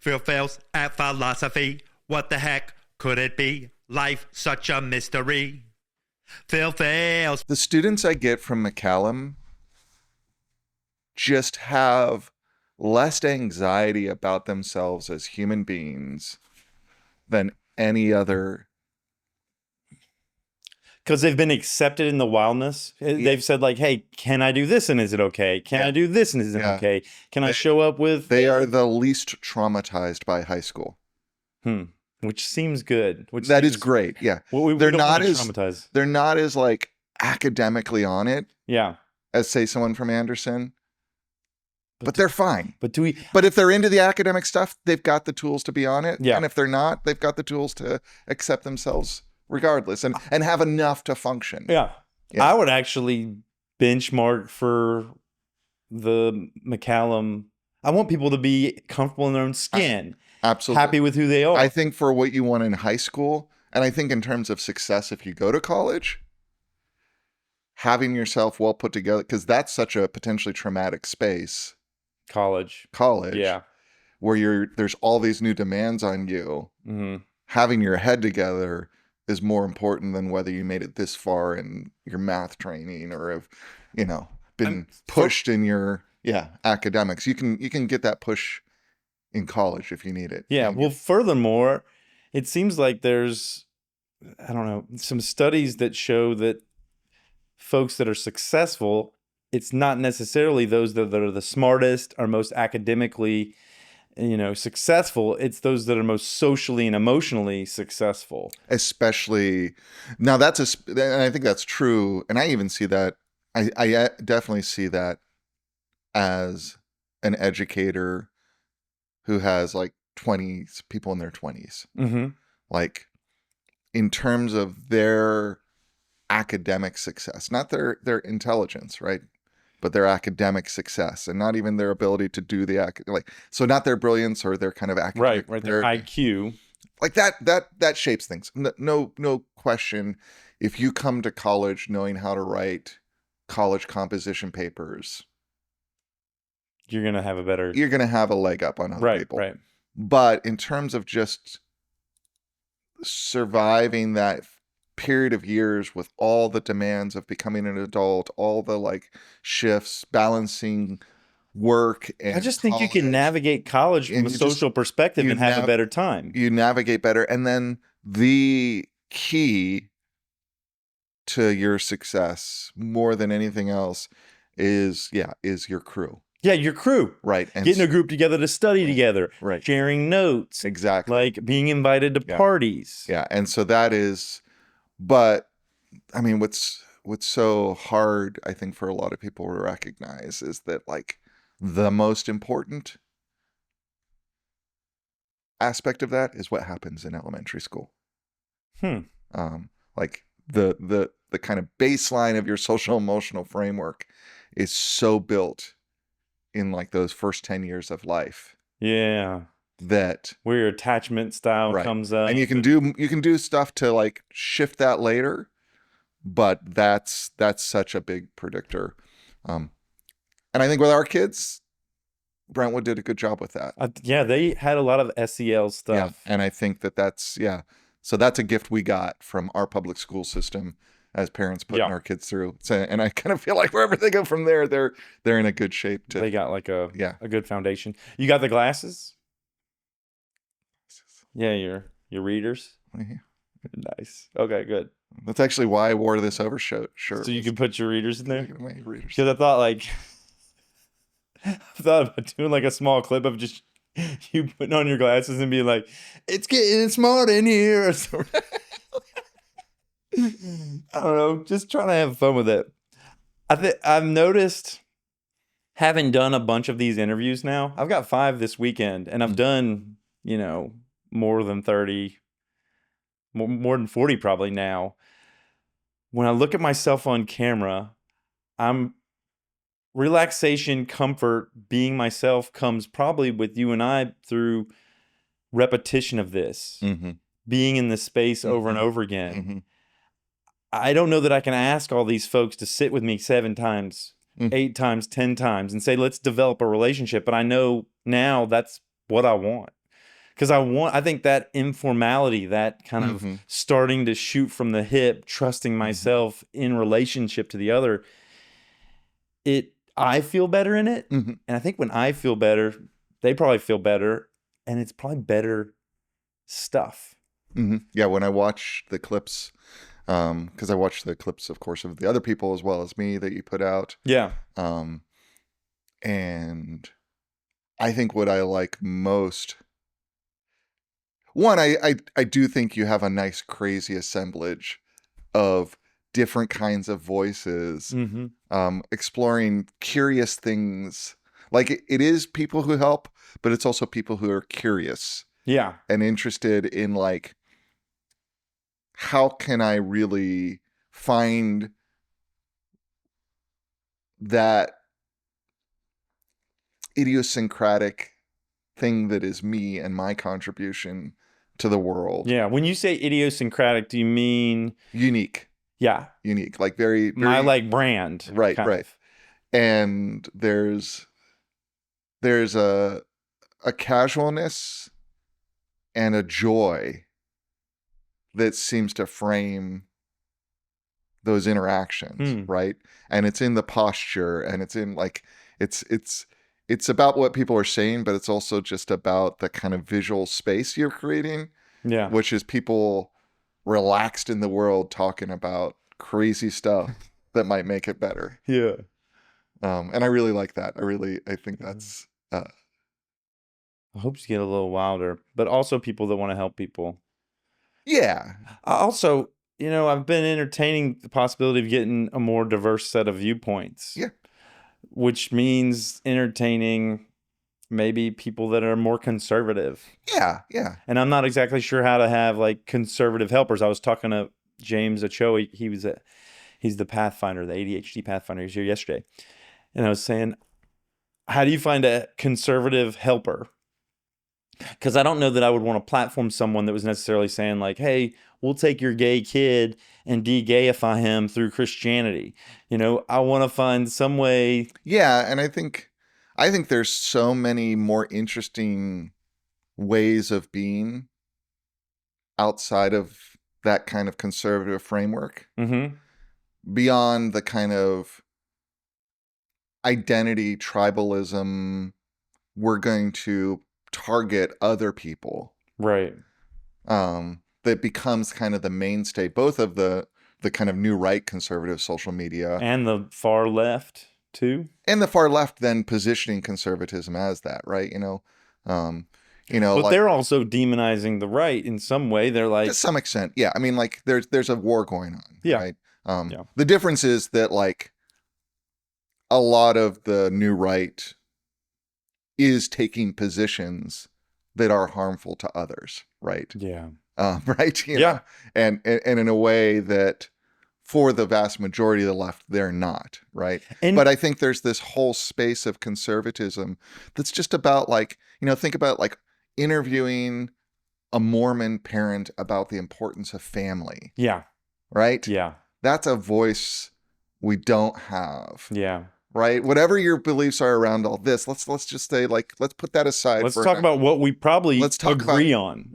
Phails at philosophy. What the heck could it be? Life such a mystery. Phails. The students I get from McCallum just have less anxiety about themselves as human beings than any other. Because they've been accepted in the wildness. They've said like, hey, can I do this and is it okay? Can I do this and is it okay? Can I show up with... They are the least traumatized by high school. Which seems good. That is great, yeah. They're not as traumatized. They're not as like academically on it as say someone from Anderson. But they're fine. But if they're into the academic stuff, they've got the tools to be on it. Yeah. And if they're not, they've got the tools to accept themselves regardless and have enough to function. Yeah. I would actually benchmark for the McCallum. I want people to be comfortable in their own skin. Absolutely. Happy with who they are. I think for what you want in high school, and I think in terms of success if you go to college, having yourself well put together, because that's such a potentially traumatic space. College. Yeah. Where there's all these new demands on you. Mm-hmm. Having your head together is more important than whether you made it this far in your math training or have, been pushed in your academics. You can get that push in college if you need it. Yeah. Well, furthermore, it seems like there's, I don't know, some studies that show that folks that are successful, it's not necessarily those that are the smartest or most academically, successful. It's those that are most socially and emotionally successful. Especially now, and I think that's true. And I even see that. I definitely see that as an educator who has like 20s people in their 20s, like in terms of their academic success, not their intelligence, right? But their academic success, and not even their ability to do so not their brilliance or their kind of academic, right, their IQ, like that shapes things. No question. If you come to college knowing how to write college composition papers, you're gonna have a leg up on other people. Right. But in terms of just surviving that period of years with all the demands of becoming an adult, all the shifts, balancing work and I just think you can navigate college from a social perspective and have a better time. You navigate better. And then the key to your success more than anything else is your crew. Yeah, your crew. Right. And getting a group together to study together. Right. Sharing notes. Exactly. Like being invited to parties. Yeah. And so that is, but I mean, what's so hard, I think, for a lot of people to recognize is that the most important aspect of that is what happens in elementary school. The kind of baseline of your social emotional framework is so built in those first 10 years of life. Yeah. That where your attachment style comes up. And you can do stuff to shift that later, but that's such a big predictor. And I think with our kids, Brentwood did a good job with that. They had a lot of SEL stuff. Yeah, and I think that's so that's a gift we got from our public school system as parents putting our kids through. So, and I kind of feel like wherever they go from there, they're in a good shape. They got a good foundation. You got the glasses? Yeah, your readers. Yeah. Nice. Okay, good. That's actually why I wore this shirt. So you can put your readers in there? My readers. Because I thought about doing a small clip of just you putting on your glasses and being like, it's getting smart in here. I don't know, just trying to have fun with it. I've noticed, having done a bunch of these interviews now, I've got 5 this weekend, and I've done, more than 30, more than 40 probably now. When I look at myself on camera, relaxation, comfort, being myself comes probably with you and I through repetition of this, being in this space over and over again. I don't know that I can ask all these folks to sit with me 7 times, 8 times, 10 times and say, let's develop a relationship. But I know now that's what I want. Because I think that informality, that kind of starting to shoot from the hip, trusting myself in relationship to the other, I feel better in it. And I think when I feel better, they probably feel better, and it's probably better stuff. Yeah, when I watch the clips, because I watch the clips, of course, of the other people as well as me that you put out. Yeah. And I think what I like most, one, I do think you have a nice, crazy assemblage of different kinds of voices, exploring curious things. Like it is people who help, but it's also people who are curious. Yeah. And interested in like, how can I really find that idiosyncratic thing that is me and my contribution to the world. Yeah. When you say idiosyncratic, do you mean Unique. Yeah. Unique. Like very, very my like brand. Right, kind right. of. And there's a casualness and a joy that seems to frame those interactions, right? And it's in the posture, and it's in like it's about what people are saying, but it's also just about the kind of visual space you're creating. Yeah. Which is people relaxed in the world talking about crazy stuff that might make it better. Yeah. And I really like that. I think that's I hope you get a little wilder, but also people that want to help people. Yeah. Also, I've been entertaining the possibility of getting a more diverse set of viewpoints. Yeah. Which means entertaining maybe people that are more conservative. Yeah. Yeah. And I'm not exactly sure how to have like conservative helpers. I was talking to James Ochoa. He's the Pathfinder, the ADHD Pathfinder. He was here yesterday. And I was saying, how do you find a conservative helper? Because I don't know that I would want to platform someone that was necessarily saying like, hey, we'll take your gay kid and de-gayify him through Christianity. I want to find some way. Yeah. And I think there's so many more interesting ways of being outside of that kind of conservative framework, beyond the kind of identity tribalism. We're going to target other people, right? That becomes kind of the mainstay, both of the kind of new right conservative social media and the far left too, and the far left then positioning conservatism as that, right? But like, they're also demonizing the right in some way. They're like, to some extent, yeah. I mean, like there's a war going on, yeah. Right? The difference is that like a lot of the new right is taking positions that are harmful to others, right? Yeah. Right? You know? And in a way that for the vast majority of the left, they're not, right? But I think there's this whole space of conservatism that's just about like, think about like interviewing a Mormon parent about the importance of family. Yeah. Right? Yeah. That's a voice we don't have. Yeah. Right? Whatever your beliefs are around all this, let's just say like, let's put that aside. Let's talk about what we probably agree on.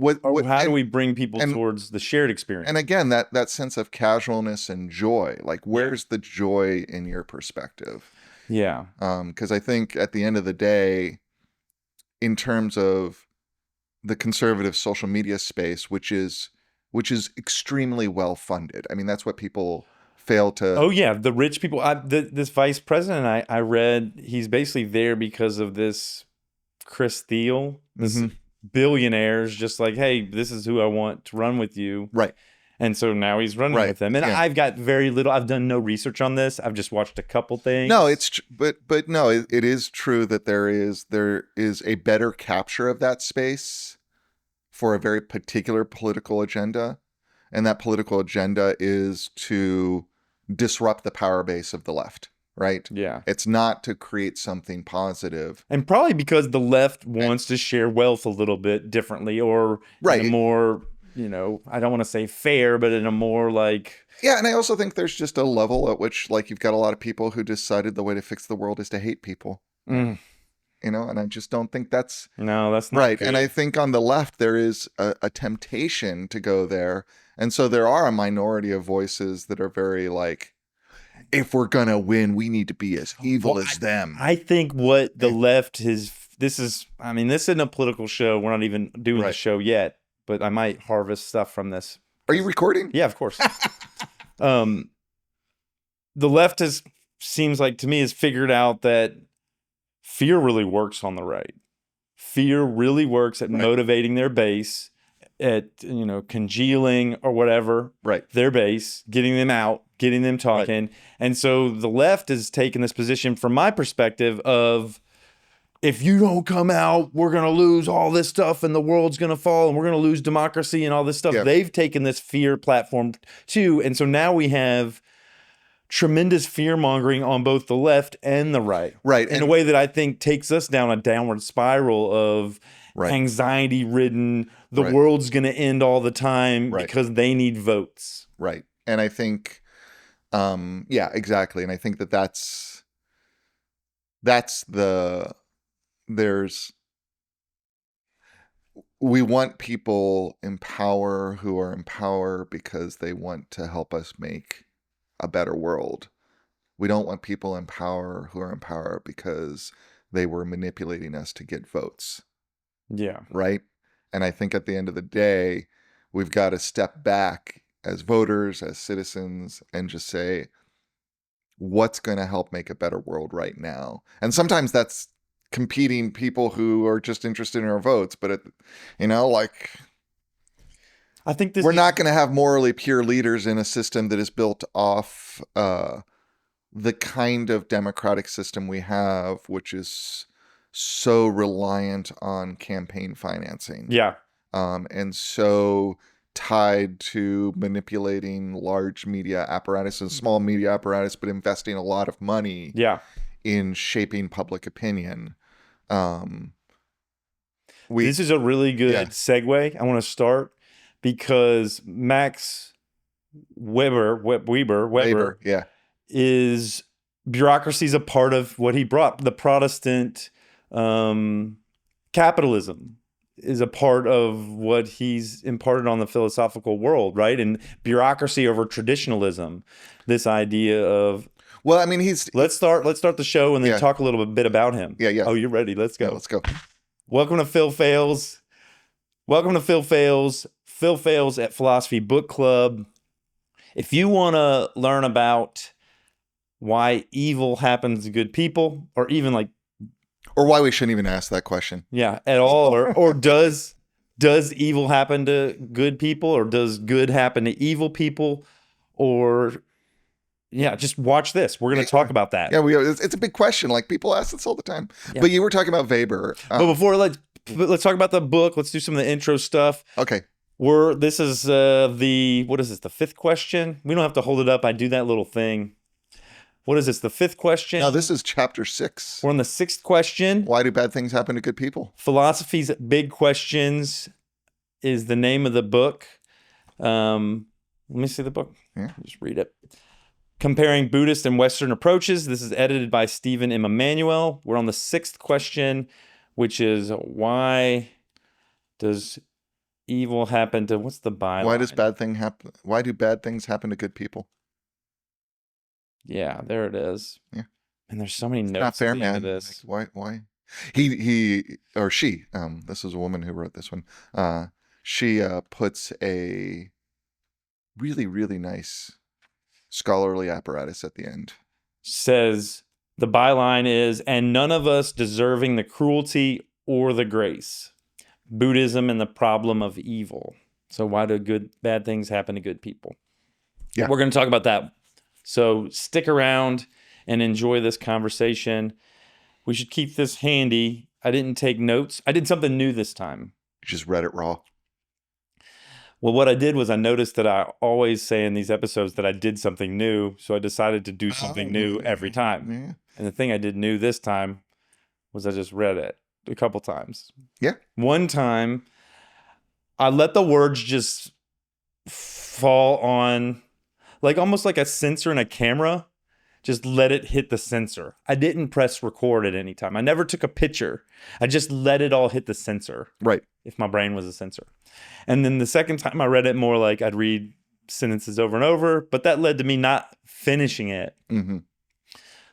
How do we bring people towards the shared experience? And again, that sense of casualness and joy, like where's the joy in your perspective? Yeah. Because I think at the end of the day, in terms of the conservative social media space, which is extremely well funded. I mean, that's what people fail to. Oh yeah, the rich people. This vice president I read, he's basically there because of this Chris Thiel, this billionaire's just like, hey, this is who I want to run with you, right? And so now he's running with them. And I've got very little. I've done no research on this. I've just watched a couple things. No, but no, it is true that there is a better capture of that space for a very particular political agenda, and that political agenda is to disrupt the power base of the left, right? Yeah. It's not to create something positive. And probably because the left wants to share wealth a little bit differently, or in a more, I don't want to say fair, but in a more like... Yeah, and I also think there's just a level at which like you've got a lot of people who decided the way to fix the world is to hate people. And I just don't think that's No, that's not right. good. And I think on the left, there is a temptation to go there. And so there are a minority of voices that are very like, if we're going to win, we need to be as evil as them. I think what the left is, this isn't a political show. We're not even doing the Right. show yet, but I might harvest stuff from this. Are you recording? Yeah, of course. The left seems like to me has figured out that fear really works on the right. Fear really works at motivating their base, at congealing or whatever their base, getting them out, getting them talking. Right. And so the left has taken this position from my perspective of, if you don't come out, we're going to lose all this stuff and the world's going to fall and we're going to lose democracy and all this stuff. Yep. They've taken this fear platform too. And so now we have tremendous fear mongering on both the left and the right. Right. In a way that I think takes us down a downward spiral of anxiety ridden. The world's going to end all the time because they need votes. Right. And I think, yeah, exactly. And I think that's we want people in power who are in power because they want to help us make a better world. We don't want people in power who are in power because they were manipulating us to get votes. Yeah. Right? And I think at the end of the day, we've got to step back as voters, as citizens, and just say, what's going to help make a better world right now? And sometimes that's competing people who are just interested in our votes, but I think we're not going to have morally pure leaders in a system that is built off the kind of democratic system we have, which is so reliant on campaign financing. Yeah. And so tied to manipulating large media apparatus and small media apparatus, but investing a lot of money in shaping public opinion. This is a really good segue. I want to start because Max Weber is bureaucracy is a part of what he brought. The Protestant capitalism is a part of what he's imparted on the philosophical world, right? And bureaucracy over traditionalism. This idea of let's start the show and then talk a little bit about him. Yeah. Oh, you're ready. Let's go. Yeah, let's go. Welcome to Phil Phails. Welcome to Phil Phails. Phil Phails at Philosophy Book Club. If you want to learn about why evil happens to good people, or even or why we shouldn't even ask that question. Yeah, at all. Or does evil happen to good people, or does good happen to evil people? Or just watch this. We're going to talk about that. Yeah, it's a big question. Like, people ask this all the time. Yeah. But you were talking about Weber. But before, let's talk about the book. Let's do some of the intro stuff. Okay. This is the fifth question? We don't have to hold it up. I do that little thing. What is this, the fifth question? No, this is chapter 6. We're on the 6th question. Why do bad things happen to good people? Philosophy's Big Questions is the name of the book. Let me see the book. Yeah. Just read it. Comparing Buddhist and Western Approaches. This is edited by Stephen M. Emanuel. We're on the 6th question, which is, why does evil happen to, what's the byline? Why do bad things happen to good people? Yeah, there it is. Yeah. And there's so many notes. Not fair, man. This. Why? He or she, this is a woman who wrote this one. She puts a really, really nice scholarly apparatus at the end. Says, the byline is, and none of us deserving the cruelty or the grace. Buddhism and the problem of evil. So why do bad things happen to good people? Yeah. We're going to talk about that. So stick around and enjoy this conversation. We should keep this handy. I didn't take notes. I did something new this time. You just read it raw. Well, what I did was I noticed that I always say in these episodes that I did something new. So I decided to do something new every time. Yeah. And the thing I did new this time was I just read it a couple times. Yeah. One time, I let the words just fall on, almost like a sensor in a camera. just let it hit the sensor. I didn't press record at any time. I never took a picture. I just let it all hit the sensor. Right. If my brain was a sensor. And then the second time I read it, more like I'd read sentences over and over, but that led to me not finishing it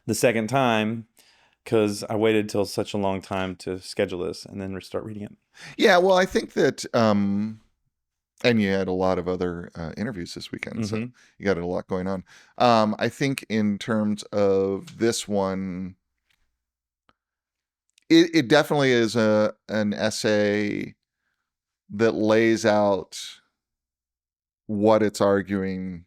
the second time because I waited till such a long time to schedule this and then start reading it. Yeah, well, I think that, and you had a lot of other interviews this weekend, so you got a lot going on. I think in terms of this one, it definitely is an essay that lays out what it's arguing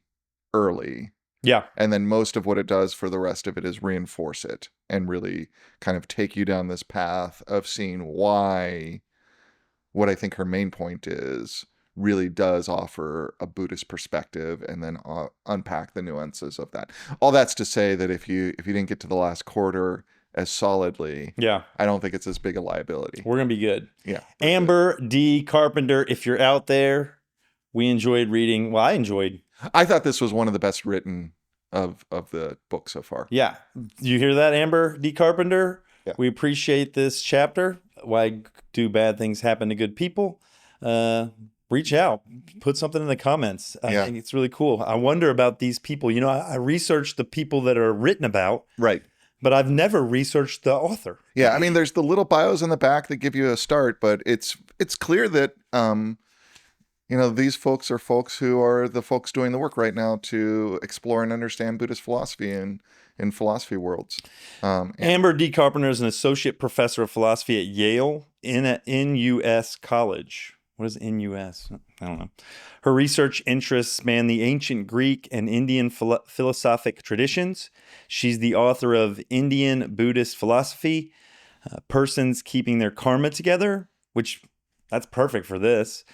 early. Yeah. And then most of what it does for the rest of it is reinforce it and really kind of take you down this path of seeing why what I think her main point is really does offer a Buddhist perspective and then unpack the nuances of that. All that's to say that if you didn't get to the last quarter as solidly, I don't think it's as big a liability. We're going to be good. Yeah. Amber D. Carpenter, if you're out there, we enjoyed reading. Well, I enjoyed. I thought this was one of the best written of the book so far. Yeah. You hear that, Amber D. Carpenter? Yeah. We appreciate this chapter. Why do bad things happen to good people? Reach out. Put something in the comments. I think it's really cool. I wonder about these people. You know, I researched the people that are written about. Right. But I've never researched the author. Yeah, I mean, there's the little bios in the back that give you a start, but it's clear that these folks are folks who are the folks doing the work right now to explore and understand Buddhist philosophy in philosophy worlds. Amber D. Carpenter is an associate professor of philosophy at Yale in NUS College. What is NUS? I don't know. Her research interests span the ancient Greek and Indian philosophic traditions. She's the author of Indian Buddhist Philosophy, Persons Keeping Their Karma Together, which that's perfect for this.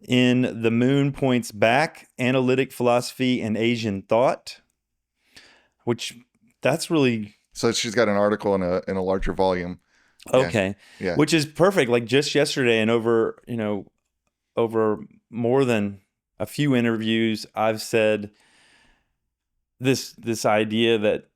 In The Moon Points Back, Analytic Philosophy and Asian Thought, which that's really... So she's got an article in a larger volume. Okay. Yeah. Which is perfect. Like just yesterday and over more than a few interviews, I've said this idea that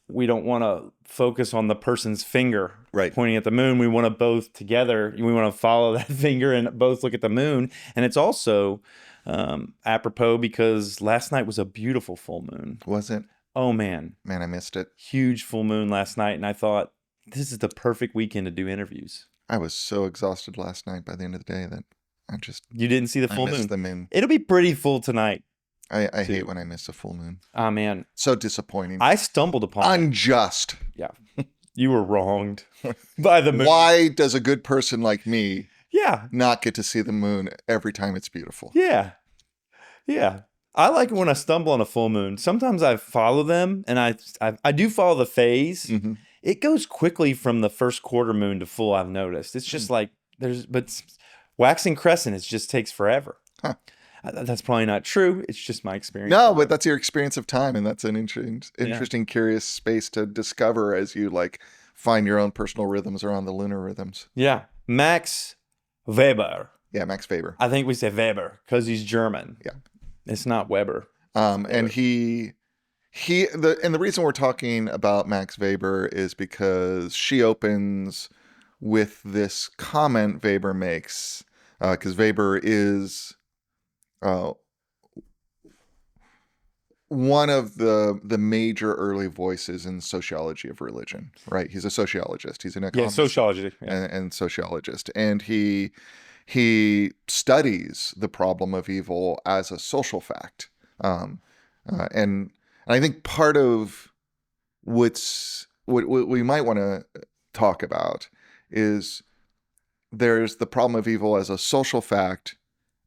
we don't want to focus on the person's finger pointing at the moon. We want to both together. We want to follow that finger and both look at the moon. And it's also apropos because last night was a beautiful full moon. Was it? Oh, man. Man, I missed it. Huge full moon last night. And I thought, this is the perfect weekend to do interviews. I was so exhausted last night by the end of the day that you didn't see the full moon. I missed the moon. It'll be pretty full tonight. I hate when I miss a full moon. Oh, man. So disappointing. I stumbled upon Unjust. Yeah. You were wronged by the moon. Why does a good person like me Yeah. not get to see the moon every time it's beautiful? Yeah. Yeah. I like it when I stumble on a full moon. Sometimes I follow them, and I do follow the phase. Mm-hmm. It goes quickly from the first quarter moon to full, I've noticed. It's just like but waxing crescent, it just takes forever. Huh. That's probably not true. It's just my experience. No, but that's your experience of time, and that's an interesting, curious space to discover as you find your own personal rhythms around the lunar rhythms. Yeah. Max Weber. Yeah, Max Weber. I think we say Weber because he's German. Yeah. It's not Weber. And the reason we're talking about Max Weber is because she opens with this comment Weber makes, because Weber is one of the major early voices in sociology of religion, right? He's a sociologist. He's an economist. Yeah, sociology. Yeah. And sociologist. And he studies the problem of evil as a social fact. And I think part of what we might want to talk about is there's the problem of evil as a social fact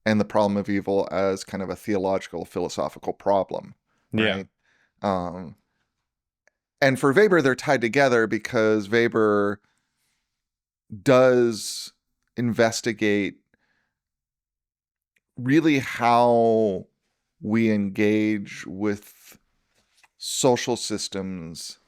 and the problem of evil as kind of a theological, philosophical problem. Right? Yeah. And for Weber, they're tied together because Weber does investigate really how we engage with social systems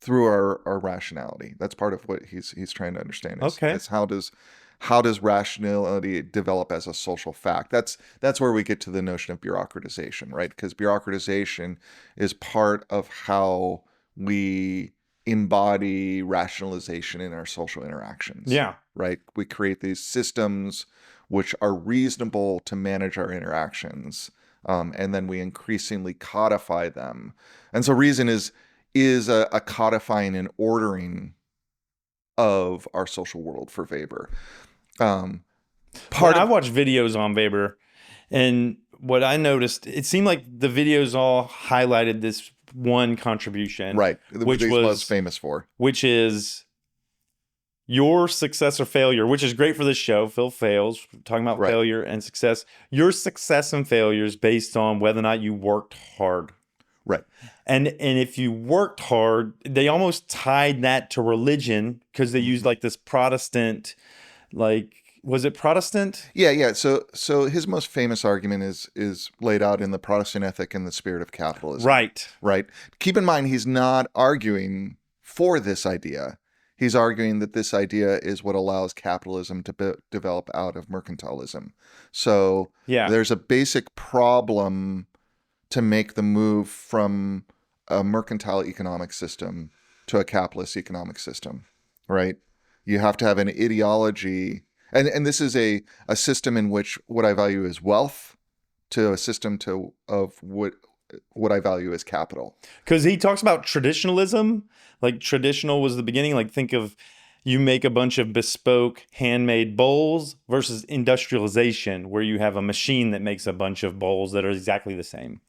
through our rationality. That's part of what he's trying to understand. Okay. Is how does rationality develop as a social fact? That's where we get to the notion of bureaucratization, right? Because bureaucratization is part of how we embody rationalization in our social interactions. Yeah. Right? We create these systems which are reasonable to manage our interactions, and then we increasingly codify them. And so reason is a codifying and ordering of our social world for Weber. I watched videos on Weber, and what I noticed, it seemed like the videos all highlighted this one contribution, right, which he's was most famous for, which is your success or failure, which is great for this show. Phil Phails, talking about Right. failure and success. Your success and failure is based on whether or not you worked hard. right. And if you worked hard, they almost tied that to religion because they used like this Protestant, like, was it Protestant? Yeah. So his most famous argument is laid out in The Protestant Ethic and the Spirit of Capitalism. Right. Keep in mind, he's not arguing for this idea. He's arguing that this idea is what allows capitalism to develop out of mercantilism. So there's a basic problem to make the move from a mercantile economic system to a capitalist economic system, right? You have to have an ideology, and this is a system in which what I value is wealth to a system of what I value as capital. Because he talks about traditionalism, like traditional was the beginning. Like think of you make a bunch of bespoke handmade bowls versus industrialization, where you have a machine that makes a bunch of bowls that are exactly the same.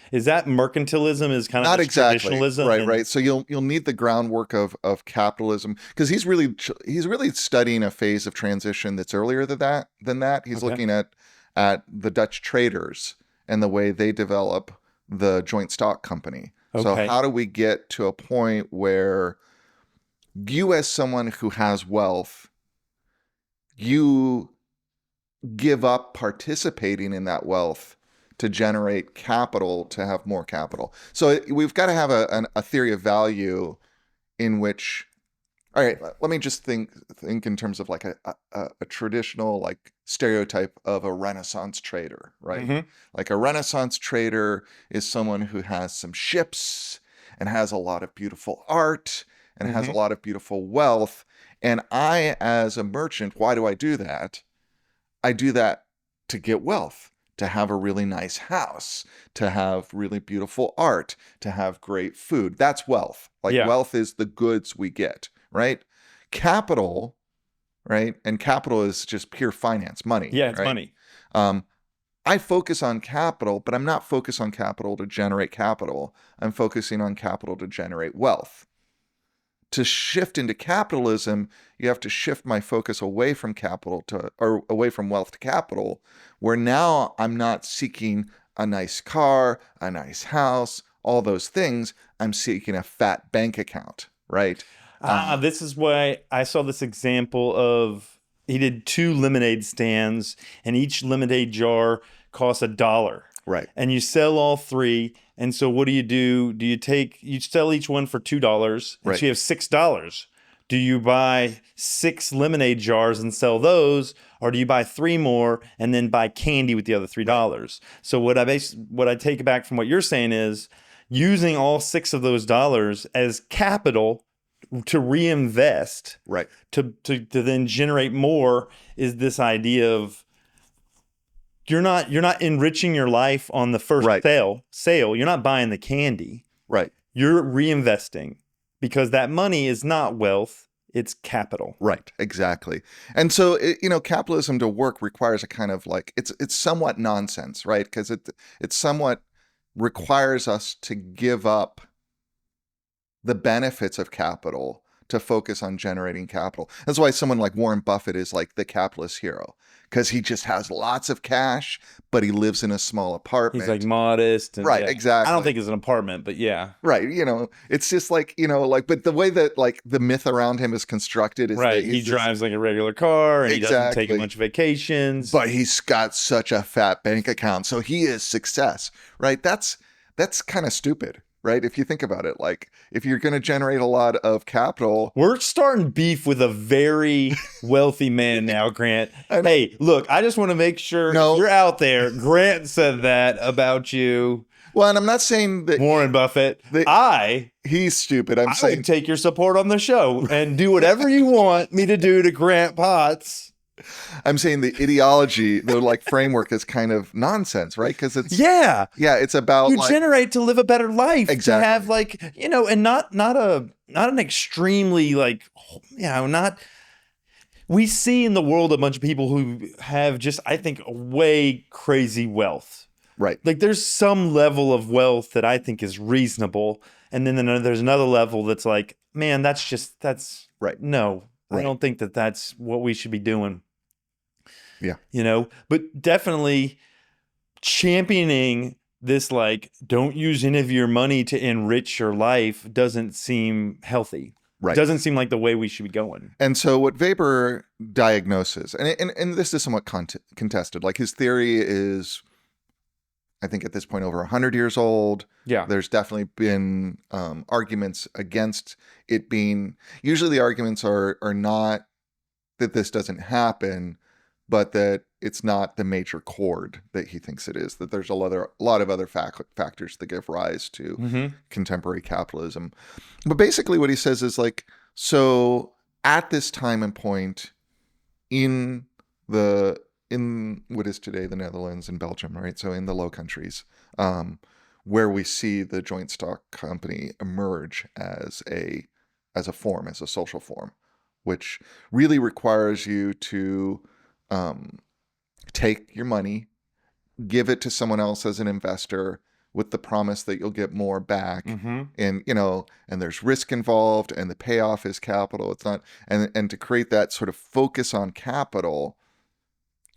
Is that mercantilism? Is kind of not exactly traditionalism? Right. So you'll need the groundwork of capitalism, because he's really studying a phase of transition that's earlier than that. He's looking at the Dutch traders and the way they develop the joint stock company. So how do we get to a point where you, as someone who has wealth, you give up participating in that wealth to generate capital, to have more capital. So we've got to have a theory of value in which, all right, let me just think in terms of like a traditional like stereotype of a Renaissance trader, right? Mm-hmm. Like a Renaissance trader is someone who has some ships and has a lot of beautiful art and has a lot of beautiful wealth. And I, as a merchant, why do I do that? I do that to get wealth, to have a really nice house, to have really beautiful art, to have great food. That's wealth. Wealth is the goods we get, right? Capital, right? And capital is just pure finance, money. Yeah, it's right? money. I focus on capital, but I'm not focused on capital to generate capital. I'm focusing on capital to generate wealth. To shift into capitalism, you have to shift my focus away from away from wealth to capital, where now I'm not seeking a nice car, a nice house, all those things. I'm seeking a fat bank account, right? This is why I saw this example of, he did 2 lemonade stands, and each lemonade jar costs $1. Right. And you sell all 3. And so what do? You sell each one for $2, and so you have $6. Do you buy 6 lemonade jars and sell those, or do you buy 3 more and then buy candy with the other $3? So what I take back from what you're saying is using all 6 of those dollars as capital to reinvest, right? To then generate more, is this idea of you're not enriching your life on the first sale. You're not buying the candy. Right. You're reinvesting, because that money is not wealth, it's capital. Right. Exactly. And so, capitalism to work requires a kind of like, it's somewhat nonsense, right? Because it somewhat requires us to give up the benefits of capital to focus on generating capital. That's why someone like Warren Buffett is like the capitalist hero, because he just has lots of cash, but he lives in a small apartment. He's like modest. And, right, exactly. I don't think it's an apartment, but yeah. Right, it's just like, but the way that like the myth around him is constructed is right. that He drives like a regular car, and exactly. He doesn't take a bunch of vacations. But he's got such a fat bank account, so he is success, right? That's kind of stupid, right? If you think about it, like if you're going to generate a lot of capital, We're starting beef with a very wealthy man now, Grant. Hey, look, I just want to make sure you're out there. Grant said that about you. Well, and I'm not saying that Warren Buffett. he's stupid. I would take your support on the show and do whatever you want me to do to Grant Potts. I'm saying the ideology, the like framework is kind of nonsense, right? Because it's it's about you generate to live a better life, exactly. To have like and not an extremely like not. We see in the world a bunch of people who have just I think way crazy wealth. Right. Like there's some level of wealth that I think is reasonable. And then there's another level that's like, man, that's right. No, right. I don't think that that's what we should be doing. Yeah. But definitely championing this, like, don't use any of your money to enrich your life doesn't seem healthy. Right. It doesn't seem like the way we should be going. And so what Weber diagnoses, and this is somewhat contested, like his theory is, I think at this point over 100 years old. Yeah. There's definitely been arguments against it being, usually the arguments are not that this doesn't happen, but that it's not the major chord that he thinks it is, that there's a lot of other factors that give rise to contemporary capitalism. But basically what he says is like, so at this time and point in what is today the Netherlands and Belgium, right? So in the Low Countries, where we see the joint stock company emerge as a form, as a social form, which really requires you to take your money, give it to someone else as an investor with the promise that you'll get more back. And, and there's risk involved and the payoff is capital. It's not, and to create that sort of focus on capital,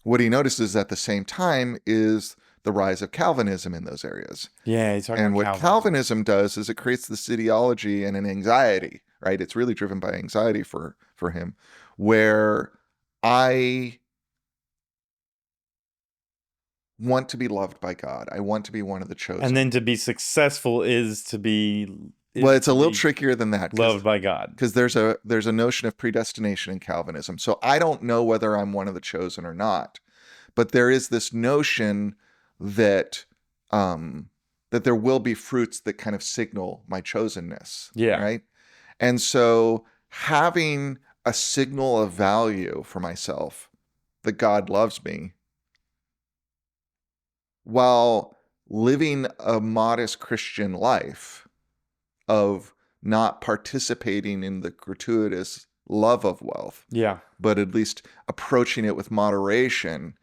what he notices at the same time is the rise of Calvinism in those areas. Yeah, he's talking about what Calvinism does is it creates this ideology and an anxiety, right? It's really driven by anxiety for him, where I want to be loved by God. I want to be one of the chosen. And then to be successful is to be... Well, it's a little trickier than that. Loved by God. Because there's a notion of predestination in Calvinism. So I don't know whether I'm one of the chosen or not. But there is this notion that that there will be fruits that kind of signal my chosenness. Yeah. Right? And so having a signal of value for myself that God loves me while living a modest Christian life of not participating in the gratuitous love of wealth, but at least approaching it with moderation,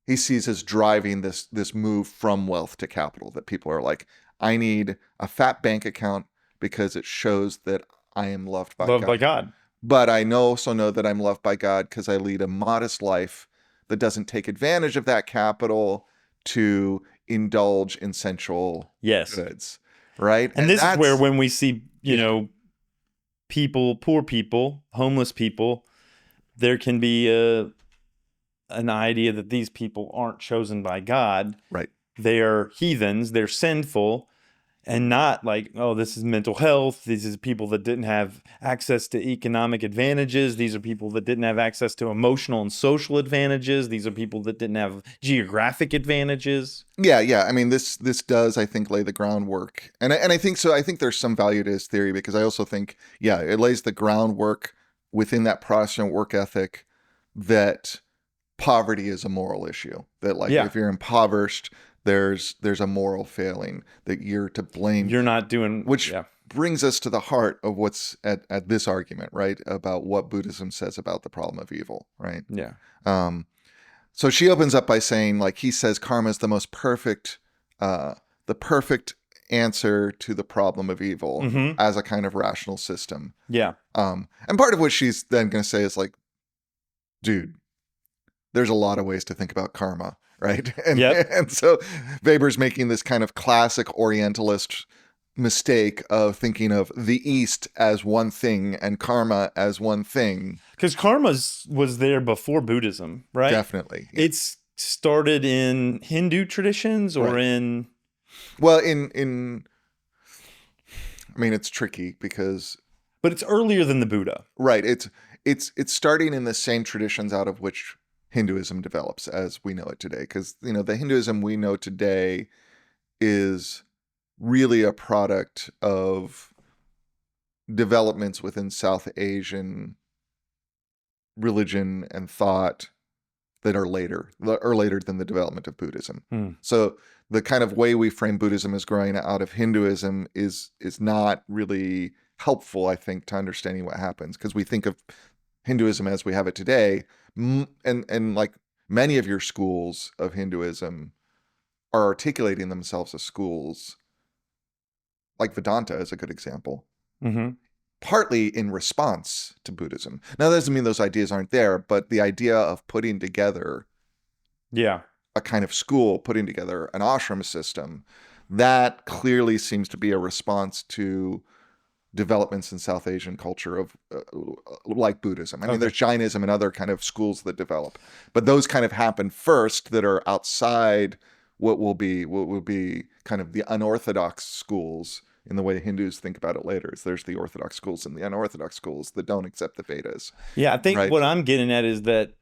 he sees as driving this move from wealth to capital, that people are like, I need a fat bank account because it shows that I am loved by God. But I also know that I'm loved by God because I lead a modest life that doesn't take advantage of that capital to indulge in sensual goods. Right. And this is where when we see, people, poor people, homeless people, there can be an idea that these people aren't chosen by God. Right. They are heathens. They're sinful. And not like, oh, this is mental health. These are people that didn't have access to economic advantages. These are people that didn't have access to emotional and social advantages. These are people that didn't have geographic advantages. Yeah. I mean, this does, I think, lay the groundwork. And I think so. I think there's some value to his theory because I also think, it lays the groundwork within that Protestant work ethic that poverty is a moral issue. That if you're impoverished, there's a moral failing, that you're to blame. You're not doing... Which brings us to the heart of what's at this argument, right? About what Buddhism says about the problem of evil, right? Yeah. So she opens up by saying, he says karma is the most perfect, the perfect answer to the problem of evil as a kind of rational system. Yeah. And part of what she's then going to say is dude, there's a lot of ways to think about karma. Right. And so Weber's making this kind of classic Orientalist mistake of thinking of the East as one thing and karma as one thing. Because karma was there before Buddhism, right? Definitely. It's started in Hindu traditions or in... Well, in I mean, it's tricky because But it's earlier than the Buddha. right, it's starting in the same traditions out of which Hinduism develops as we know it today. Because the Hinduism we know today is really a product of developments within South Asian religion and thought that are later than the development of Buddhism. So the kind of way we frame Buddhism as growing out of Hinduism is not really helpful, I think, to understanding what happens, because we think of Hinduism as we have it today, and like many of your schools of Hinduism are articulating themselves as schools, like Vedanta is a good example, partly in response to Buddhism. Now, that doesn't mean those ideas aren't there, but the idea of putting together a kind of school, putting together an ashram system, that clearly seems to be a response to developments in South Asian culture of like Buddhism. I mean, there's Jainism and other kind of schools that develop, but those kind of happen first, that are outside what will be kind of the unorthodox schools in the way Hindus think about it later. Is there's the orthodox schools and the unorthodox schools that don't accept the Vedas. Yeah, I think what I'm getting at is that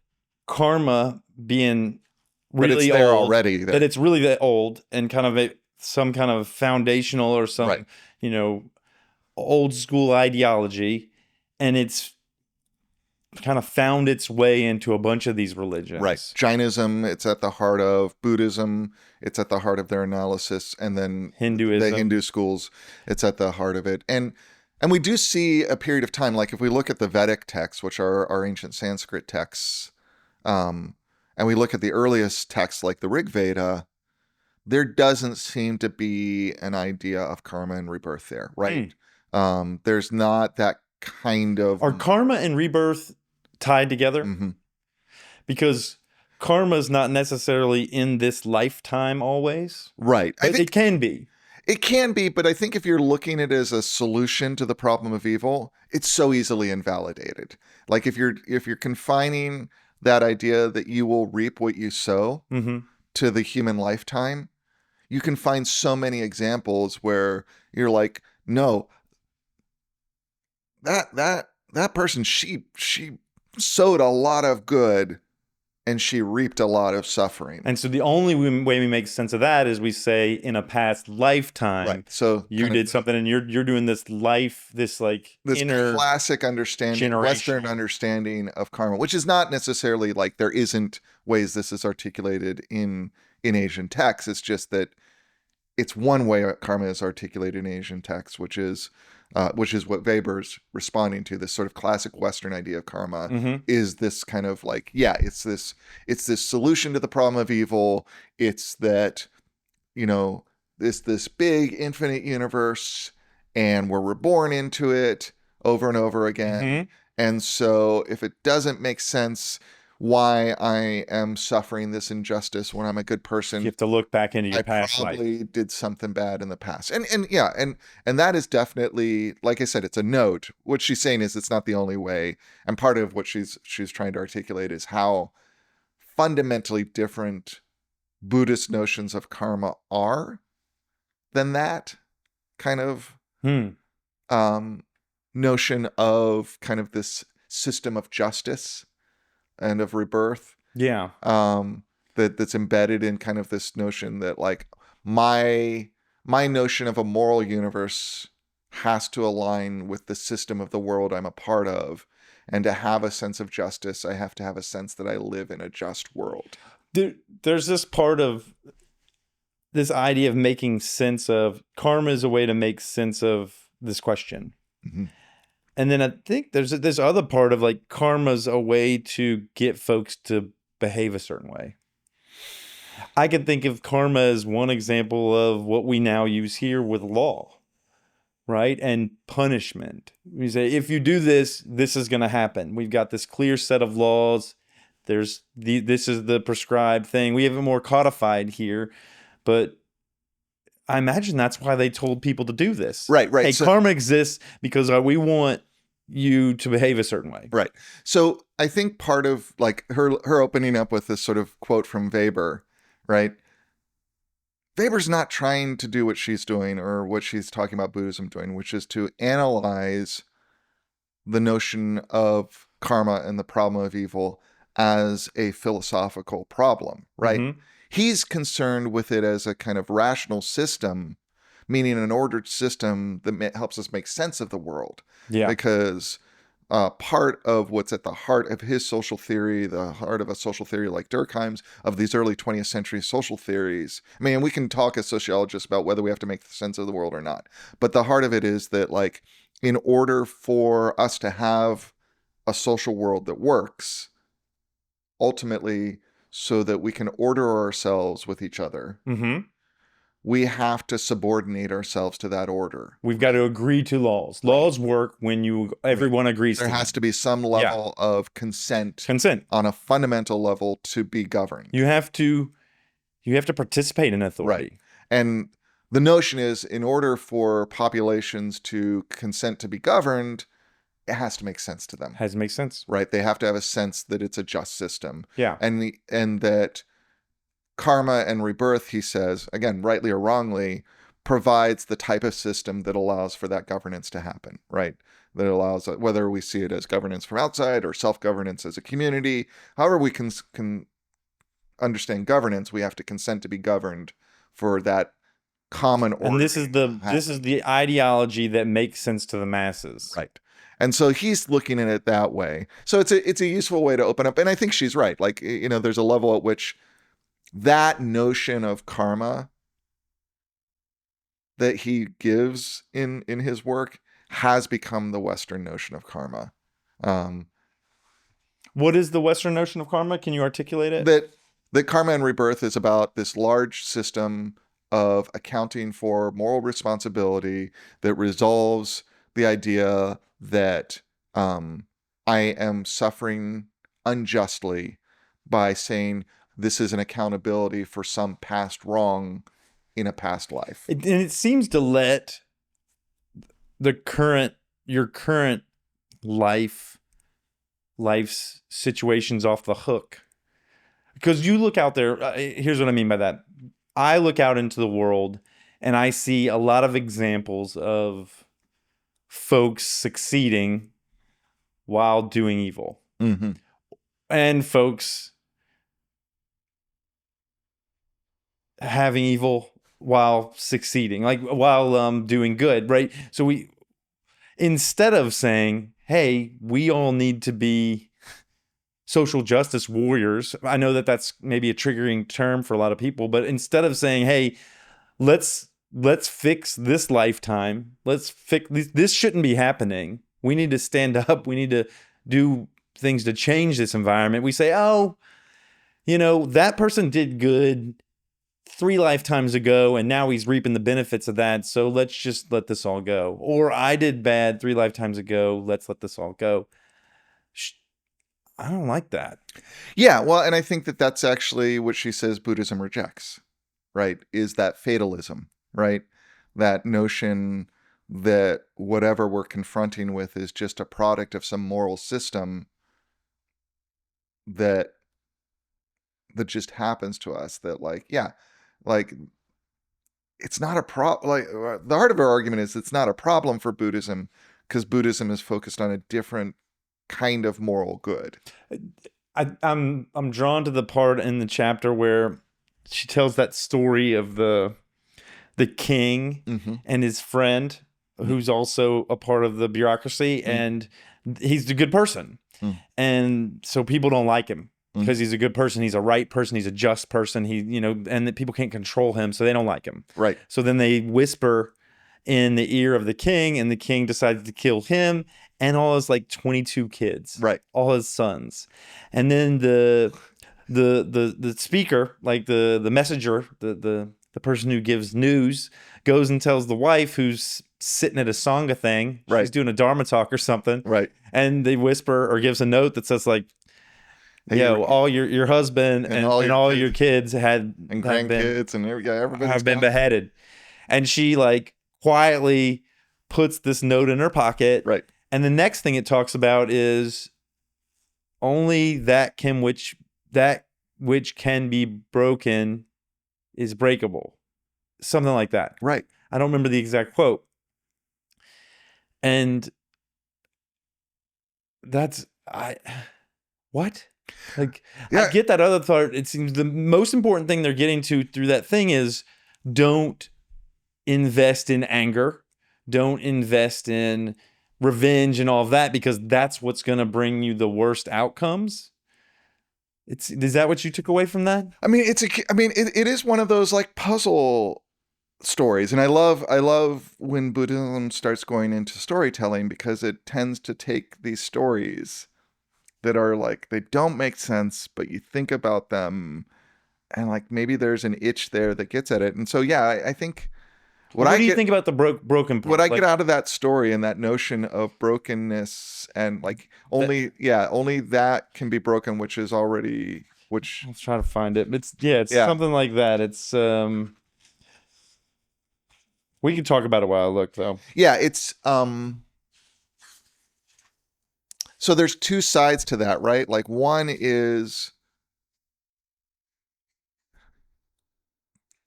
karma being really but it's there old, already. That it's really that old and kind of some kind of foundational or some, old school ideology, and it's kind of found its way into a bunch of these religions. Right. Jainism, it's at the heart of Buddhism, it's at the heart of their analysis, and then Hinduism. The Hindu schools, it's at the heart of it. And we do see a period of time, like if we look at the Vedic texts, which are our ancient Sanskrit texts, and we look at the earliest texts like the Rig Veda, there doesn't seem to be an idea of karma and rebirth there, right? There's not that kind of... Are karma and rebirth tied together? Because karma is not necessarily in this lifetime always. Right. I think it can be. It can be, but I think if you're looking at it as a solution to the problem of evil, it's so easily invalidated. Like if you're confining that idea that you will reap what you sow to the human lifetime, you can find so many examples where you're like, no, that person, she sowed a lot of good and she reaped a lot of suffering. And so the only way we make sense of that is we say in a past lifetime, so you did something and you're doing this inner classic understanding, Western understanding of karma, which is not necessarily like there isn't ways this is articulated in Asian texts. It's just that it's one way karma is articulated in Asian texts, which is what Weber's responding to. This sort of classic Western idea of karma is this kind of like, it's this solution to the problem of evil. It's that, this big infinite universe, and we're reborn into it over and over again. And so if it doesn't make sense why I am suffering this injustice when I'm a good person, you have to look back into your past life. I probably did something bad in the past. And that is definitely, like I said, it's a note. What she's saying is it's not the only way. And part of what she's trying to articulate is how fundamentally different Buddhist notions of karma are than that kind of notion of kind of this system of justice and of rebirth. That's embedded in kind of this notion that like my notion of a moral universe has to align with the system of the world I'm a part of. And to have a sense of justice, I have to have a sense that I live in a just world. There's this part of this idea of making sense of karma is a way to make sense of this question. And then I think there's this other part of like karma's a way to get folks to behave a certain way. I can think of karma as one example of what we now use here with law, right? And punishment. We say, if you do this, this is going to happen. We've got this clear set of laws. This is the prescribed thing. We have it more codified here, but I imagine that's why they told people to do this. Right. Hey, karma exists because we want you to behave a certain way. Right. So I think part of like her opening up with this sort of quote from Weber, right? Weber's not trying to do what she's doing or what she's talking about Buddhism doing, which is to analyze the notion of karma and the problem of evil as a philosophical problem, right? Mhm. He's concerned with it as a kind of rational system, meaning an ordered system that helps us make sense of the world. Yeah. Because part of what's at the heart of his social theory, the heart of a social theory like Durkheim's, of these early 20th century social theories. I mean, we can talk as sociologists about whether we have to make sense of the world or not. But the heart of it is that, like, in order for us to have a social world that works, ultimately, so that we can order ourselves with each other, Mhm. we have to subordinate ourselves to that order. We've got to agree to laws. Laws work when everyone agrees There to has them. to be some level of consent Consent. on a fundamental level to be governed. You have to participate in authority. Right. And the notion is, in order for populations to consent to be governed, it has to make sense to them. Has to make sense. Right? They have to have a sense that it's a just system. Yeah. And that karma and rebirth, he says, again, rightly or wrongly, provides the type of system that allows for that governance to happen, right? That allows, whether we see it as governance from outside or self-governance as a community, however we can understand governance, we have to consent to be governed for that common order. And this is the ideology that makes sense to the masses. Right. And so he's looking at it that way. So it's a useful way to open up. And I think she's right. Like, you know, there's a level at which that notion of karma that he gives in his work has become the Western notion of karma. What is the Western notion of karma? Can you articulate it? That karma and rebirth is about this large system of accounting for moral responsibility that resolves the idea that I am suffering unjustly by saying this is an accountability for some past wrong in a past life. And it seems to let your current life's situations off the hook. Because you look out there, here's what I mean by that. I look out into the world and I see a lot of examples of folks succeeding while doing evil. Mm-hmm. And folks having evil while succeeding, like while doing good, right? So instead of saying, hey, we all need to be social justice warriors. I know that that's maybe a triggering term for a lot of people, but instead of saying, hey, let's fix this lifetime, let's fix this shouldn't be happening. We need to stand up. We need to do things to change this environment. We say, oh, you know, that person did good 3 lifetimes ago and now he's reaping the benefits of that. So let's just let this all go. Or I did bad 3 lifetimes ago. Let's let this all go. I don't like that. Yeah, well, and I think that that's actually what she says Buddhism rejects, right? Is that fatalism, right? That notion that whatever we're confronting with is just a product of some moral system that just happens to us. That, like, yeah, like, it's not a problem. Like, the heart of our argument is it's not a problem for Buddhism because Buddhism is focused on a different kind of moral good. I'm drawn to the part in the chapter where she tells that story of the king and his friend who's also a part of the bureaucracy, and he's a good person. And so people don't like him because he's a good person. He's a right person. He's a just person. And that people can't control him, so they don't like him. Right. So then they whisper in the ear of the king, and the king decided to kill him and all his 22 kids. Right. All his sons. And then the speaker, like the messenger, the person who gives news, goes and tells the wife who's sitting at a Sangha thing. She's Right. doing a Dharma talk or something. Right. And they whisper or gives a note that says, like, Hey, yo, all your husband and all your kids and grandkids and everybody have been beheaded. And she, like, quietly puts this note in her pocket. Right. And the next thing it talks about is only that which can be broken is breakable. something like that. Right. I don't remember the exact quote. And that's what? Like, I Yeah. get that other thought. It seems the most important thing they're getting to through that thing is don't invest in anger. Don't invest in revenge and all of that, because that's what's going to bring you the worst outcomes. Is that what you took away from that? I mean, it is one of those like puzzle stories, and I love when Buddhism starts going into storytelling, because it tends to take these stories that are like, they don't make sense, but you think about them and like maybe there's an itch there that gets at it. And so yeah, I think What do you think about the broken part? what I get out of that story and that notion of brokenness, and like only that can be broken, which is already, which let's try to find it. It's Yeah. something like that. It's we can talk about it while I look, though. yeah, it's so there's two sides to that, right? Like one is,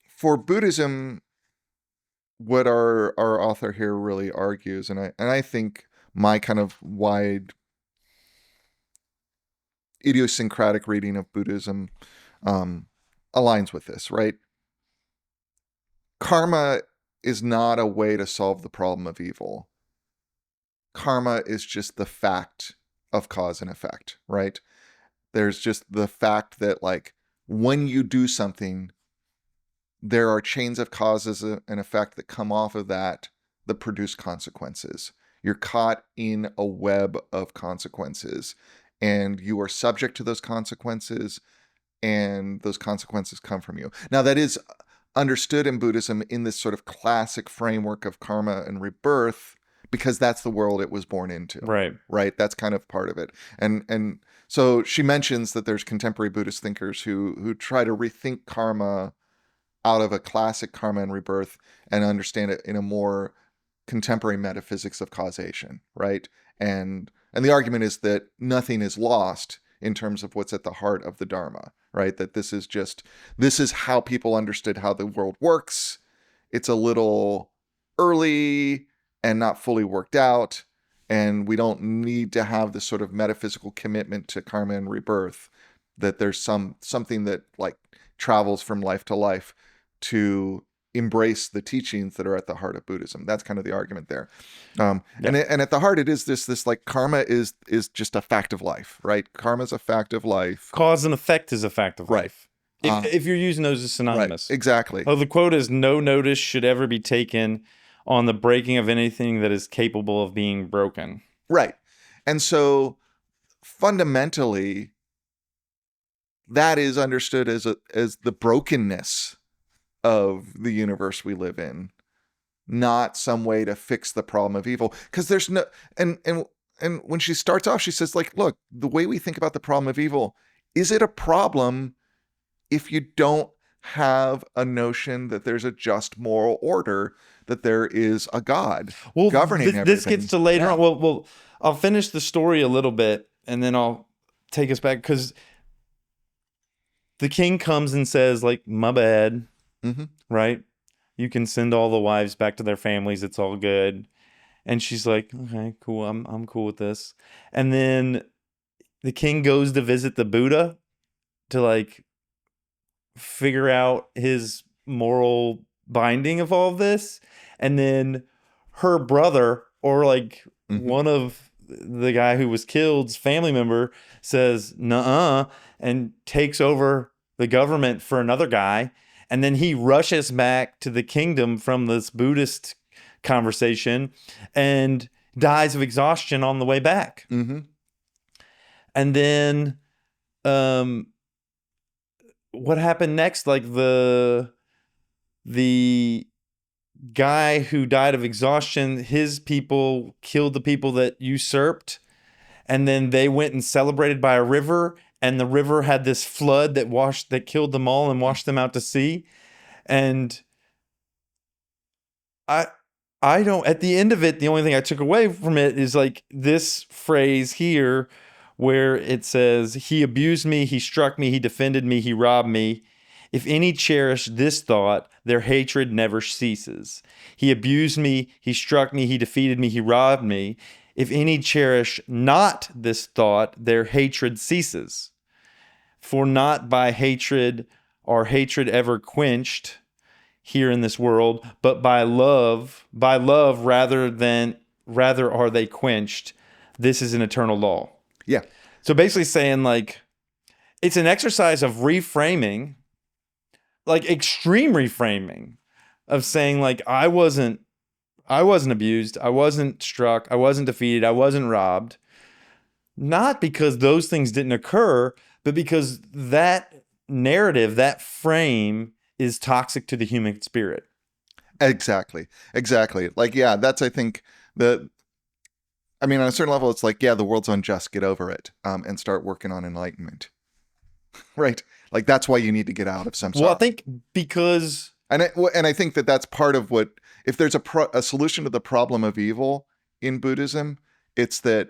for Buddhism, what our author here really argues, and I think my kind of wide idiosyncratic reading of Buddhism aligns with this, right? Karma is not a way to solve the problem of evil. Karma is just the fact of cause and effect, right? There's just the fact that like when you do something, there are chains of causes and effect that come off of that produce consequences. You're caught in a web of consequences, and you are subject to those consequences, and those consequences come from you. Now, that is understood in Buddhism in this sort of classic framework of karma and rebirth, because that's the world it was born into. Right. That's kind of part of it. And so she mentions that there's contemporary Buddhist thinkers who try to rethink karma out of a classic karma and rebirth and understand it in a more contemporary metaphysics of causation, right? And the argument is that nothing is lost in terms of what's at the heart of the Dharma, right? That this is how people understood how the world works. It's a little early and not fully worked out, and we don't need to have this sort of metaphysical commitment to karma and rebirth, that there's something that like travels from life to life to embrace the teachings that are at the heart of Buddhism. That's kind of the argument there. And at the heart, it is this like karma is just a fact of life, right? Karma is a fact of life. Cause and effect is a fact of Right. life. If you're using those as synonymous. Right, exactly. Oh, the quote is, "No notice should ever be taken on the breaking of anything that is capable of being broken." Right. And so fundamentally, that is understood as the brokenness of the universe we live in, not some way to fix the problem of evil. Because there's no, and when she starts off, she says, like, look, the way we think about the problem of evil, is it a problem if you don't have a notion that there's a just moral order, that there is a God governing everything? This gets to later on. Well, I'll finish the story a little bit, and then I'll take us back, because the king comes and says, like, my bad. Mm-hmm. Right? You can send all the wives back to their families. It's all good. And she's like, okay, cool. I'm cool with this. And then the king goes to visit the Buddha to like figure out his moral binding of all of this. And then her brother, or like one of the guy who was killed's family member, says, nuh-uh, and takes over the government for another guy. And then he rushes back to the kingdom from this Buddhist conversation and dies of exhaustion on the way back. Mm-hmm. And then what happened next? Like the guy who died of exhaustion, his people killed the people that usurped. And then they went and celebrated by a river. And the river had this flood that killed them all and washed them out to sea. And I don't, at the end of it, the only thing I took away from it is like this phrase here where it says, he abused me, he struck me, he defended me, he robbed me. If any cherish this thought, their hatred never ceases. He abused me, he struck me, he defeated me, he robbed me. If any cherish not this thought, their hatred ceases. For not by hatred are hatred ever quenched here in this world, but by love rather are they quenched. This is an eternal law. Yeah. So basically saying like, it's an exercise of reframing, like extreme reframing of saying like, I wasn't abused. I wasn't struck. I wasn't defeated. I wasn't robbed. Not because those things didn't occur, but because that narrative, that frame is toxic to the human spirit. Exactly. Like, yeah, that's, I think, on a certain level, it's like, yeah, the world's unjust, get over it, and start working on enlightenment. Right? Like, that's why you need to get out of samsara. Well, I think because... And I think that's part of what, if there's a solution to the problem of evil in Buddhism, it's that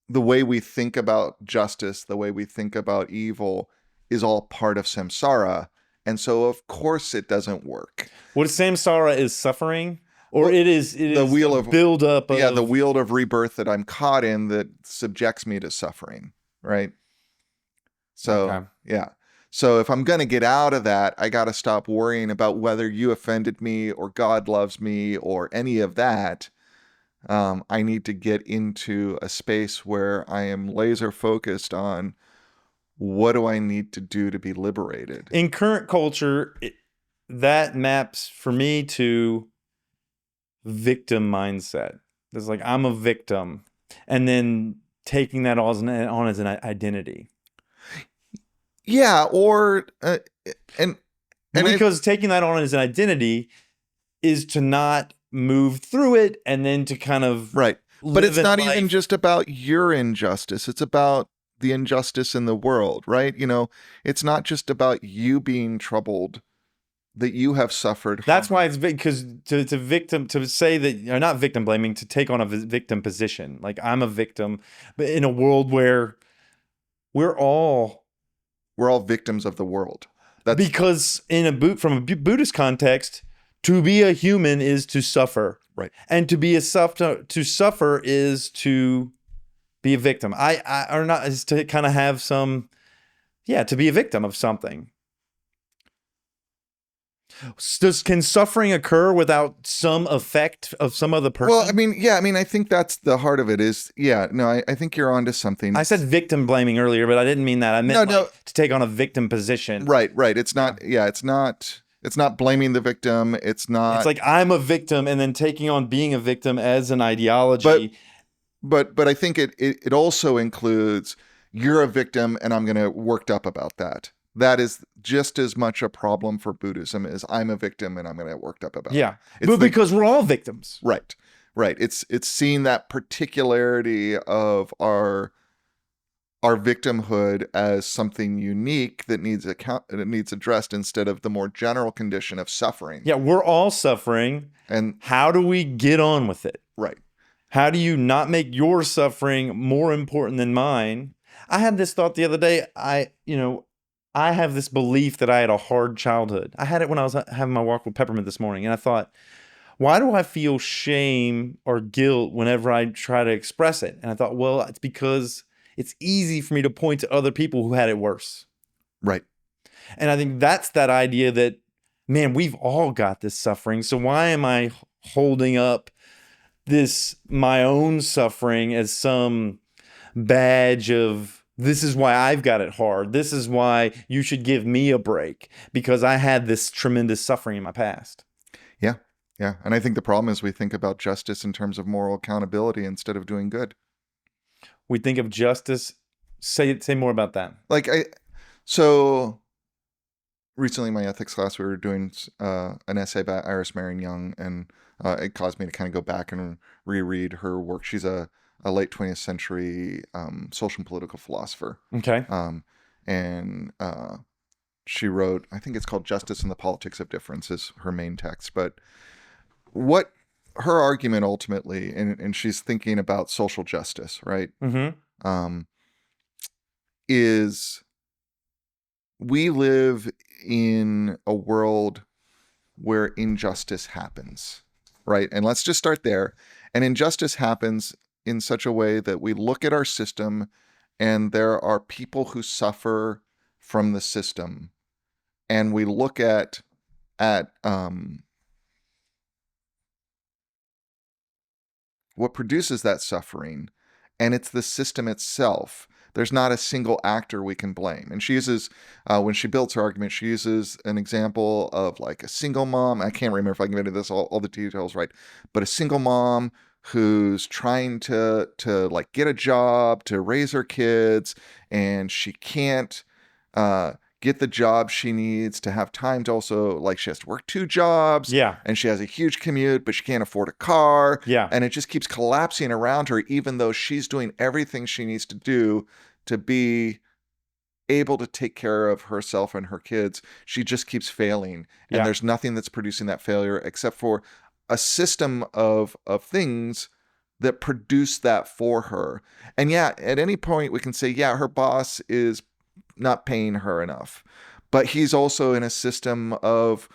the way we think about justice, the way we think about evil is all part of samsara. And so, of course, it doesn't work. What samsara is suffering, or it is the wheel of buildup of... Yeah, the wheel of rebirth that I'm caught in that subjects me to suffering, right? So, Okay. Yeah. So if I'm going to get out of that, I got to stop worrying about whether you offended me or God loves me or any of that. I need to get into a space where I am laser focused on what do I need to do to be liberated. In current culture, that maps for me to victim mindset. It's like, I'm a victim. And then taking that on as an identity. Yeah, or because taking that on as an identity is to not move through it and then to kind of right. But it's not life. Even just about your injustice. It's about the injustice in the world, right? You know, it's not just about you being troubled, that you have suffered. That's why it's because to say that you're not victim blaming, to take on a victim position. Like, I'm a victim, but in a world where we're all victims of the world. Because from a Buddhist context, to be a human is to suffer, right? And to suffer is to be a victim. Is to kind of have some, to be a victim of something. Can suffering occur without some effect of some other person? Well, I think that's the heart of it is, I think you're onto something. I said victim blaming earlier, but I didn't mean that. I meant to take on a victim position. Right. It's not, it's not blaming the victim. It's not. It's like, I'm a victim and then taking on being a victim as an ideology. But I think it also includes, you're a victim and I'm going to worked up about that. That is just as much a problem for Buddhism as I'm a victim and I'm going to get worked up about it. Yeah, because we're all victims. Right. It's seeing that particularity of our victimhood as something unique that needs addressed instead of the more general condition of suffering. Yeah, we're all suffering. And how do we get on with it? Right. How do you not make your suffering more important than mine? I had this thought the other day. I have this belief that I had a hard childhood. I had it when I was having my walk with Peppermint this morning. And I thought, why do I feel shame or guilt whenever I try to express it? And I thought, well, it's because it's easy for me to point to other people who had it worse. Right. And I think that's that idea that, man, we've all got this suffering. So why am I holding up my own suffering as some badge of, this is why I've got it hard. This is why you should give me a break, because I had this tremendous suffering in my past. Yeah. And I think the problem is we think about justice in terms of moral accountability instead of doing good. We think of justice. Say more about that. So recently in my ethics class, we were doing an essay by Iris Marion Young, and it caused me to kind of go back and reread her work. She's a late 20th century social and political philosopher. Okay. And she wrote, I think it's called Justice and the Politics of Difference is her main text. But what her argument ultimately, and she's thinking about social justice, right? Mm-hmm. Is we live in a world where injustice happens, right? And let's just start there. And injustice happens in such a way that we look at our system and there are people who suffer from the system. And we look at what produces that suffering, and it's the system itself. There's not a single actor we can blame. And she uses, when she builds her argument, she uses an example of like a single mom. I can't remember if I can get into this all the details right, but a single mom who's trying to like get a job to raise her kids, and she can't get the job she needs to have time to also, like, she has to work 2 jobs. Yeah. And she has a huge commute, but she can't afford a car. Yeah. And it just keeps collapsing around her, even though she's doing everything she needs to do to be able to take care of herself and her kids. She just keeps failing. And Yeah. there's nothing that's producing that failure except for a system of things that produce that for her. And yeah, at any point we can say, yeah, her boss is not paying her enough, but he's also in a system of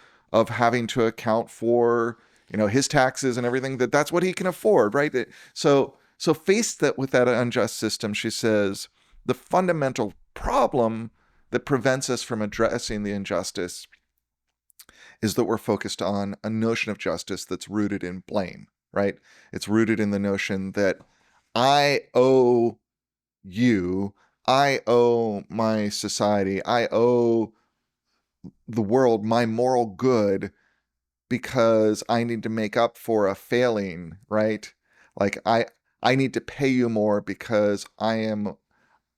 having to account for, you know, his taxes and everything, that's what he can afford, right? So faced with that unjust system, she says the fundamental problem that prevents us from addressing the injustice is that we're focused on a notion of justice that's rooted in blame, right? It's rooted in the notion that I owe you, I owe my society, I owe the world my moral good because I need to make up for a failing, right? Like I need to pay you more because I am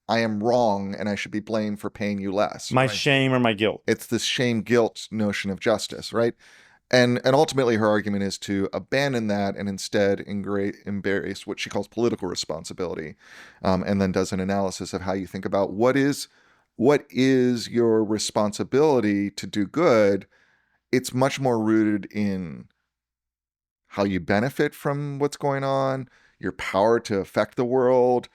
wrong and I should be blamed for paying you less. My right? shame or my guilt. It's this shame guilt notion of justice, right? And ultimately her argument is to abandon that and instead embrace what she calls political responsibility, and then does an analysis of how you think about what is your responsibility to do good. It's much more rooted in how you benefit from what's going on, your power to affect the world,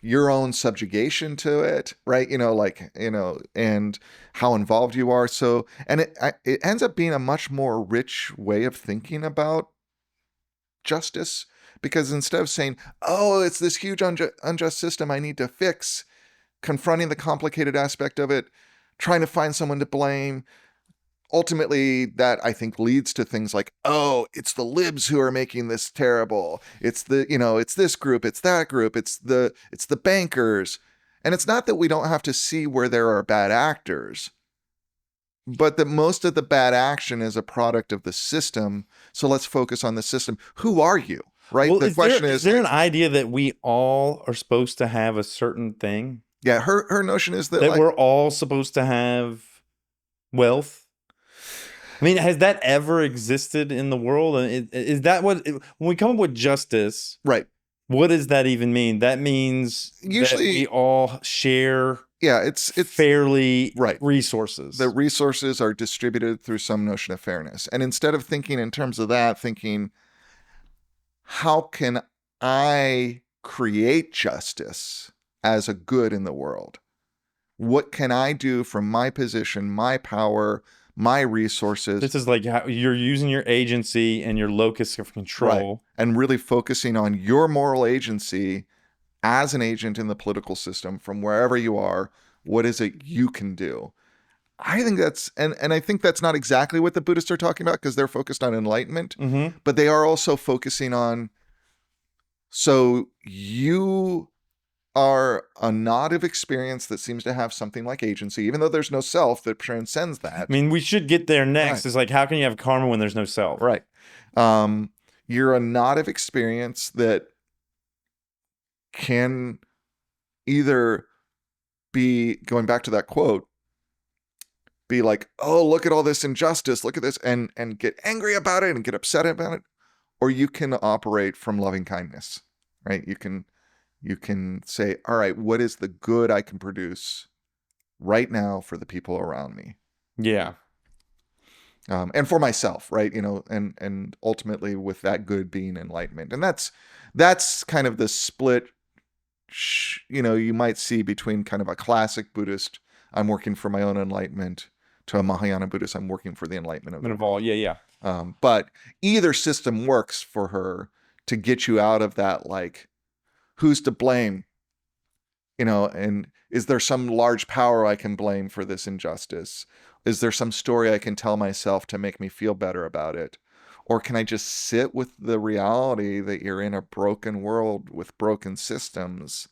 your own subjugation to it, right? And how involved you are. So, and it ends up being a much more rich way of thinking about justice, because instead of saying, oh, it's this huge unjust system I need to fix, confronting the complicated aspect of it, trying to find someone to blame, ultimately that I think leads to things like, oh, it's the libs who are making this terrible. It's it's this group, it's that group, it's the bankers. And it's not that we don't have to see where there are bad actors, but that most of the bad action is a product of the system. So let's focus on the system. Who are you? Right? Well, The question is there an idea that we all are supposed to have a certain thing? Yeah, her notion is that That we're all supposed to have wealth? I mean, has that ever existed in the world? Is that what, when we come up with justice, right? What does that even mean? That means usually that we all share, it's fairly, right, resources. The resources are distributed through some notion of fairness. And instead of thinking in terms of that, thinking, how can I create justice as a good in the world? What can I do from my position, my power, my resources? This is like how you're using your agency and your locus of control. Right. And really focusing on your moral agency as an agent in the political system from wherever you are. What is it you can do? I think that's, and I think that's not exactly what the Buddhists are talking about, because they're focused on enlightenment, but they are also focusing on, so you are a knot of experience that seems to have something like agency, even though there's no self that transcends that. I mean, we should get there next. Right. It's like, how can you have karma when there's no self? Right. You're a knot of experience that can either be, going back to that quote, be like, oh, look at all this injustice, look at this, and get angry about it and get upset about it, or you can operate from loving kindness, right? You can say, all right, what is the good I can produce right now for the people around me? Yeah. And for myself, right? And ultimately with that good being enlightenment. And that's kind of the split, you might see between kind of a classic Buddhist I'm working for my own enlightenment, to a Mahayana Buddhist, I'm working for the enlightenment of the Of all, yeah. but either system works for her to get you out of that, like, who's to blame? And is there some large power I can blame for this injustice? Is there some story I can tell myself to make me feel better about it? Or can I just sit with the reality that you're in a broken world with broken systems,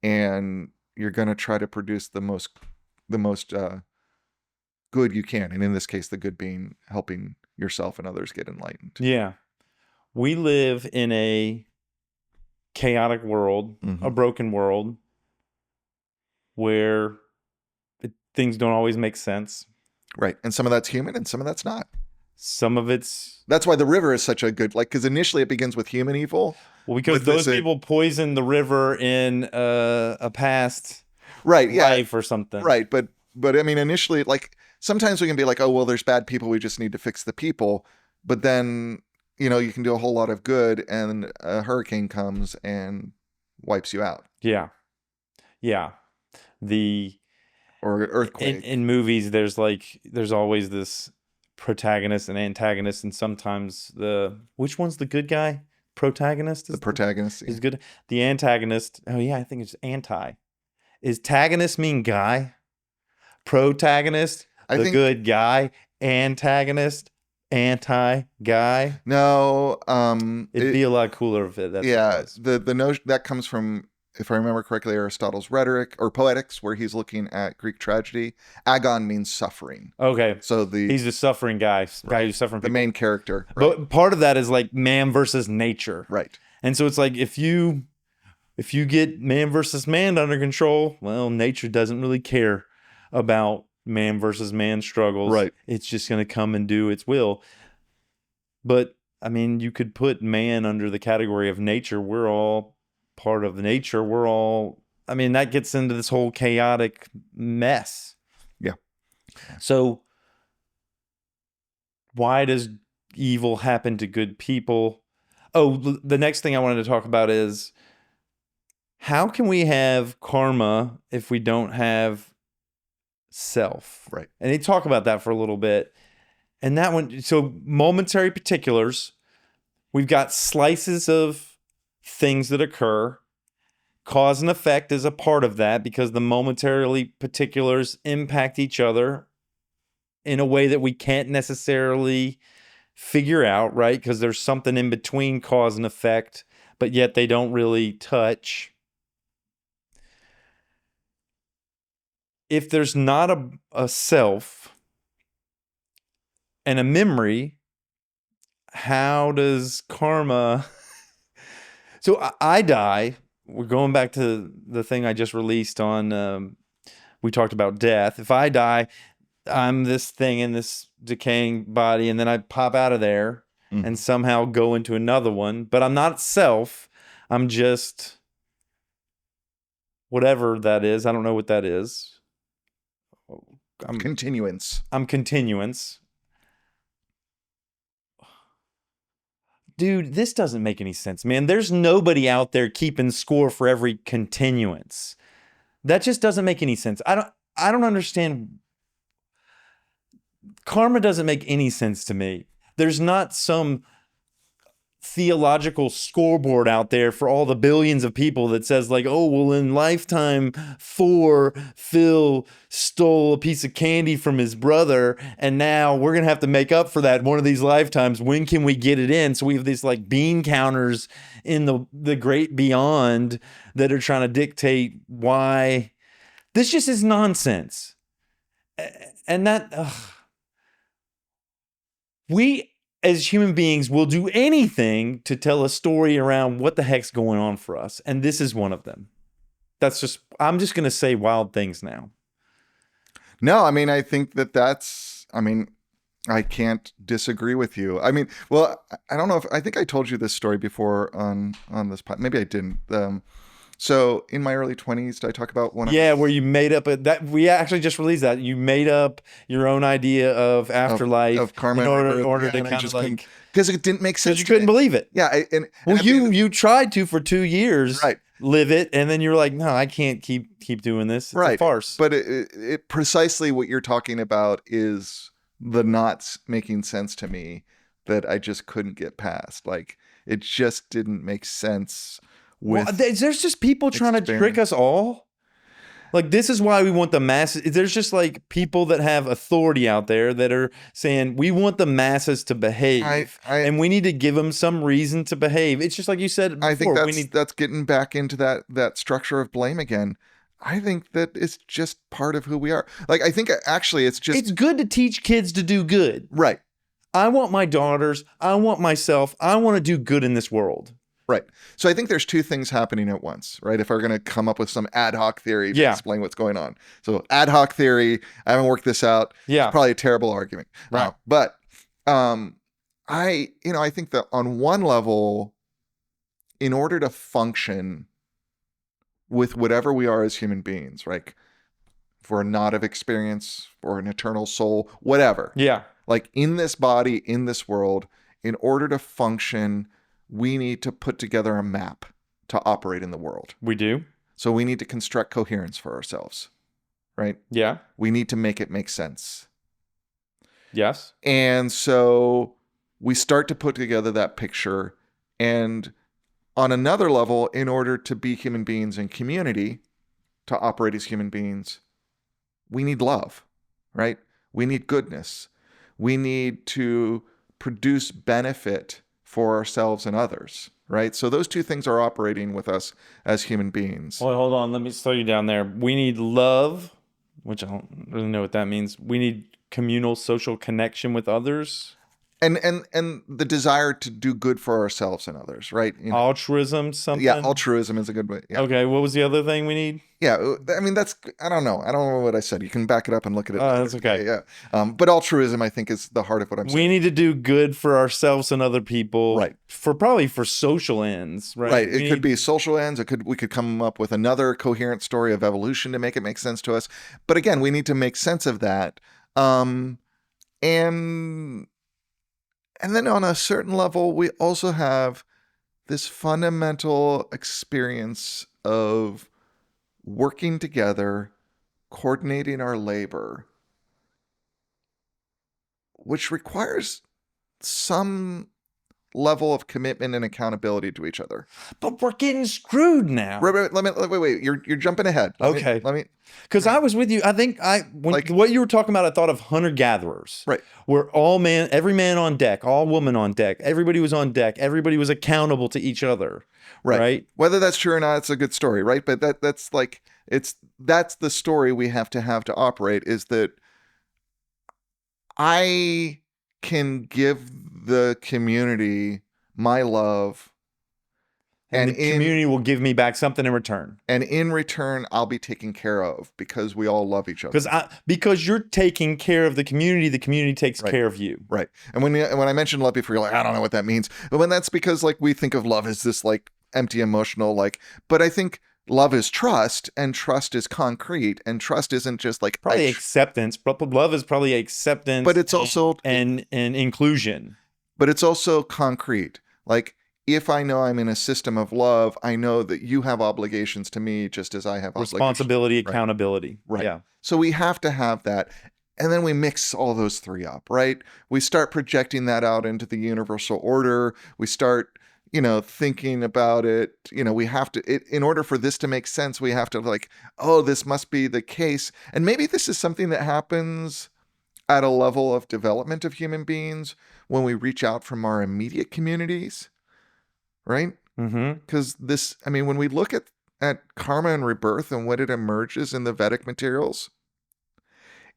and you're going to try to produce the most good you can, and in this case, the good being helping yourself and others get enlightened. Yeah. We live in a chaotic world, a broken world, where things don't always make sense. Right. And some of that's human and some of that's not. Some of it's... That's why the river is such a good, like, because initially it begins with human evil. Well, because those people poisoned the river in a past life or something. Right. But I mean, initially, like, sometimes we can be like, oh, well, there's bad people, we just need to fix the people. But then, you can do a whole lot of good, and a hurricane comes and wipes you out. Yeah. Yeah. Or earthquake. In movies, there's always this protagonist and antagonist, and sometimes which one's the good guy? Protagonist? The protagonist. Is good. The antagonist. Oh yeah, I think it's anti. Is tagonist mean guy? Protagonist, the good guy. Antagonist, anti-guy. No. It'd be a lot cooler if that's the notion that comes from, if I remember correctly, Aristotle's Rhetoric or Poetics, where he's looking at Greek tragedy. Agon means suffering. Okay. So he's a suffering guy who's suffering. The main character. Right. But part of that is like man versus nature. Right. And so it's like if you get man versus man under control, well, nature doesn't really care about man versus man struggles. Right. It's just going to come and do its will. But I mean, you could put man under the category of nature. We're all part of nature. That gets into this whole chaotic mess. Yeah. So why does evil happen to good people? Oh, the next thing I wanted to talk about is, how can we have karma if we don't have self? Right. And they talk about that for a little bit. And that one, so momentary particulars, we've got slices of things that occur. Cause and effect is a part of that, because the momentarily particulars impact each other in a way that we can't necessarily figure out, right? Because there's something in between cause and effect, but yet they don't really touch. If there's not a self and a memory, how does karma... So I die. We're going back to the thing I just released on, we talked about death. If I die, I'm this thing in this decaying body, and then I pop out of there and somehow go into another one. But I'm not self. I'm just whatever that is. I don't know what that is. I'm continuance. I'm continuance. Dude, this doesn't make any sense, man. There's nobody out there keeping score for every continuance. That just doesn't make any sense. I don't understand. Karma doesn't make any sense to me. There's not some theological scoreboard out there for all the billions of people that says like, oh, well, in lifetime 4, Phil stole a piece of candy from his brother, and now we're going to have to make up for that one of these lifetimes. When can we get it in? So we have these like bean counters in the great beyond that are trying to dictate why. This just is nonsense. And that, we as human beings will do anything to tell a story around what the heck's going on for us. And this is one of them. I'm just going to say wild things now. No, I mean, I think I can't disagree with you. I mean, well, I don't know I think I told you this story before on this podcast. Maybe I didn't. So in my early 20s, did I talk about one? Yeah, where you made up that we actually just released that. You made up your own idea of afterlife of karma in and order, rebirth, to and I kind of just couldn't, like, because it didn't make sense. because you couldn't believe it. Yeah, and Well, at the end you tried to for 2 years, Right. live it, and then you're like, no, I can't keep doing this. It's a farce. But it precisely what you're talking about is the not making sense to me that I just couldn't get past. Like, it just didn't make sense with Well, there's just people trying to trick us all. Like, this is why we want the masses. There's just like people that have authority out there that are saying we want the masses to behave, and we need to give them some reason to behave. It's just like you said before. I think that's getting back into that structure of blame again. I think that it's just part of who we are. Like, I think actually it's good to teach kids to do good. Right. I want my daughters, I want myself, I want to do good in this world. Right. So I think there's two things happening at once, right? If we're going to come up with some ad hoc theory to explain what's going on. So ad hoc theory, I haven't worked this out. Yeah. It's probably a terrible argument. Right. But I think that on one level, in order to function with whatever we are as human beings, right? For a knot of experience or an eternal soul, whatever. Yeah. Like, in this body, in this world, in order to function, we need to put together a map to operate in the world. We do. So we need to construct coherence for ourselves, right? Yeah. We need to make it make sense. Yes. And so we start to put together that picture. And on another level, in order to be human beings in community, to operate as human beings, we need love, right? We need goodness. We need to produce benefit for ourselves and others, right? So those two things are operating with us as human beings. Well, hold on. Let me slow you down there. We need love, which I don't really know what that means. We need communal social connection with others. And the desire to do good for ourselves and others, right? Altruism, something? Yeah, altruism is a good way. Yeah. Okay, what was the other thing we need? Yeah, I mean, I don't know what I said. You can back it up and look at it. Oh, that's okay. Yeah. But altruism, I think, is the heart of what I'm saying. We need to do good for ourselves and other people. Right. Probably for social ends, right? Right. It could be social ends. We could come up with another coherent story of evolution to make it make sense to us. But again, we need to make sense of that. And then on a certain level, we also have this fundamental experience of working together, coordinating our labor, which requires some level of commitment and accountability to each other. But we're getting screwed now. Wait. You're jumping ahead. Let me. Because I was with you. I think what you were talking about, I thought of hunter-gatherers. Right. Where every man on deck, all woman on deck, everybody was on deck, everybody was accountable to each other. Right. Whether that's true or not, it's a good story, right? But that's the story we have to operate, is that I can give the community my love, and the community will give me back something in return. And in return, I'll be taken care of because we all love each other. Because you're taking care of the community takes care of you. Right. And when I mentioned love before, you're like, I don't know what that means. But when that's because we think of love as this empty emotional but I think love is trust, and trust is concrete, and trust isn't just probably acceptance. Love is probably acceptance, but it's also and inclusion. But it's also concrete. If I know I'm in a system of love, I know that you have obligations to me just as I have responsibility, accountability. Right. Yeah. So we have to have that. And then we mix all those three up, right? We start projecting that out into the universal order. We start, thinking about it. We have to, in order for this to make sense, we have to this must be the case. And maybe this is something that happens at a level of development of human beings when we reach out from our immediate communities, right? Because when we look at karma and rebirth and what it emerges in the Vedic materials,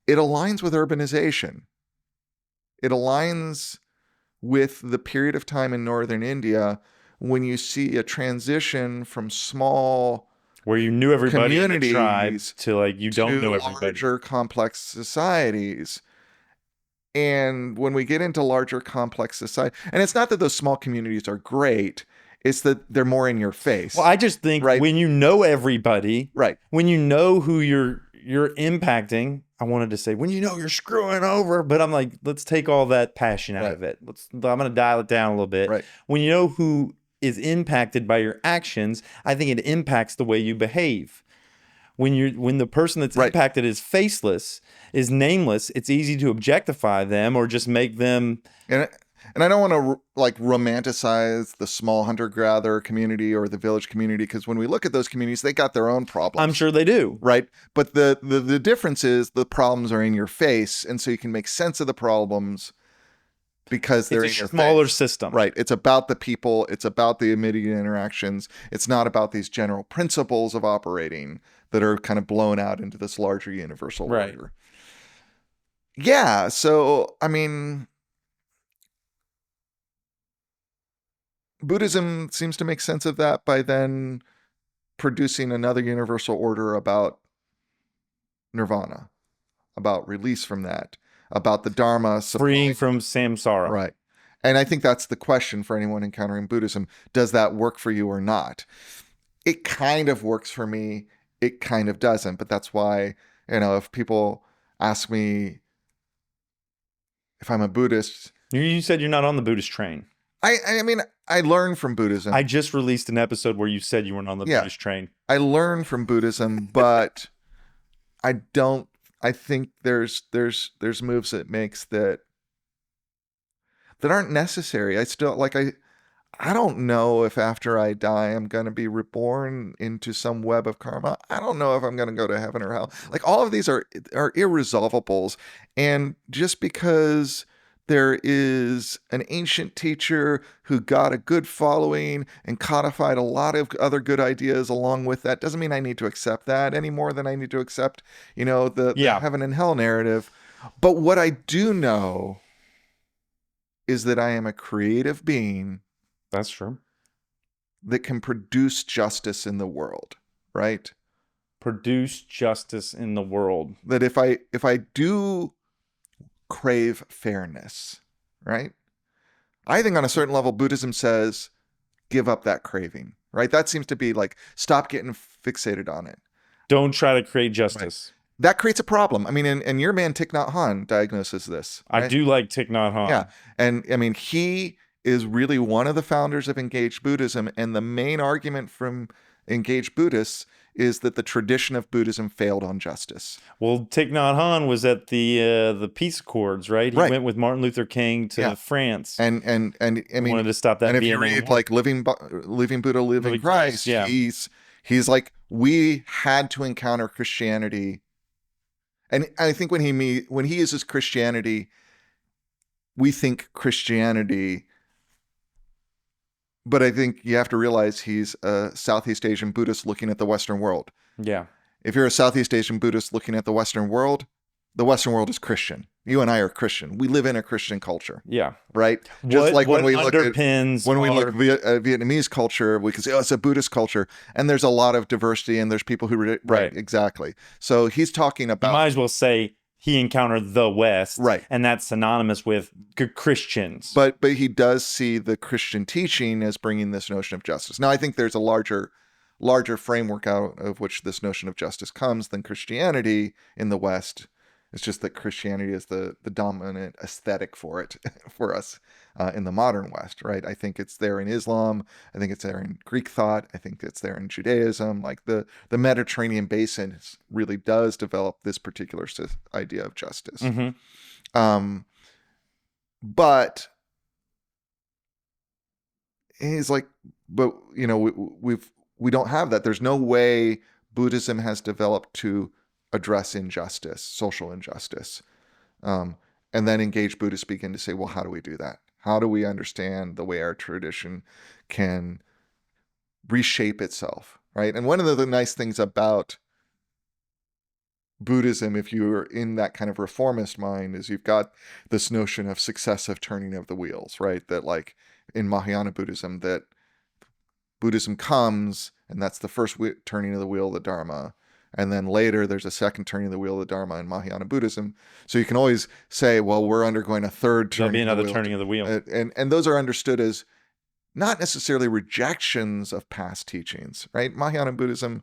it aligns with urbanization. It aligns with the period of time in northern India when you see a transition from small where you knew everybody in the communities tribe to you don't know everybody. Larger complex societies. And when we get into larger complex society, and it's not that those small communities are great, It's that they're more in your face. Well, I just think Right. when you know everybody, Right. when you know who you're impacting, I wanted to say when you know you're screwing over, but I'm like, let's take all that passion out Right. of it. I'm going to dial it down a little bit. Right. When you know who is impacted by your actions, I think it impacts the way you behave. When the person that's Right. impacted is faceless, is nameless, it's easy to objectify them or just make them. And I don't want to like romanticize the small hunter-gatherer community or the village community, because when we look at those communities, they got their own problems. I'm sure they do. Right. But the difference is the problems are in your face. And so you can make sense of the problems because they're in It's a your smaller face. system. Right. It's about the people. It's about the immediate interactions. It's not about these general principles of operating that are kind of blown out into this larger universal Right. order. Yeah. So, I mean, Buddhism seems to make sense of that by then producing another universal order about nirvana, about release from that, about the Dharma. Freeing from samsara. Right. And I think that's the question for anyone encountering Buddhism. Does that work for you or not? It kind of works for me. It kind of doesn't. But that's why, if people ask me if I'm a Buddhist. You said you're not on the Buddhist train. I mean, I learn from Buddhism. I just released an episode where you said you weren't on the Buddhist train. I learn from Buddhism, but I think there's moves it makes that aren't necessary. I still I don't know if after I die I'm going to be reborn into some web of karma. I don't know if I'm going to go to heaven or hell. Like, all of these are irresolvables, and just because there is an ancient teacher who got a good following and codified a lot of other good ideas along with that doesn't mean I need to accept that any more than I need to accept, the heaven and hell narrative. But what I do know is that I am a creative being. That's true. That can produce justice in the world, right? Produce justice in the world. That if I do crave fairness, right? I think on a certain level, Buddhism says, give up that craving, right? That seems to be like, stop getting fixated on it. Don't try to create justice. Right. That creates a problem. I mean, and your man Thich Nhat Hanh diagnoses this. Right? I do like Thich Nhat Hanh. Yeah. And I mean, he is really one of the founders of Engaged Buddhism. And the main argument from Engaged Buddhists is that the tradition of Buddhism failed on justice. Well, Thich Nhat Hanh was at the peace accords, right? He went with Martin Luther King to France. And I mean, wanted to stop that. And if you read like Living Buddha, Living Christ, he's like, we had to encounter Christianity. And I think when he uses Christianity, we think Christianity. But I think you have to realize he's a Southeast Asian Buddhist looking at the Western world. Yeah. If you're a Southeast Asian Buddhist looking at the Western world is Christian. You and I are Christian. We live in a Christian culture. Yeah. Right? Just like when we look at Vietnamese culture, we can say, oh, it's a Buddhist culture. And there's a lot of diversity and there's people who... Right, exactly. So he's talking about... You might as well say he encountered the West. Right. And that's synonymous with Christians. But he does see the Christian teaching as bringing this notion of justice. Now, I think there's a larger framework out of which this notion of justice comes than Christianity in the West. It's just that Christianity is the dominant aesthetic for it, for us in the modern West, right? I think it's there in Islam. I think it's there in Greek thought. I think it's there in Judaism. Like the Mediterranean basin really does develop this particular idea of justice. Mm-hmm. But he's like, but we don't have that. There's no way Buddhism has developed to address injustice, social injustice. And then Engaged Buddhists begin to say, well, how do we do that? How do we understand the way our tradition can reshape itself, right? And one of the nice things about Buddhism, if you're in that kind of reformist mind, is you've got this notion of successive turning of the wheels, right? That like in Mahayana Buddhism, that Buddhism comes, and that's the first turning of the wheel of the Dharma. And then later, there's a second turning of the wheel of the Dharma in Mahayana Buddhism. So you can always say, well, we're undergoing a third turning. There'll be another turning of the wheel. And those are understood as not necessarily rejections of past teachings, right? Mahayana Buddhism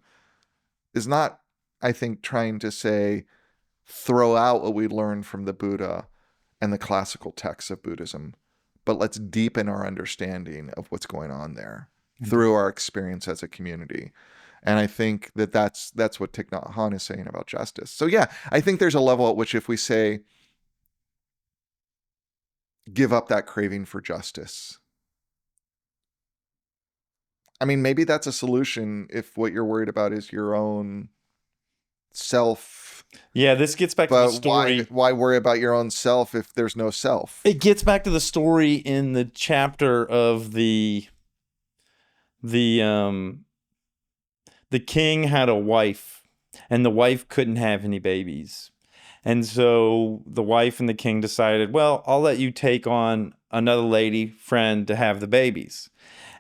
is not, I think, trying to say, throw out what we learned from the Buddha and the classical texts of Buddhism, but let's deepen our understanding of what's going on there through our experience as a community. And I think that that's what Thich Nhat Hanh is saying about justice. So yeah, I think there's a level at which if we say, give up that craving for justice, I mean, maybe that's a solution if what you're worried about is your own self. Yeah, this gets back to the But story. why worry about your own self if there's no self? It gets back to the story in the chapter of the king had a wife, and the wife couldn't have any babies. And so the wife and the king decided, well, I'll let you take on another lady friend to have the babies.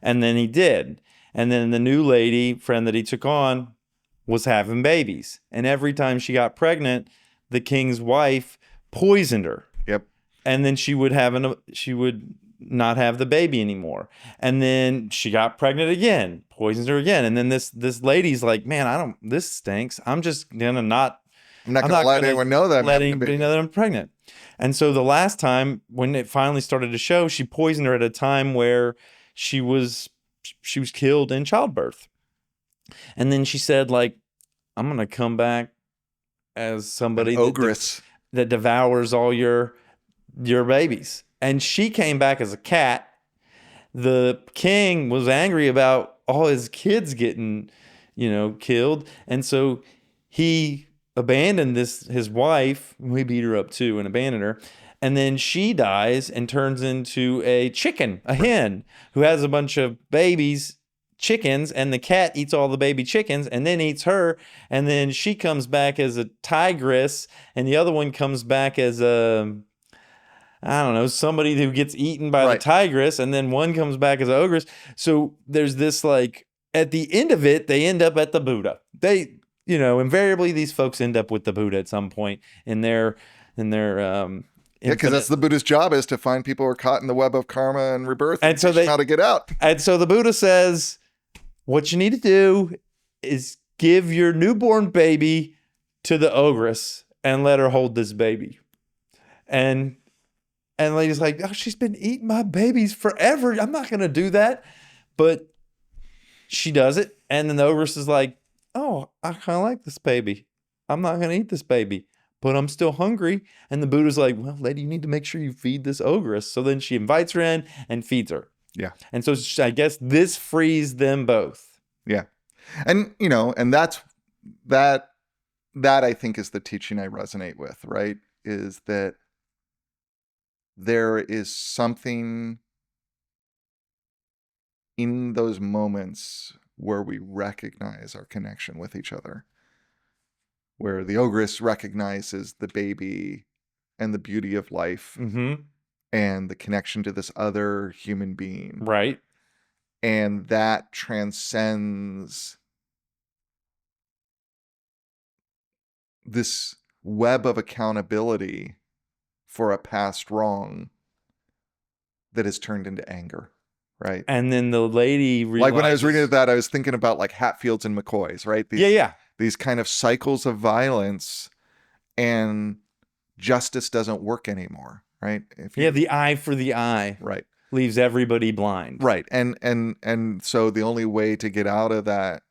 And then he did. And then the new lady friend that he took on was having babies. And every time she got pregnant, the king's wife poisoned her. Yep. And then she would not have the baby anymore. And then she got pregnant again, poisons her again. And then this lady's like, man, this stinks. I'm just gonna not let anyone know that anybody know that I'm pregnant. And so the last time when it finally started to show, she poisoned her at a time where she was killed in childbirth. And then she said, like, I'm gonna come back as somebody ogress that devours all your babies. And she came back as a cat. The king was angry about all his kids getting, killed. And so he abandoned his wife. We beat her up too and abandoned her. And then she dies and turns into a chicken, a hen, who has a bunch of chickens, and the cat eats all the baby chickens and then eats her. And then she comes back as a tigress, and the other one comes back as somebody who gets eaten by the tigress, and then one comes back as an ogress. So there's this, like, at the end of it, they end up at the Buddha. They, invariably these folks end up with the Buddha at some point in their because that's the Buddha's job, is to find people who are caught in the web of karma and rebirth, and so teach them how to get out. And so the Buddha says, what you need to do is give your newborn baby to the ogress and let her hold this baby. And the lady's like, oh, she's been eating my babies forever. I'm not going to do that. But she does it. And then the ogress is like, oh, I kind of like this baby. I'm not going to eat this baby, but I'm still hungry. And the Buddha's like, well, lady, you need to make sure you feed this ogress. So then she invites her in and feeds her. Yeah. And so I guess this frees them both. Yeah. And, and that I think is the teaching I resonate with, right? Is that there is something in those moments where we recognize our connection with each other, where the ogress recognizes the baby and the beauty of life, and the connection to this other human being. Right. And that transcends this web of accountability for a past wrong that has turned into anger, right? And then the lady realizes... Like when I was reading that, I was thinking about like Hatfields and McCoys, right? These kind of cycles of violence, and justice doesn't work anymore, right? The eye for the eye. Right. Leaves everybody blind. Right. And so the only way to get out of that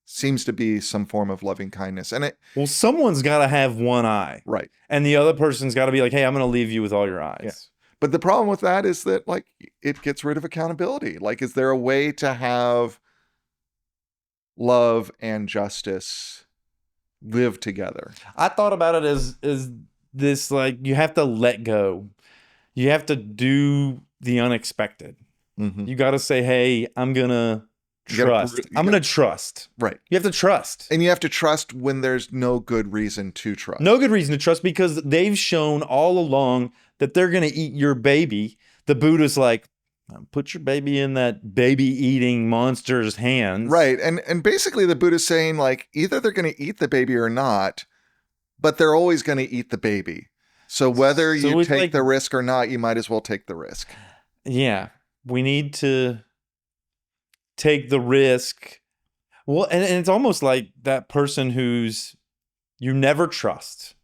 seems to be some form of loving kindness. And someone's got to have one eye. Right. And the other person's got to be like, hey, I'm going to leave you with all your eyes. Yeah. But the problem with that is that, like, it gets rid of accountability. Like, is there a way to have love and justice live together? I thought about it as this, like, you have to let go. You have to do the unexpected. Mm-hmm. You got to say, hey, I'm going to trust. I'm going to trust. Right. You have to trust. And you have to trust when there's no good reason to trust. No good reason to trust, because they've shown all along that they're going to eat your baby. The Buddha's like, put your baby in that baby-eating monster's hands. Right. And basically the Buddha's saying, like, either they're going to eat the baby or not, but they're always going to eat the baby. So whether you take the risk or not, you might as well take the risk. Yeah. We need to take the risk. Well, and it's almost like that person who's you never trust.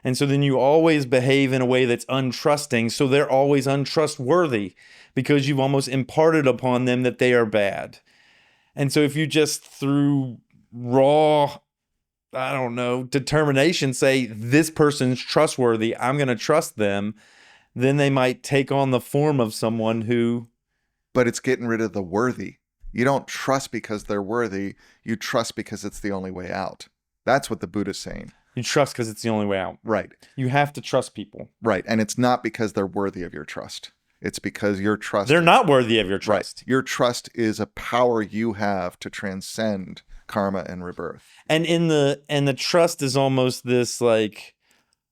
And so then you always behave in a way that's untrusting. So they're always untrustworthy because you've almost imparted upon them that they are bad. And so if you just through raw, I don't know, determination say this person's trustworthy, I'm going to trust them, then they might take on the form of someone who... But it's getting rid of the worthy. You don't trust because they're worthy. You trust because it's the only way out. That's what the Buddha's saying. You trust because it's the only way out. Right. You have to trust people. Right. And it's not because they're worthy of your trust. It's because your trust... They're not worthy of your trust. Right. Your trust is a power you have to transcend karma and rebirth. And the trust is almost this like,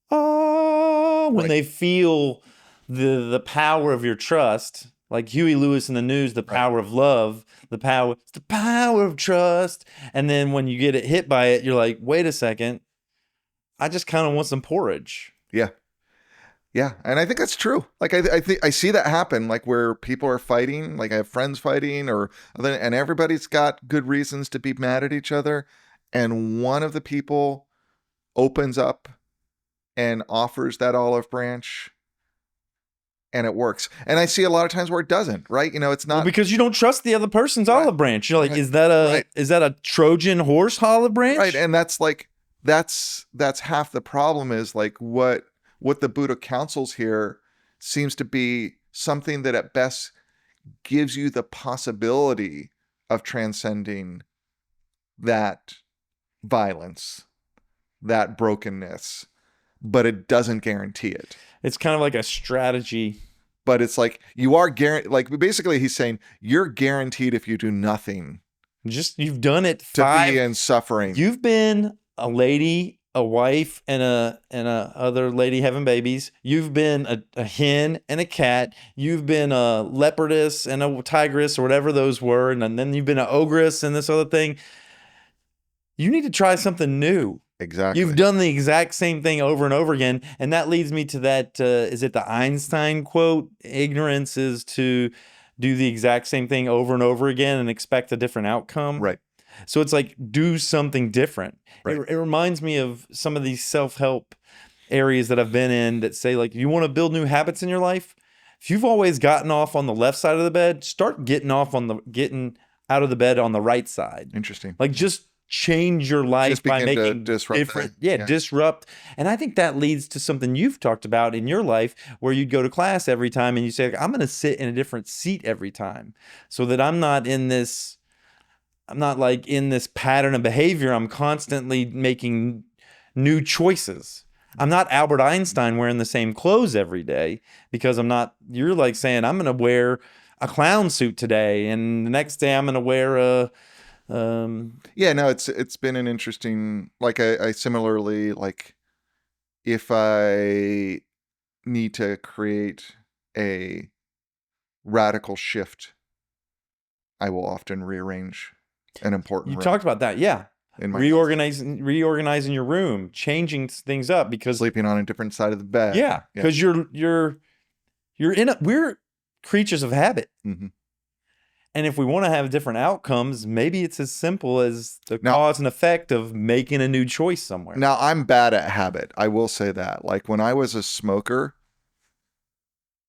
when Right. they feel the power of your trust, like Huey Lewis in the News, the power of love, the power of trust. And then when you get hit by it, you're like, wait a second, I just kind of want some porridge. Yeah. Yeah. And I think that's true. Like, I think I see that happen, like where people are fighting, like I have friends fighting and everybody's got good reasons to be mad at each other. And one of the people opens up and offers that olive branch and it works. And I see a lot of times where it doesn't, right? You know, it's not... Well, because you don't trust the other person's olive branch. You're like, Right. is that a Trojan horse olive branch? Right. And that's like, that's half the problem is like what the Buddha counsels here seems to be something that at best gives you the possibility of transcending that violence, that brokenness, but it doesn't guarantee it. It's kind of like a strategy. But it's like you are guaranteed, like basically he's saying you're guaranteed if you do nothing You've done it to be in suffering. You've been a lady, a wife, and a other lady having babies. You've been a hen and a cat. You've been a leopardess and a tigress or whatever those were. And then you've been an ogress and this other thing. You need to try something new. Exactly. You've done the exact same thing over and over again. And that leads me to that, is it the Einstein quote? Ignorance is to do the exact same thing over and over again and expect a different outcome. Right. So it's like, do something different. Right. It reminds me of some of these self-help areas that I've been in that say, like, you want to build new habits in your life? If you've always gotten off on the left side of the bed, start getting out of the bed on the right side. Interesting. Like, just change your life Just by begin to making disrupt different, that. disrupt. And I think that leads to something you've talked about in your life where you'd go to class every time and you say, like, I'm going to sit in a different seat every time so that I'm not like in this pattern of behavior. I'm constantly making new choices. I'm not Albert Einstein wearing the same clothes every day because you're like saying, I'm going to wear a clown suit today and the next day I'm going to wear a, yeah, no, it's been an interesting, like I similarly, like if I need to create a radical shift, I will often rearrange an important you room talked about that. Yeah. in my Reorganizing your room, changing things up because sleeping on a different side of the bed. yeah, because we're creatures of habit. Mhm. And if we want to have different outcomes, maybe it's as simple as the Now- cause and effect of making a new choice somewhere. Now I'm bad at habit. I will say that. Like when I was a smoker,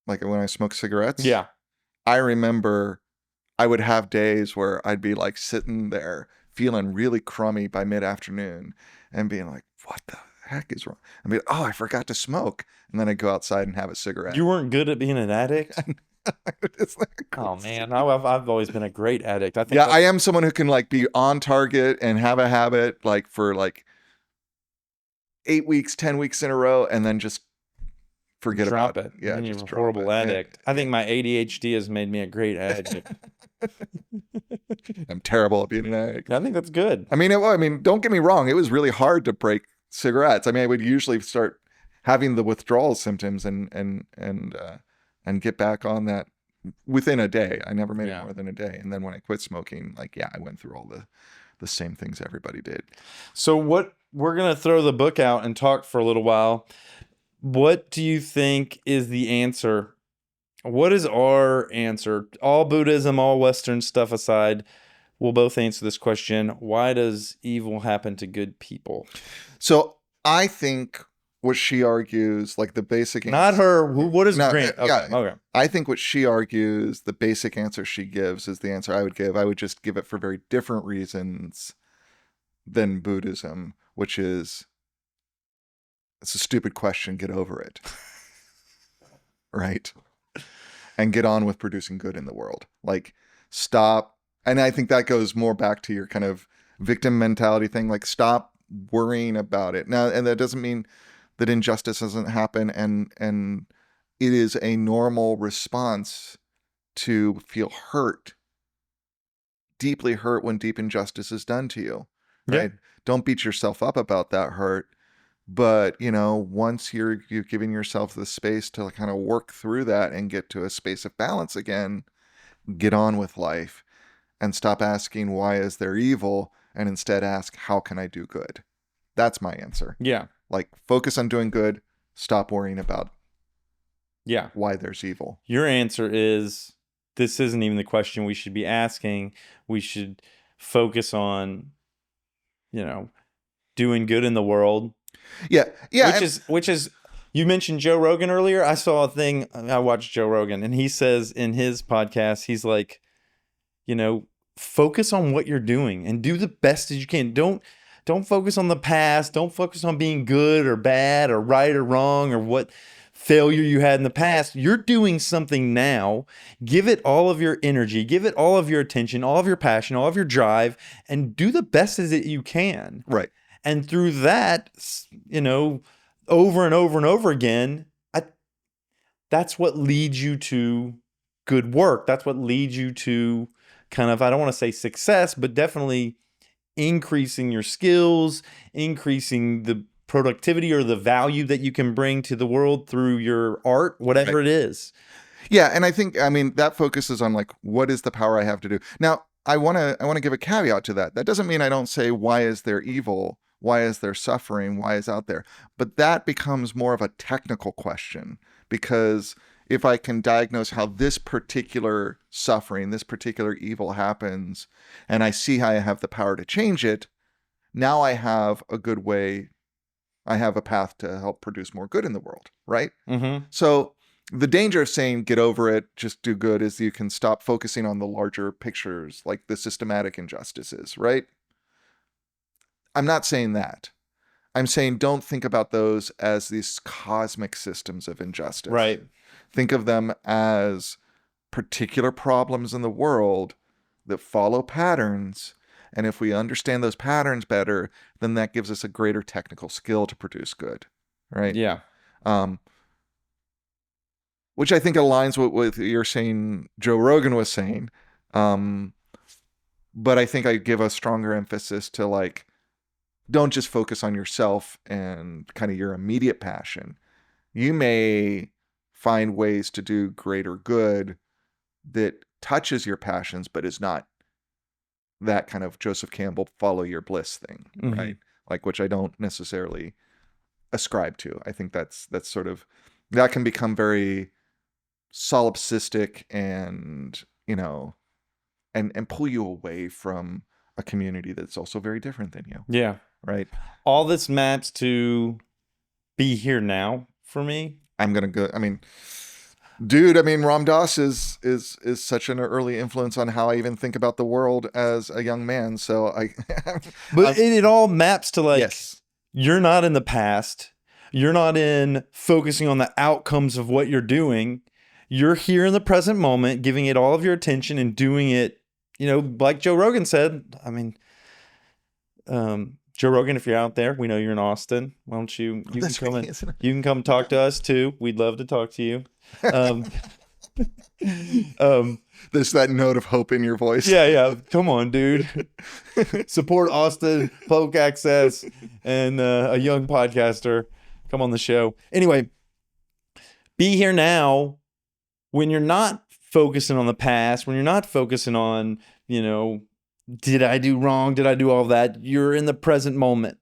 like when I smoked cigarettes. Yeah. I remember I would have days where I'd be like sitting there feeling really crummy by mid-afternoon and being like, what the heck is wrong? I mean, oh, I forgot to smoke. And then I'd go outside and have a cigarette. You weren't good at being an addict? It's like, Oh, man. I've always been a great addict. I think yeah, I am someone who can like be on target and have a habit like for like 8 weeks, 10 weeks in a row, and then just forget drop about it. Yeah, And you're just a drop horrible it. addict. I think my ADHD has made me a great addict. I'm terrible at being an addict. I think that's good. I mean, don't get me wrong. It was really hard to break cigarettes. I mean, I would usually start having the withdrawal symptoms and get back on that within a day. I never made it more than a day. And then when I quit smoking, like, yeah, I went through all the same things everybody did. So we're going to throw the book out and talk for a little while. What do you think is the answer, what is our answer? All Buddhism, all Western stuff aside, we'll both answer this question. Why does evil happen to good people? So I think what she argues, like the basic Not answer, her. What is No, Grant? Okay. yeah. Okay. I think what she argues, the basic answer she gives is the answer I would give. I would just give it for very different reasons than Buddhism, which is, it's a stupid question, get over it. Right? And get on with producing good in the world. Like, stop. And I think that goes more back to your kind of victim mentality thing. Like, stop worrying about it. Now, and that doesn't mean that injustice doesn't happen, and it is a normal response to feel hurt, deeply hurt when deep injustice is done to you, right? Yeah. Don't beat yourself up about that hurt, but once you've given yourself the space to kind of work through that and get to a space of balance again, get on with life and stop asking why is there evil, and instead ask how can I do good. That's my answer. Yeah. Like, focus on doing good, stop worrying about why there's evil. Your answer is, this isn't even the question we should be asking. We should focus on, doing good in the world. Yeah. Which is, you mentioned Joe Rogan earlier. I saw a thing, I watched Joe Rogan, and he says in his podcast, he's like, focus on what you're doing and do the best as you can. Don't focus on the past. Don't focus on being good or bad or right or wrong or what failure you had in the past. You're doing something now. Give it all of your energy. Give it all of your attention, all of your passion, all of your drive, and do the best as you can. Right. And through that, over and over and over again, that's what leads you to good work. That's what leads you to kind of, I don't want to say success, but definitely increasing your skills, increasing the productivity or the value that you can bring to the world through your art, whatever it is. Yeah, and I think, that focuses on like, what is the power I have to do? Now, I want to give a caveat to that. That doesn't mean I don't say, why is there evil? Why is there suffering? Why is out there? But that becomes more of a technical question, because if I can diagnose how this particular suffering, this particular evil happens, and I see how I have the power to change it, now I have a good way, I have a path to help produce more good in the world, right? Mm-hmm. So the danger of saying, get over it, just do good, is you can stop focusing on the larger pictures, like the systematic injustices, right? I'm not saying that. I'm saying don't think about those as these cosmic systems of injustice. Right. Think of them as particular problems in the world that follow patterns. And if we understand those patterns better, then that gives us a greater technical skill to produce good. Right? Yeah. Which I think aligns with what you're saying Joe Rogan was saying. But I think I give a stronger emphasis to like, don't just focus on yourself and kind of your immediate passion. You may find ways to do greater good that touches your passions, but is not that kind of Joseph Campbell follow your bliss thing, right? Like, which I don't necessarily ascribe to. I think that's sort of, that can become very solipsistic and, and pull you away from a community that's also very different than you. Yeah. Right. All this maps to be here now for me. I'm going to go. Dude, Ram Dass is such an early influence on how I even think about the world as a young man. So but it all maps to like, yes. You're not in the past. You're not in focusing on the outcomes of what you're doing. You're here in the present moment, giving it all of your attention and doing it, like Joe Rogan said. Joe Rogan, if you're out there, we know you're in Austin. Why don't you can come you can come talk to us too. We'd love to talk to you. There's that note of hope in your voice. Yeah. Come on, dude. Support Austin, public access, and a young podcaster. Come on the show. Anyway, be here now when you're not focusing on the past, when you're not focusing on, did I do wrong? Did I do all that? You're in the present moment.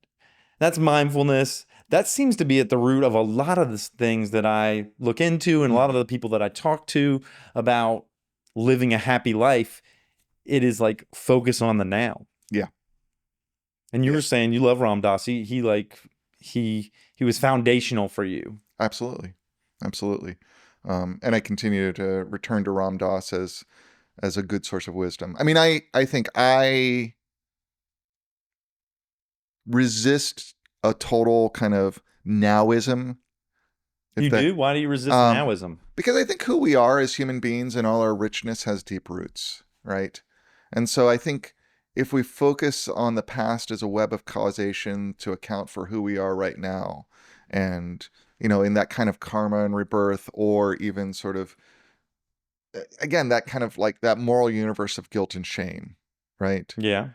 That's mindfulness. that seems to be at the root of a lot of the things that I look into, and a lot of the people that I talk to about living a happy life. It is like focus on the now. Yeah. And you were saying you love Ram Dass. He was foundational for you. Absolutely. And I continue to return to Ram Dass as a good source of wisdom. I mean, I think I resist a total kind of nowism. You do? Why do you resist nowism? Because I think who we are as human beings and all our richness has deep roots, right? And so I think if we focus on the past as a web of causation to account for who we are right now, and, in that kind of karma and rebirth, or even sort of, again, that kind of like that moral universe of guilt and shame, right? Yeah.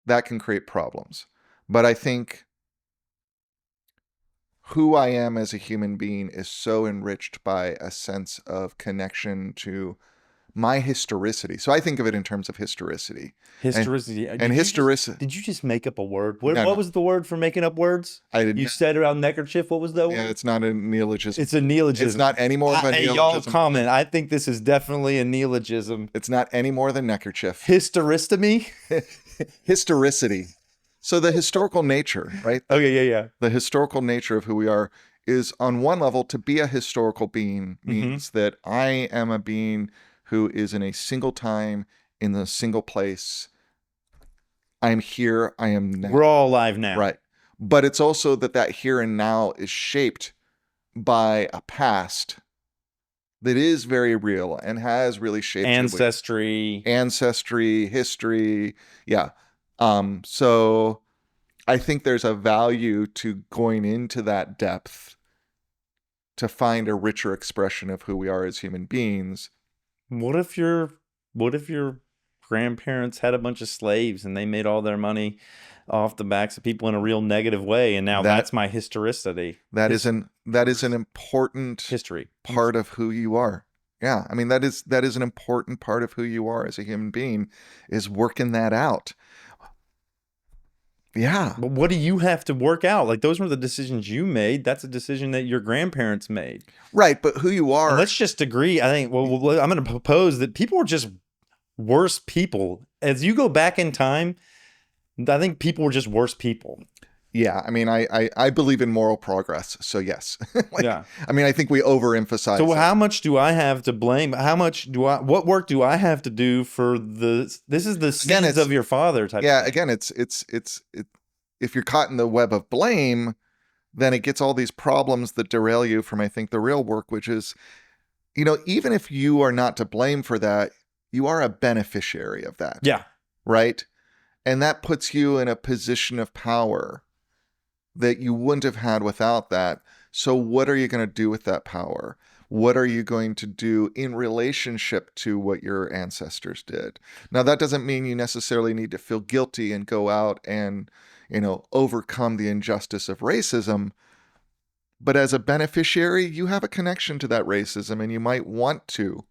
That can create problems. But I think who I am as a human being is so enriched by a sense of connection to my historicity. So I think of it in terms of historicity. Historicity. And historicity. Did you just make up a word? What No. was the word for making up words? I didn't. You said around neckerchief. What was that word? Yeah, it's not a neologism. It's a neologism. It's not any more of a Hey, neologism. y'all comment. I think this is definitely a neologism. It's not any more than neckerchief. Historistomy? Historicity. So the historical nature, right? Okay, yeah. The historical nature of who we are is, on one level, to be a historical being means that I am a being who is in a single time, in a single place. I am here, I am now. We're all alive now. Right. But it's also that here and now is shaped by a past that is very real and has really shaped ancestry, history. Yeah. So I think there's a value to going into that depth to find a richer expression of who we are as human beings. What if your grandparents had a bunch of slaves and they made all their money off the backs of people in a real negative way, and now that's my historicity. That is an important history part of who you are. Yeah, I mean that is an important part of who you are as a human being, is working that out. Yeah. But what do you have to work out? Like, those were the decisions you made. That's a decision that your grandparents made. Right, but who you are. And let's just agree. I think, well, I'm going to propose that people were just worse people. As you go back in time, I think people were just worse people. Yeah, I mean, I believe in moral progress, so yes. Yeah. I mean, I think we overemphasize. So how much do I have to blame? What work do I have to do for this is the sins of your father type Yeah, of thing. again, it's if you're caught in the web of blame, then it gets all these problems that derail you from, I think, the real work, which is, even if you are not to blame for that, you are a beneficiary of that. Yeah. Right? And that puts you in a position of power that you wouldn't have had without that. So what are you going to do with that power? What are you going to do in relationship to what your ancestors did? Now, that doesn't mean you necessarily need to feel guilty and go out and, overcome the injustice of racism. But as a beneficiary, you have a connection to that racism, and you might want to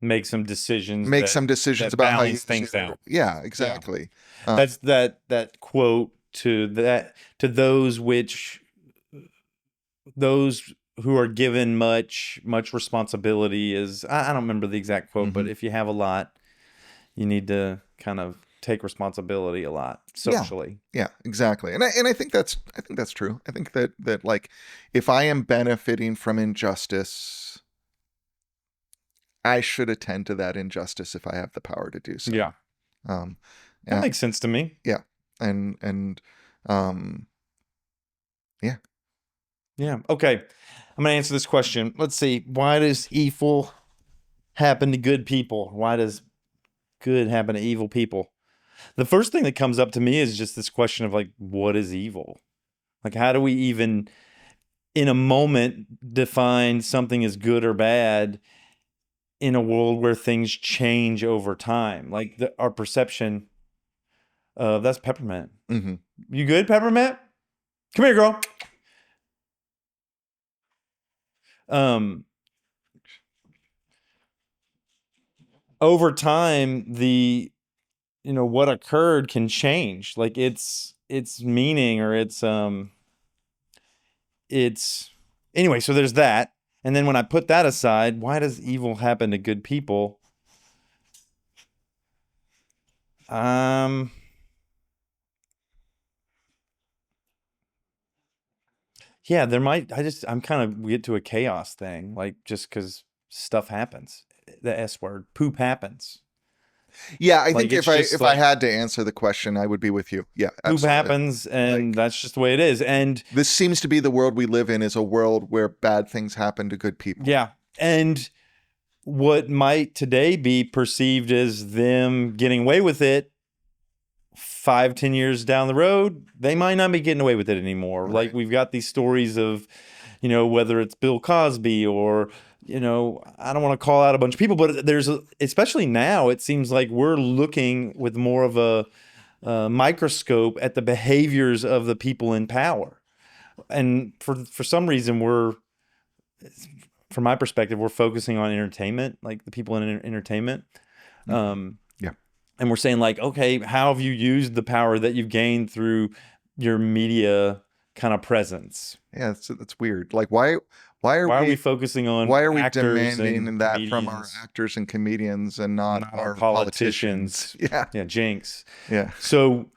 make some decisions about how you things out. Yeah, exactly. Yeah. That's that quote to those who are given much responsibility is, I don't remember the exact quote, but if you have a lot, you need to kind of take responsibility a lot socially. Yeah, exactly. And I think that's true. I think that like, if I am benefiting from injustice, I should attend to that injustice if I have the power to do so. Yeah. That makes sense to me. Yeah. And yeah. Yeah. Okay. I'm going to answer this question. Let's see. Why does evil happen to good people? Why does good happen to evil people? The first thing that comes up to me is just this question of, like, what is evil? Like, how do we even, in a moment, define something as good or bad in a world where things change over time? Like, our perception of, that's Peppermint. Mm-hmm. You good, Peppermint? Come here, girl. Over time, what occurred can change. Like, it's its meaning or its anyway, so there's that. And then when I put that aside, why does evil happen to good people? Yeah, there might. I'm kind of, we get to a chaos thing, like just because stuff happens. The S word, poop happens. Yeah, I Like, think it's if I just if I like had to answer the question, I would be with you. Yeah, poop absolutely. happens, and Like, that's just the way it is. And this seems to be the world we live in, is a world where bad things happen to good people. yeah, and what might today be perceived as them getting away with it 5-10 years down the road, they might not be getting away with it anymore. Right. Like, we've got these stories of, whether it's Bill Cosby or, I don't want to call out a bunch of people, but especially now, it seems like we're looking with more of a microscope at the behaviors of the people in power. And for some reason, from my perspective, we're focusing on entertainment, like the people in entertainment. Yeah. And we're saying, like, okay, how have you used the power that you've gained through your media kind of presence? Yeah, that's weird. Like, why are Why are we we focusing on why are we actors demanding and that from our comedians, actors and comedians and not not our our politicians? politicians? Yeah. Yeah, jinx. Yeah. So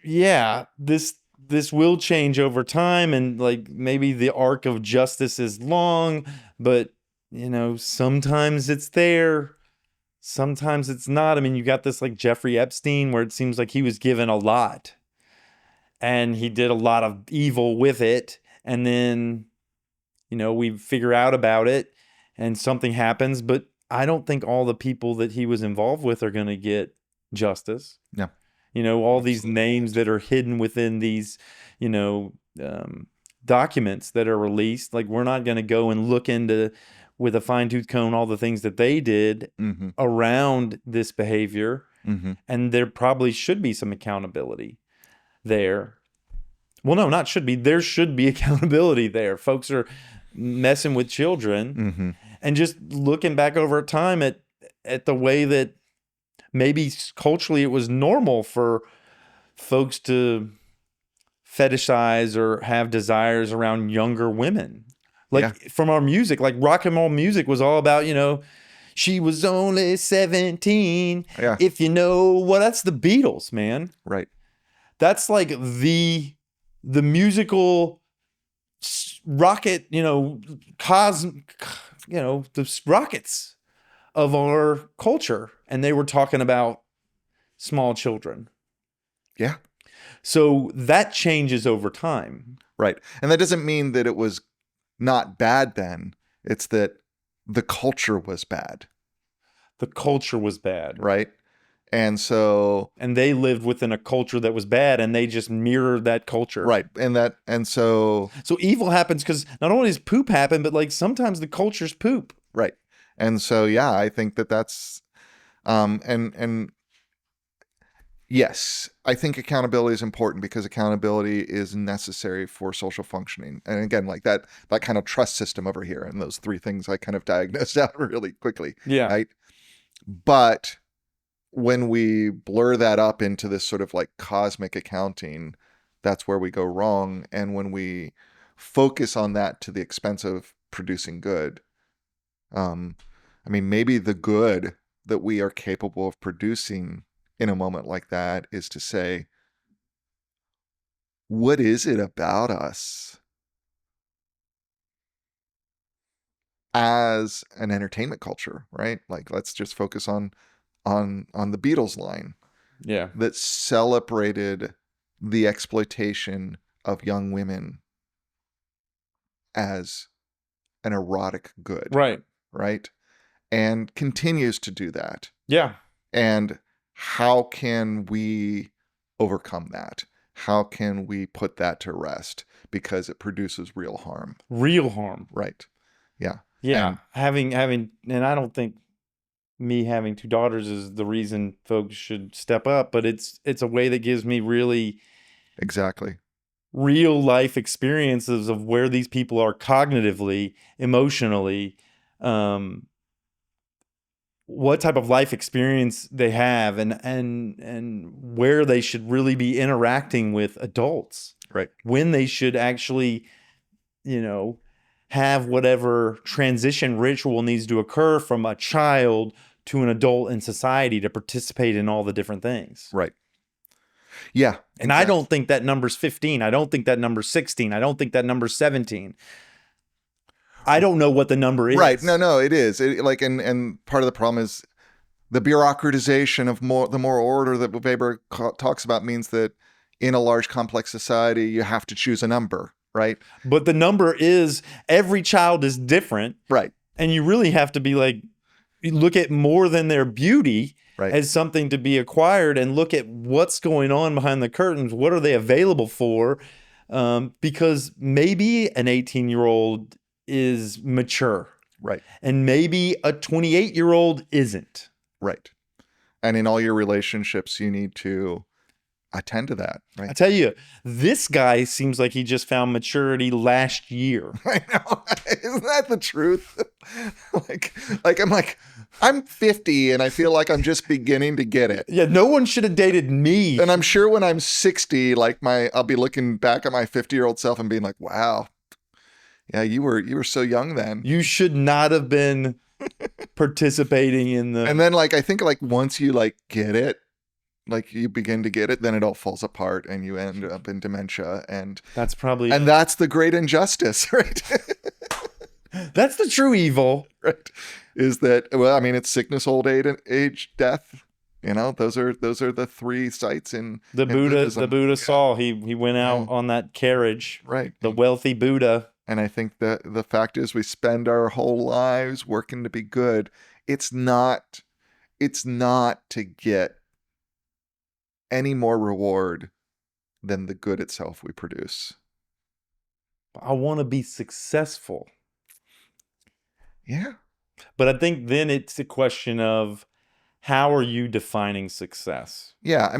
yeah, this will change over time, and like maybe the arc of justice is long, but sometimes it's there, sometimes it's not. I mean, you got this like Jeffrey Epstein, where it seems like he was given a lot and he did a lot of evil with it, and then we figure out about it and something happens, but I don't think all the people that he was involved with are going to get justice. Yeah. All these names that are hidden within these, documents that are released. Like, we're not going to go and look into with a fine tooth comb all the things that they did Mm-hmm. around this behavior. Mm-hmm. And there probably should be some accountability there. Well, no, not should be. There should be accountability there. Folks are messing with children, Mm-hmm. and just looking back over time at the way that maybe culturally it was normal for folks to fetishize or have desires around younger women. Like, from our music, like rock and roll music was all about, she was only 17. Yeah. If you know what, that's the Beatles, man. Right. That's like the musical rocket, the rockets of our culture. And they were talking about small children. Yeah. So that changes over time. Right. And that doesn't mean that it was not bad then. It's that the culture was bad. The culture was bad. Right. And so. And they lived within a culture that was bad, and they just mirrored that culture. Right. And so. So evil happens because not only does poop happen, but like sometimes the culture's poop. Right. And so, yeah, I think that's, and yes, I think accountability is important because accountability is necessary for social functioning. And again, like that kind of trust system over here, and those three things I kind of diagnosed out really quickly. Yeah. Right. But when we blur that up into this sort of like cosmic accounting, that's where we go wrong. And when we focus on that to the expense of producing good, I mean, maybe the good that we are capable of producing in a moment like that is to say, what is it about us as an entertainment culture, right? Like, let's just focus on the Beatles line. Yeah. That celebrated the exploitation of young women as an erotic good. Right. Right. And continues to do that. Yeah. And how can we overcome that? How can we put that to rest? Because it produces real harm. Real harm. Right. Yeah. Yeah. And and I don't think me having two daughters is the reason folks should step up, but it's a way that gives me really exactly real life experiences of where these people are cognitively, emotionally, what type of life experience they have, and where they should really be interacting with adults, Right. when they should actually, have whatever transition ritual needs to occur from a child to an adult in society to participate in all the different things. Right. Yeah. And I don't think that number's 15. I don't think that number's 16. I don't think that number's 17. I don't know what the number is. Right. No, it is. And part of the problem is the bureaucratization of the moral order that Weber talks about means that in a large, complex society, you have to choose a number, right? But the number is, every child is different. Right. And you really have to be like, look at more than their beauty as something to be acquired, and look at what's going on behind the curtains. What are they available for? Because maybe an 18-year-old is mature. Right. And maybe a 28-year-old isn't. Right. And in all your relationships, you need to attend to that. Right. I tell you, this guy seems like he just found maturity last year. I know. Isn't that the truth? I'm 50 and I feel like I'm just beginning to get it. Yeah, no one should have dated me. And I'm sure when I'm 60, I'll be looking back at my 50-year-old self and being like, wow, yeah, you were so young then. You should not have been participating in the... And then I think once you get it, you begin to get it, then it all falls apart and you end up in dementia. And that's probably... And that's the great injustice, right? That's the true evil. Right. Is that, it's sickness, old age, death. Those are the three sites in Buddhism. The Buddha saw. He went out on that carriage. Right. The wealthy Buddha. And I think that the fact is we spend our whole lives working to be good. It's not to get any more reward than the good itself we produce. I want to be successful. Yeah. But I think then it's a question of, how are you defining success? Yeah.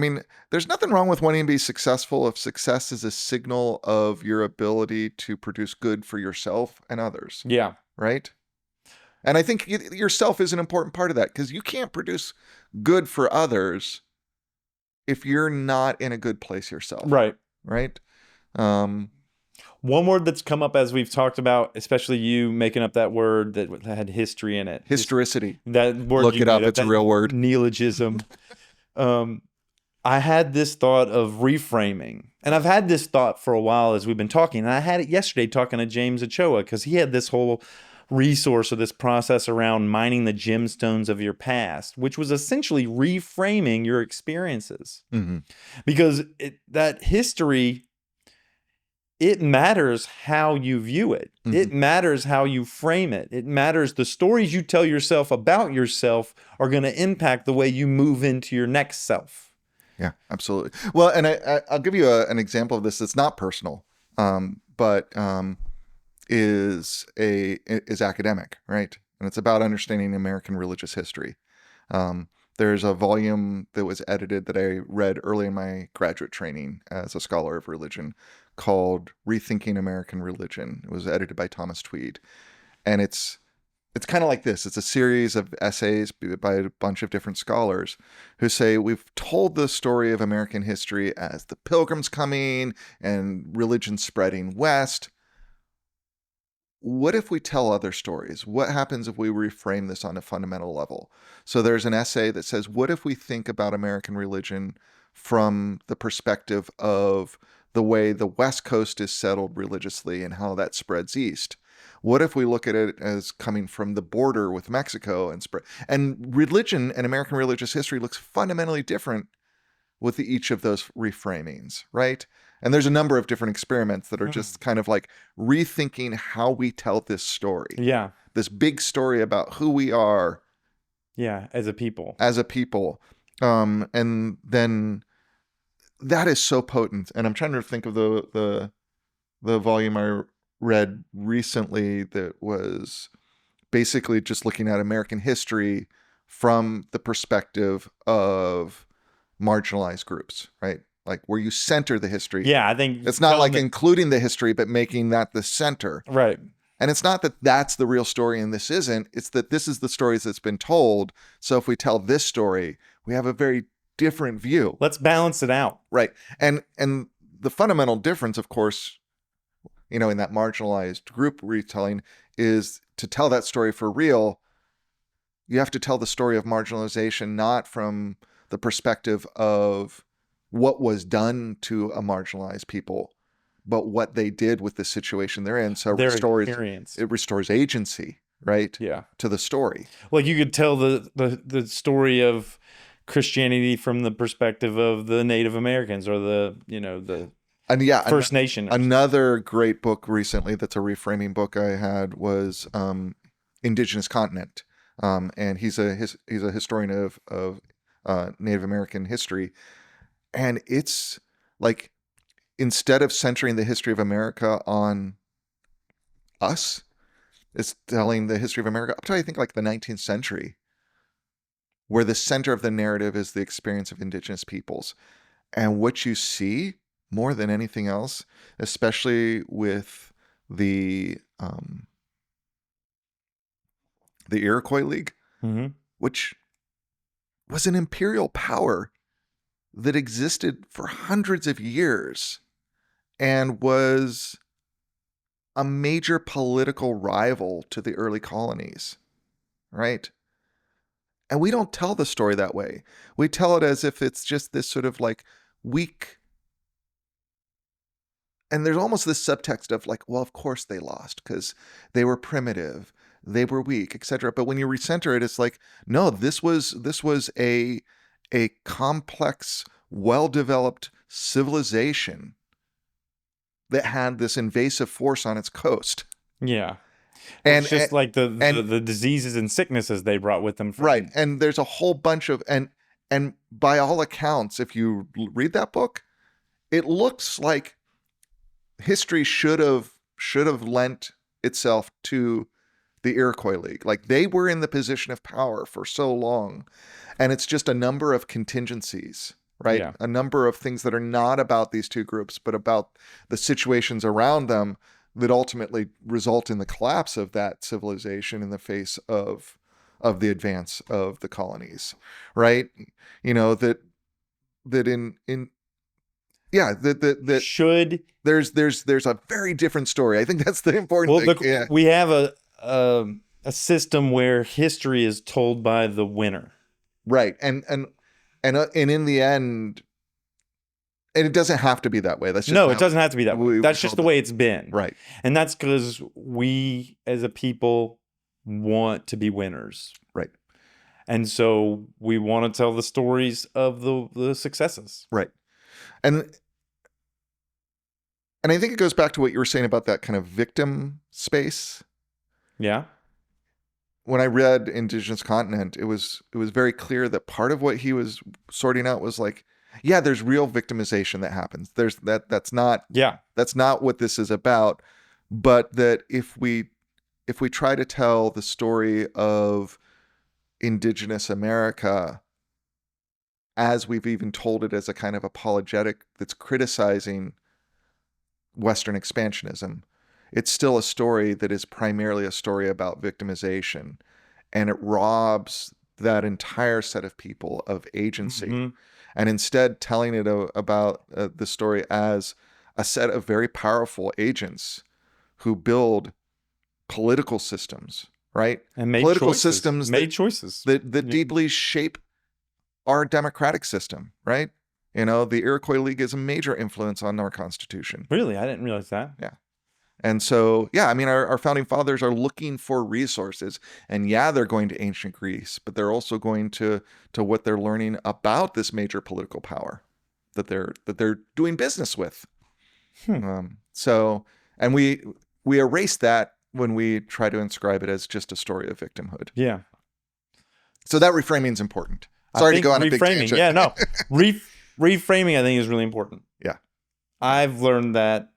There's nothing wrong with wanting to be successful if success is a signal of your ability to produce good for yourself and others. Yeah. Right? And I think yourself is an important part of that, because you can't produce good for others if you're not in a good place yourself. Right. Right? One word that's come up as we've talked about, especially you making up that word that had history in it. Historicity. That word. Look it up. It's a real word. Neologism. I had this thought of reframing. And I've had this thought for a while as we've been talking. And I had it yesterday talking to James Ochoa, because he had this whole resource or this process around mining the gemstones of your past, which was essentially reframing your experiences. Mm-hmm. Because that history... it matters how you view it. Mm-hmm. It matters how you frame it. It matters. The stories you tell yourself about yourself are going to impact the way you move into your next self. Yeah, absolutely. Well, and I'll give you an example of this that's not personal, but is academic, right? And it's about understanding American religious history. There's a volume that was edited that I read early in my graduate training as a scholar of religion called Rethinking American Religion. It was edited by Thomas Tweed. And it's kind of like this. It's a series of essays by a bunch of different scholars who say, we've told the story of American history as the Pilgrims coming and religion spreading west. What if we tell other stories? What happens if we reframe this on a fundamental level? So there's an essay that says, what if we think about American religion from the perspective of the way the West Coast is settled religiously and how that spreads east? What if we look at it as coming from the border with Mexico and spread? And religion and American religious history looks fundamentally different with each of those reframings, right? And there's a number of different experiments that are just kind of like rethinking how we tell this story. Yeah. This big story about who we are. Yeah, as a people. And then that is so potent. And I'm trying to think of the volume I read recently that was basically just looking at American history from the perspective of marginalized groups, right? Like where you center the history. Yeah, I think it's not like including the history, but making that the center. Right. And it's not that that's the real story and this isn't. It's that this is the stories that's been told. So if we tell this story, we have a very different view. Let's balance it out. Right. And the fundamental difference, of course, in that marginalized group retelling is to tell that story for real. You have to tell the story of marginalization not from the perspective of what was done to a marginalized people, but what they did with the situation they're in. So it restores agency, right? Yeah. To the story. Like you could tell the story of Christianity from the perspective of the Native Americans or the First Nation. Another great book recently that's a reframing book I had was Indigenous Continent. And he's a historian of Native American history. And it's like, instead of centering the history of America on us, it's telling the history of America up to, I think, like the 19th century, where the center of the narrative is the experience of indigenous peoples. And what you see more than anything else, especially with the Iroquois League, mm-hmm. which was an imperial power that existed for hundreds of years and was a major political rival to the early colonies, right? And we don't tell the story that way. We tell it as if it's just this sort of like weak. And there's almost this subtext of like, well, of course they lost because they were primitive, they were weak, etc. But when you recenter it, it's like, no, this was a complex, well-developed civilization that had this invasive force on its coast. Yeah. And it's just like the diseases and sicknesses they brought with them. Right. And there's a whole bunch of, and by all accounts, if you read that book, it looks like history should have lent itself to the Iroquois League. Like, they were in the position of power for so long. And it's just a number of contingencies, right? Yeah. A number of things that are not about these two groups, but about the situations around them that ultimately result in the collapse of that civilization in the face of the advance of the colonies, right? That should there's a very different story. I think that's the important thing. Yeah. We have a system where history is told by the winner. Right. And in the end, and it doesn't have to be that way. That's just it doesn't have to be that way. That's just the way it's been. Right. And that's because we as a people want to be winners. Right. And so we want to tell the stories of the successes. Right. And I think it goes back to what you were saying about that kind of victim space. Yeah. When I read Indigenous Continent, it was very clear that part of what he was sorting out was like, yeah, there's real victimization that happens. That's not what this is about. But that if we try to tell the story of Indigenous America as we've even told it as a kind of apologetic that's criticizing Western expansionism, it's still a story that is primarily a story about victimization, and it robs that entire set of people of agency. Mm-hmm. And instead telling it about the story as a set of very powerful agents who build political systems, right? And made choices that deeply shape our democratic system, right? The Iroquois League is a major influence on our Constitution. Really? I didn't realize that. Yeah. And so, yeah, I mean, our founding fathers are looking for resources, and yeah, they're going to ancient Greece, but they're also going to what they're learning about this major political power that they're doing business with. So, and we erase that when we try to inscribe it as just a story of victimhood. Yeah. So that reframing is important. Sorry to go on a big tangent. Yeah, no. Reframing, I think, is really important. Yeah. I've learned that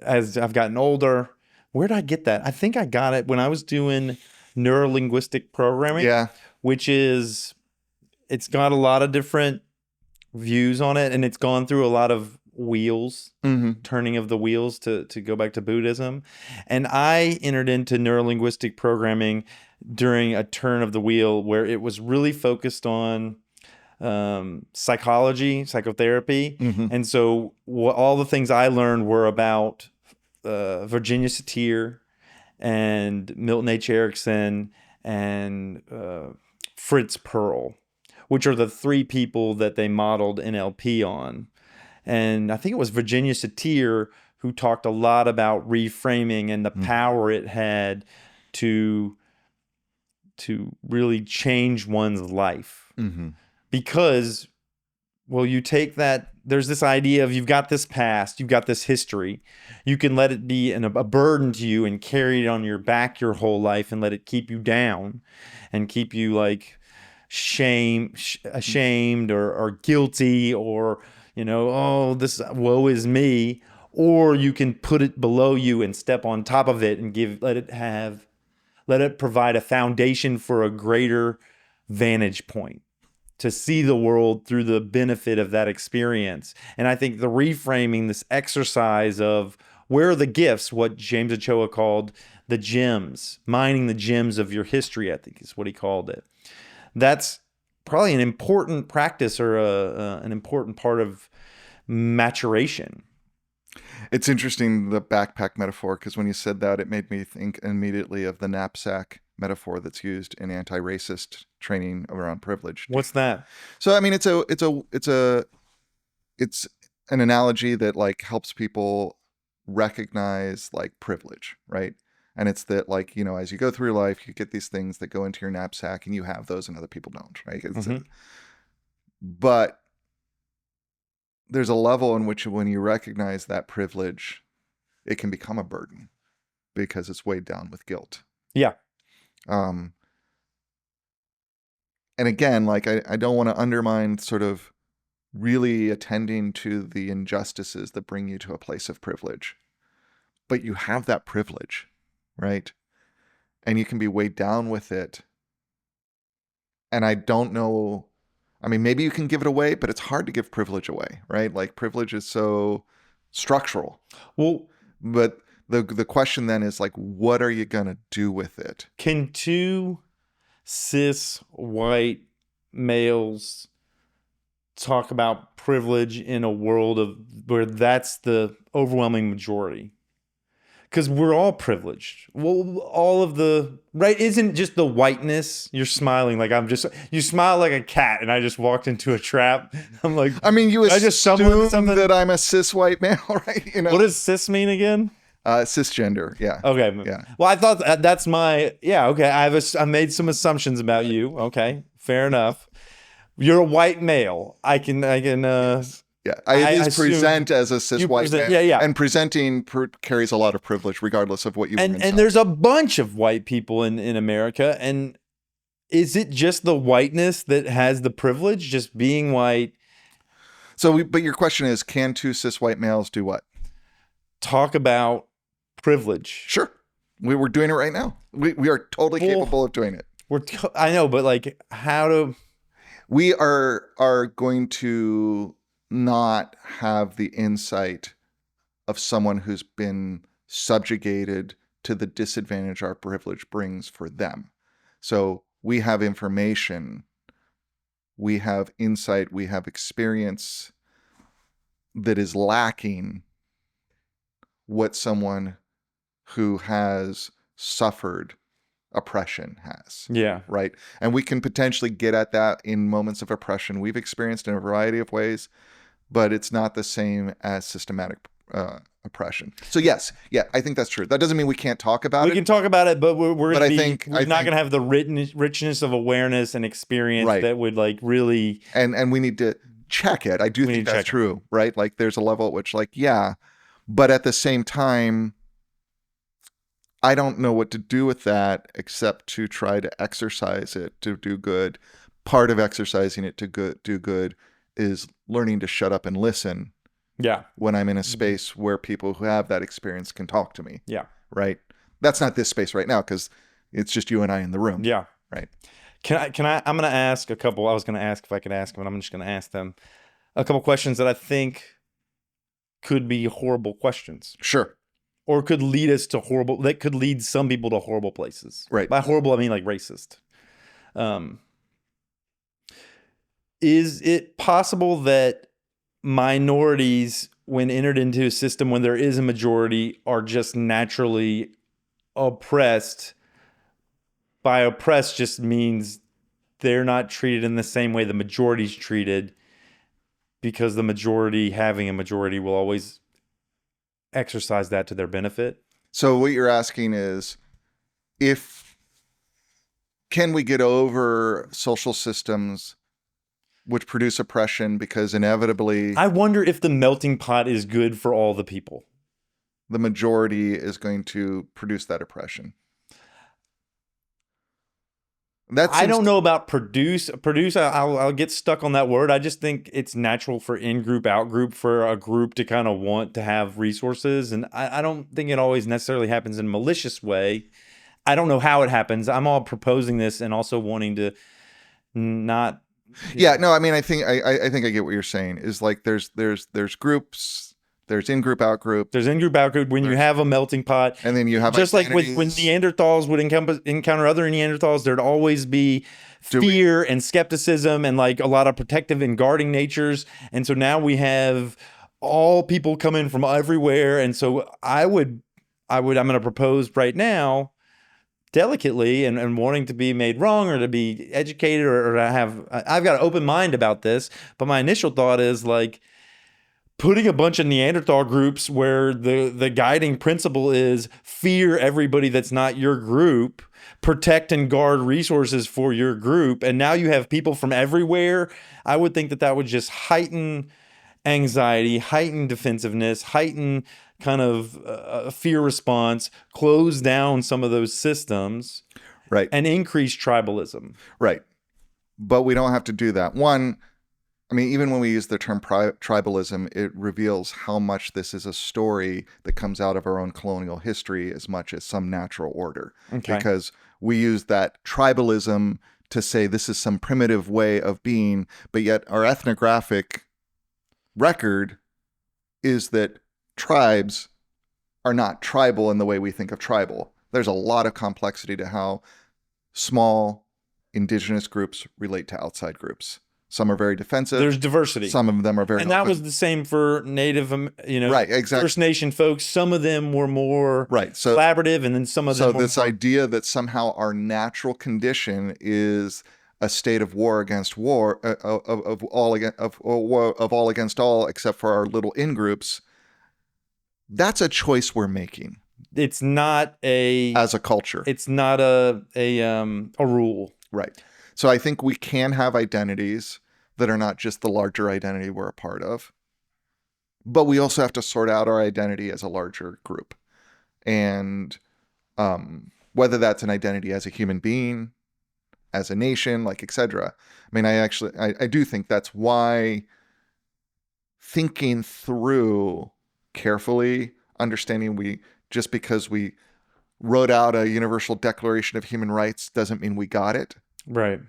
as I've gotten older. Where did I get that? I think I got it when I was doing neuro-linguistic programming. Yeah. Which is, it's got a lot of different views on it, and it's gone through a lot of wheels, Mm-hmm. turning of the wheels to go back to Buddhism. And I entered into neurolinguistic programming during a turn of the wheel where it was really focused on psychology, psychotherapy. Mm-hmm. And so all the things I learned were about Virginia Satir and Milton H. Erickson and Fritz Perls, which are the three people that they modeled NLP on. And I think it was Virginia Satir who talked a lot about reframing and the power it had to really change one's life. Mm-hmm. Because, well, you take that, there's this idea of you've got this past, you've got this history. You can let it be a burden to you and carry it on your back your whole life and let it keep you down and keep you like ashamed or guilty or, oh, this woe is me. Or you can put it below you and step on top of it and let it provide a foundation for a greater vantage point to see the world through the benefit of that experience. And I think the reframing, this exercise of where are the gifts, what James Ochoa called the gems, mining the gems of your history, I think is what he called it. That's probably an important practice or an important part of maturation. It's interesting, the backpack metaphor, because when you said that, it made me think immediately of the knapsack metaphor that's used in anti-racist training around privilege. What's that? So I mean, it's an analogy that like helps people recognize like privilege, right? And it's that like, as you go through your life, you get these things that go into your knapsack and you have those and other people don't, right? But there's a level in which when you recognize that privilege, it can become a burden because it's weighed down with guilt. Yeah. And again, like I don't want to undermine sort of really attending to the injustices that bring you to a place of privilege, but you have that privilege, right? And you can be weighed down with it. And I don't know, I mean, maybe you can give it away, but it's hard to give privilege away, right? Like privilege is so structural. Well, but the question then is like, what are you going to do with it? Can two cis white males talk about privilege in a world where that's the overwhelming majority? Because we're all privileged. Well, all of right isn't just the whiteness. You're smiling like you smile like a cat, and I just walked into a trap. I'm like, I mean, you assume that I'm a cis white male, right? What does cis mean again? Cisgender, yeah. Okay. Yeah. Well, I thought that's okay. I made some assumptions about you. Okay, fair enough. You're a white male. I can. Yes. Yeah, I at least present as a cis white man. Yeah. And presenting carries a lot of privilege, regardless of what you. And there's a bunch of white people in America. And is it just the whiteness that has the privilege, just being white? So, but your question is, can two cis white males do what? Talk about privilege. Sure, we're doing it right now. We are totally capable of doing it. I know, but like, how to? We are going to not have the insight of someone who's been subjugated to the disadvantage our privilege brings for them. So we have information, we have insight, we have experience that is lacking what someone who has suffered oppression has. Yeah. Right. And we can potentially get at that in moments of oppression we've experienced in a variety of ways, but it's not the same as systematic oppression. So yes, yeah, I think that's true. That doesn't mean we can't talk about it. We can talk about it, but we're not going to have the richness of awareness and experience that would like really. And we need to check it. I do think that's true, right? Like there's a level at which like, yeah, but at the same time, I don't know what to do with that except to try to exercise it to do good. Part of exercising it to do good is learning to shut up and listen. Yeah. When I'm in a space where people who have that experience can talk to me. Yeah. Right. That's not this space right now because it's just you and I in the room. Yeah. Right. I'm going to ask a couple. I was going to ask if I could ask them, and I'm just going to ask them a couple questions that I think could be horrible questions. Sure. Or could lead us to that could lead some people to horrible places. Right. By horrible, I mean like racist. Is it possible that minorities, when entered into a system when there is a majority, are just naturally oppressed? By oppressed just means they're not treated in the same way the majority's treated, because the majority having a majority will always exercise that to their benefit. So what you're asking is, can we get over social systems which produce oppression, because inevitably I wonder if the melting pot is good for all the people. the majority is going to produce that oppression. I don't know about produce. I'll get stuck on that word. I just think it's natural for in-group, out-group, for a group to kind of want to have resources. And I don't think it always necessarily happens in a malicious way. I don't know how it happens. I'm all proposing this and also wanting to not. Yeah, no, I mean, I think I get what you're saying is like there's groups, there's in-group, out-group. There's in-group, out-group when you have a melting pot. And then you have just like when Neanderthals would encounter other Neanderthals, there'd always be fear and skepticism and like a lot of protective and guarding natures. And so now we have all people coming from everywhere. And so I'm going to propose right now, delicately and wanting to be made wrong or to be educated or to I've got an open mind about this. But my initial thought is like, putting a bunch of Neanderthal groups where the guiding principle is fear everybody that's not your group, protect and guard resources for your group, and now you have people from everywhere. I would think that would just heighten anxiety, heighten defensiveness, heighten kind of a fear response, close down some of those systems, right, and increase tribalism. Right. But we don't have to do that. One, I mean, even when we use the term tribalism, it reveals how much this is a story that comes out of our own colonial history as much as some natural order. Okay. Because we use that tribalism to say this is some primitive way of being, but yet our ethnographic record is that tribes are not tribal in the way we think of tribal. There's a lot of complexity to how small indigenous groups relate to outside groups. Some are very defensive. There's diversity. Some of them are very... And that was the same for Native, right, exactly. First Nation folks. Some of them were more collaborative, and then some of them were this idea that somehow our natural condition is a state of war against war, of all against all, except for our little in-groups, that's a choice we're making. It's not as a culture. It's not a rule. Right. So I think we can have identities that are not just the larger identity we're a part of, but we also have to sort out our identity as a larger group. And whether that's an identity as a human being, as a nation, like, etc. I mean, I do think that's why thinking through carefully, understanding just because we wrote out a universal declaration of human rights doesn't mean we got it. Right.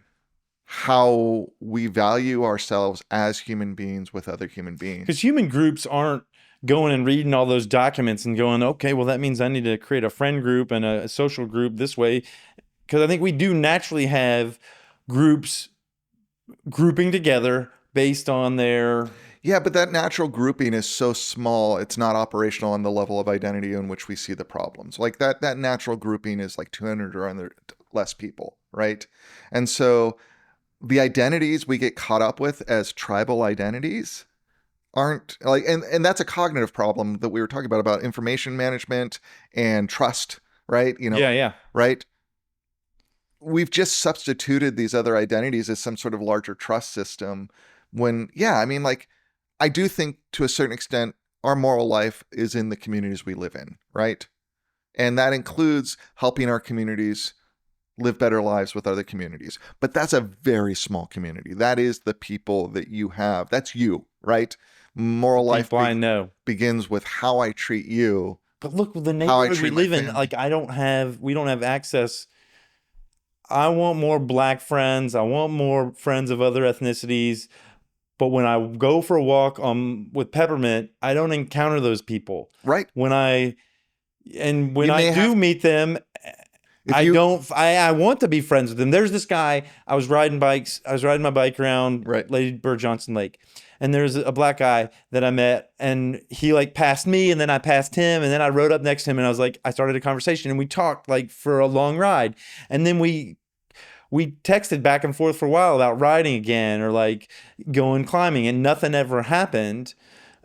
How we value ourselves as human beings with other human beings. Because human groups aren't going and reading all those documents and going, okay, well, that means I need to create a friend group and a social group this way. Because I think we do naturally have groups grouping together based on their... Yeah, but that natural grouping is so small, it's not operational on the level of identity in which we see the problems. Like that natural grouping is like 200 or less people, right? And so the identities we get caught up with as tribal identities aren't like, and that's a cognitive problem that we were talking about information management and trust, right? Yeah. Right? We've just substituted these other identities as some sort of larger trust system when, I mean, like, I do think to a certain extent, our moral life is in the communities we live in, right? And that includes helping our communities live better lives with other communities. But that's a very small community. That is the people that you have. That's you, right? Moral life begins with how I treat you. But look, the neighborhood we live in, like we don't have access. I want more black friends. I want more friends of other ethnicities. But when I go for a walk with Peppermint, I don't encounter those people. Right. When I may do meet them, I want to be friends with them. There's this guy, I was riding my bike around Right. Lady Bird Johnson Lake. And there's a black guy that I met, and he like passed me, and then I passed him, and then I rode up next to him, and I started a conversation, and we talked like for a long ride. And then we texted back and forth for a while about riding again or like going climbing, and nothing ever happened.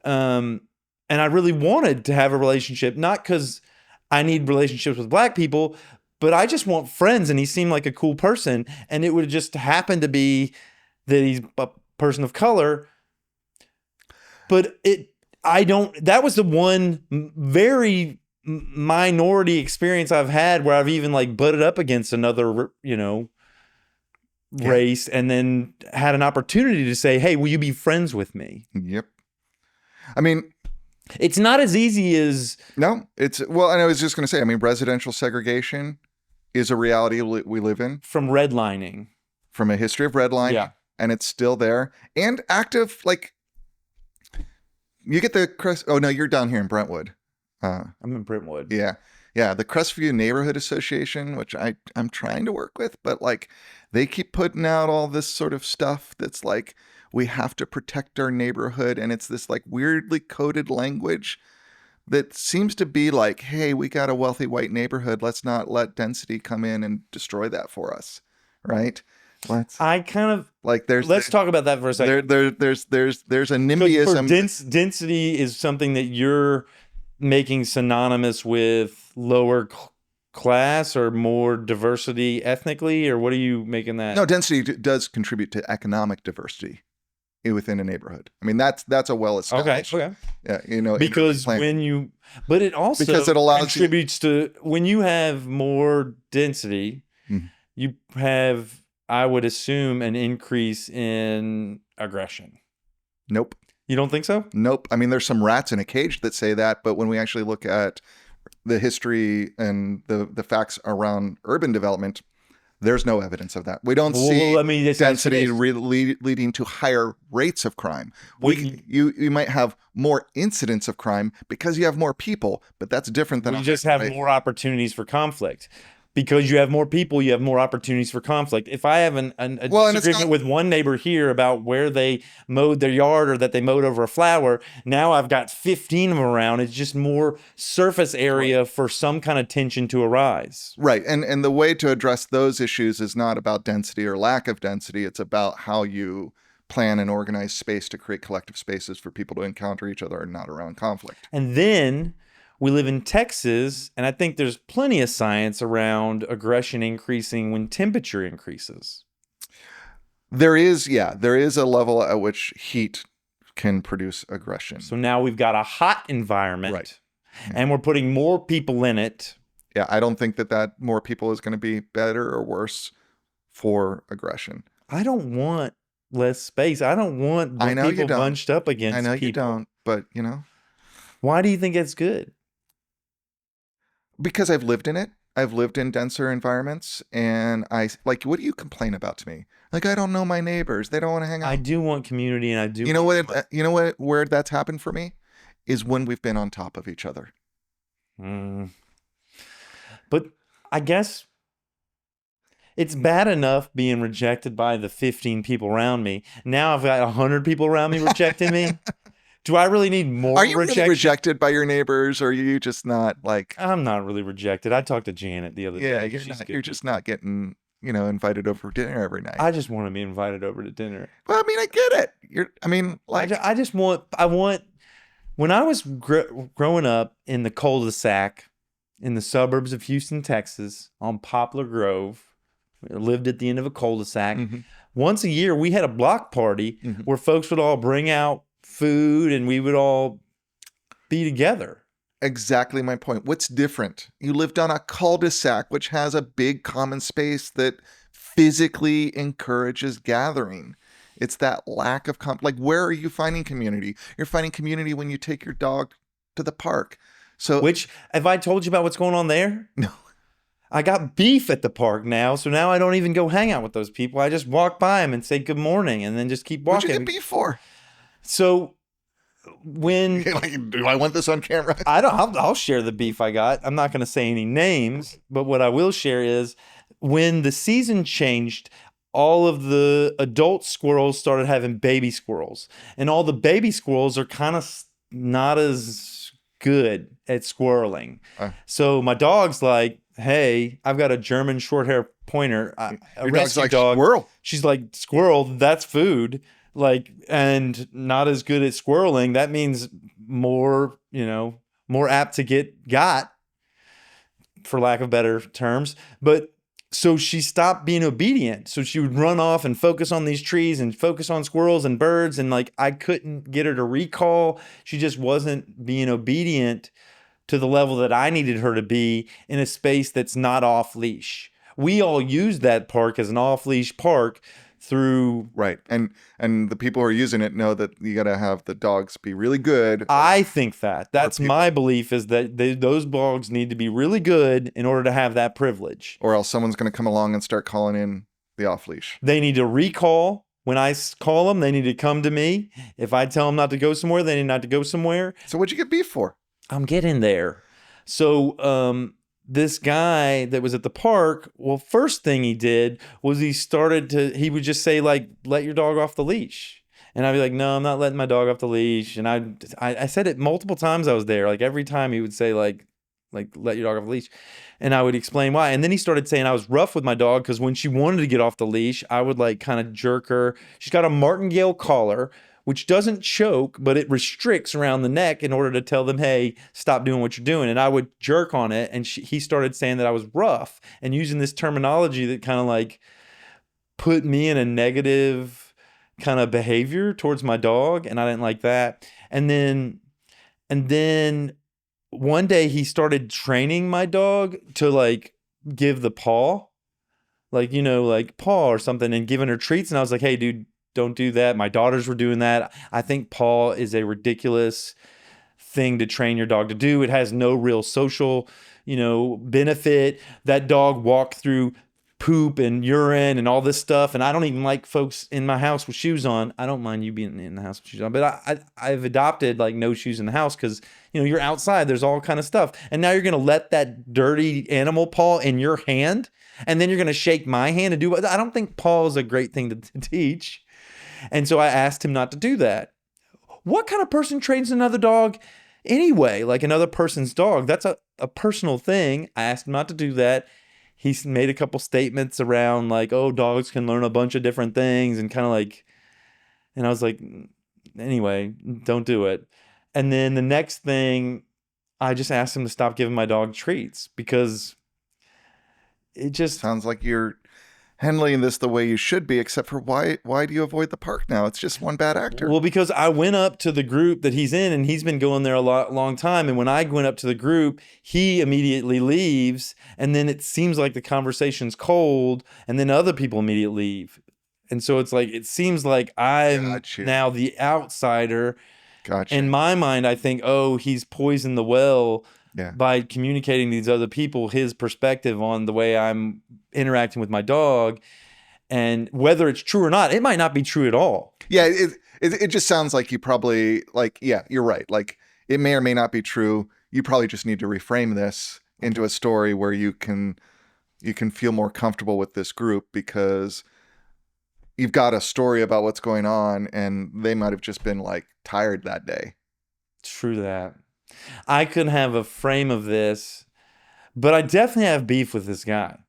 And I really wanted to have a relationship, not because I need relationships with black people, but I just want friends, and he seemed like a cool person. And it would just happen to be that he's a person of color. But that was the one very minority experience I've had where I've even like butted up against another, race, and then had an opportunity to say, hey, will you be friends with me? Yep. I mean, it's not as easy as... No, and I was just going to say, I mean, residential segregation is a reality we live in. From redlining. From a history of redlining. Yeah. And it's still there. And active, like, you get the oh no, you're down here in Brentwood. I'm in Brentwood. Yeah. Yeah. The Crestview Neighborhood Association, which I'm trying to work with, but like they keep putting out all this sort of stuff that's like, we have to protect our neighborhood. And it's this like weirdly coded language that seems to be like, hey, we got a wealthy white neighborhood. Let's not let density come in and destroy that for us. Right. Let's talk about that for a second. There's a NIMBYism. Density is something that you're making synonymous with lower class or more diversity ethnically, or what are you making that? No, density does contribute to economic diversity within a neighborhood. I mean, that's a well established. Okay. Yeah, because but it also contributes to when you have more density, you have, I would assume, an increase in aggression. Nope. You don't think so? Nope. I mean, there's some rats in a cage that say that, but when we actually look at the history and the facts around urban development, there's no evidence of that. We don't see density leading to higher rates of crime. You might have more incidents of crime because you have more people, but that's different than... You just have more opportunities for conflict. Because you have more people, you have more opportunities for conflict. If I have a disagreement with one neighbor here about where they mowed their yard or that they mowed over a flower, now I've got 15 of them around. It's just more surface area for some kind of tension to arise. Right. And the way to address those issues is not about density or lack of density. It's about how you plan and organize space to create collective spaces for people to encounter each other and not around conflict. And then... we live in Texas, and I think there's plenty of science around aggression increasing when temperature increases. There is a level at which heat can produce aggression. So now we've got a hot environment, right, and we're putting more people in it. Yeah, I don't think that more people is going to be better or worse for aggression. I don't want less space. I don't want people bunched up against people. I know you don't, but Why do you think it's good? Because I've lived in it. I've lived in denser environments, and what do you complain about to me? Like, I don't know my neighbors. They don't want to hang out. I do want community, and I do. Where that's happened for me is when we've been on top of each other. But I guess it's bad enough being rejected by the 15 people around me. Now I've got 100 people around me rejecting me. Do I really need more rejection? Are you really rejected by your neighbors, or are you just not like... I'm not really rejected. I talked to Janet the other day. Yeah, you're just not getting, invited over for dinner every night. I just want to be invited over to dinner. Well, I mean, I get it. I want... When I was growing up in the cul-de-sac in the suburbs of Houston, Texas, on Poplar Grove, I lived at the end of a cul-de-sac. Mm-hmm. Once a year, we had a block party where folks would all bring out food and we would all be together. Exactly my point. What's different? You lived on a cul-de-sac, which has a big common space that physically encourages gathering. It's that lack of where are you finding community? You're finding community when you take your dog to the park. So, have I told you about what's going on there? No. I got beef at the park now, so now I don't even go hang out with those people. I just walk by them and say good morning and then just keep What'd walking. you get beef for? So when Like, do I want this on camera? I'll share the beef I got. I'm not going to say any names, but what I will share is when the season changed, all of the adult squirrels started having baby squirrels, and all the baby squirrels are kind of not as good at squirreling. So my dog's like, hey, I've got a German short hair pointer, a Your dog's rescue like, dog. squirrel. She's like, squirrel, that's food. Like, and not as good at squirreling. That means more, more apt to get got, for lack of better terms. But so she stopped being obedient. So she would run off and focus on these trees and focus on squirrels and birds. And like, I couldn't get her to recall. She just wasn't being obedient to the level that I needed her to be in a space that's not off leash. We all use that park as an off leash park through. Right. And the people who are using it know that you got to have the dogs be really good. I think that's my belief, is that those dogs need to be really good in order to have that privilege. Or else someone's going to come along and start calling in the off leash. They need to recall. When I call them, they need to come to me. If I tell them not to go somewhere, they need not to go somewhere. So what'd you get beef for? I'm getting there. So this guy that was at the park, well, first thing he did was he would just say, like, let your dog off the leash. And I'd be like, no, I'm not letting my dog off the leash. And I said it multiple times I was there. Like every time he would say like let your dog off the leash. And I would explain why. And then he started saying I was rough with my dog because when she wanted to get off the leash, I would like kind of jerk her. She's got a martingale collar, which doesn't choke, but it restricts around the neck in order to tell them, hey, stop doing what you're doing. And I would jerk on it. And he started saying that I was rough and using this terminology that kind of like put me in a negative kind of behavior towards my dog. And I didn't like that. And then one day he started training my dog to like give the paw, like, like paw or something, and giving her treats. And I was like, hey, dude, don't do that. My daughters were doing that. I think paw is a ridiculous thing to train your dog to do. It has no real social, benefit. That dog walked through poop and urine and all this stuff. And I don't even like folks in my house with shoes on. I don't mind you being in the house with shoes on, but I've adopted like no shoes in the house because, you're outside. There's all kind of stuff. And now you're going to let that dirty animal paw in your hand. And then you're going to shake my hand and do what? I don't think paw is a great thing to teach. And so I asked him not to do that. What kind of person trains another dog anyway? Like another person's dog? That's a personal thing. I asked him not to do that. He made a couple statements around like, oh, dogs can learn a bunch of different things and kind of like, and I was like, anyway, don't do it. And then the next thing, I just asked him to stop giving my dog treats because it just sounds like you're handling this the way you should be, except for why do you avoid the park now? It's just one bad actor. Well, because I went up to the group that he's in, and he's been going there a long time. And when I went up to the group, he immediately leaves, and then it seems like the conversation's cold, and then other people immediately leave. And so it's like, it seems like I'm now the outsider. Gotcha. In my mind, I think, oh, he's poisoned the well by communicating to these other people his perspective on the way I'm interacting with my dog. And whether it's true or not, it might not be true at all. Yeah, it just sounds like you probably, like, yeah, you're right. Like, it may or may not be true. You probably just need to reframe this into a story where you can feel more comfortable with this group because you've got a story about what's going on, and they might have just been like tired that day. True that. I could have a frame of this, but I definitely have beef with this guy.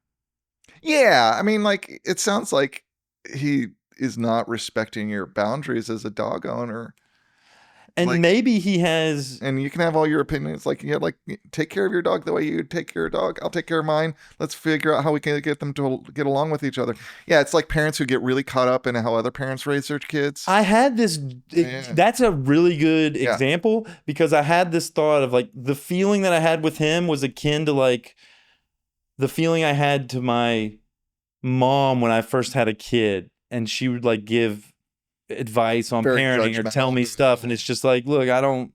Yeah, I mean, like, it sounds like he is not respecting your boundaries as a dog owner. And like, maybe he has. And you can have all your opinions. Like, like, take care of your dog the way you take care of your dog. I'll take care of mine. Let's figure out how we can get them to get along with each other. Yeah, it's like parents who get really caught up in how other parents raise their kids. I had this. That's a really good example because I had this thought of like the feeling that I had with him was akin to like the feeling I had to my mom when I first had a kid, and she would like give advice on parenting or tell me stuff, and it's just like, look, I don't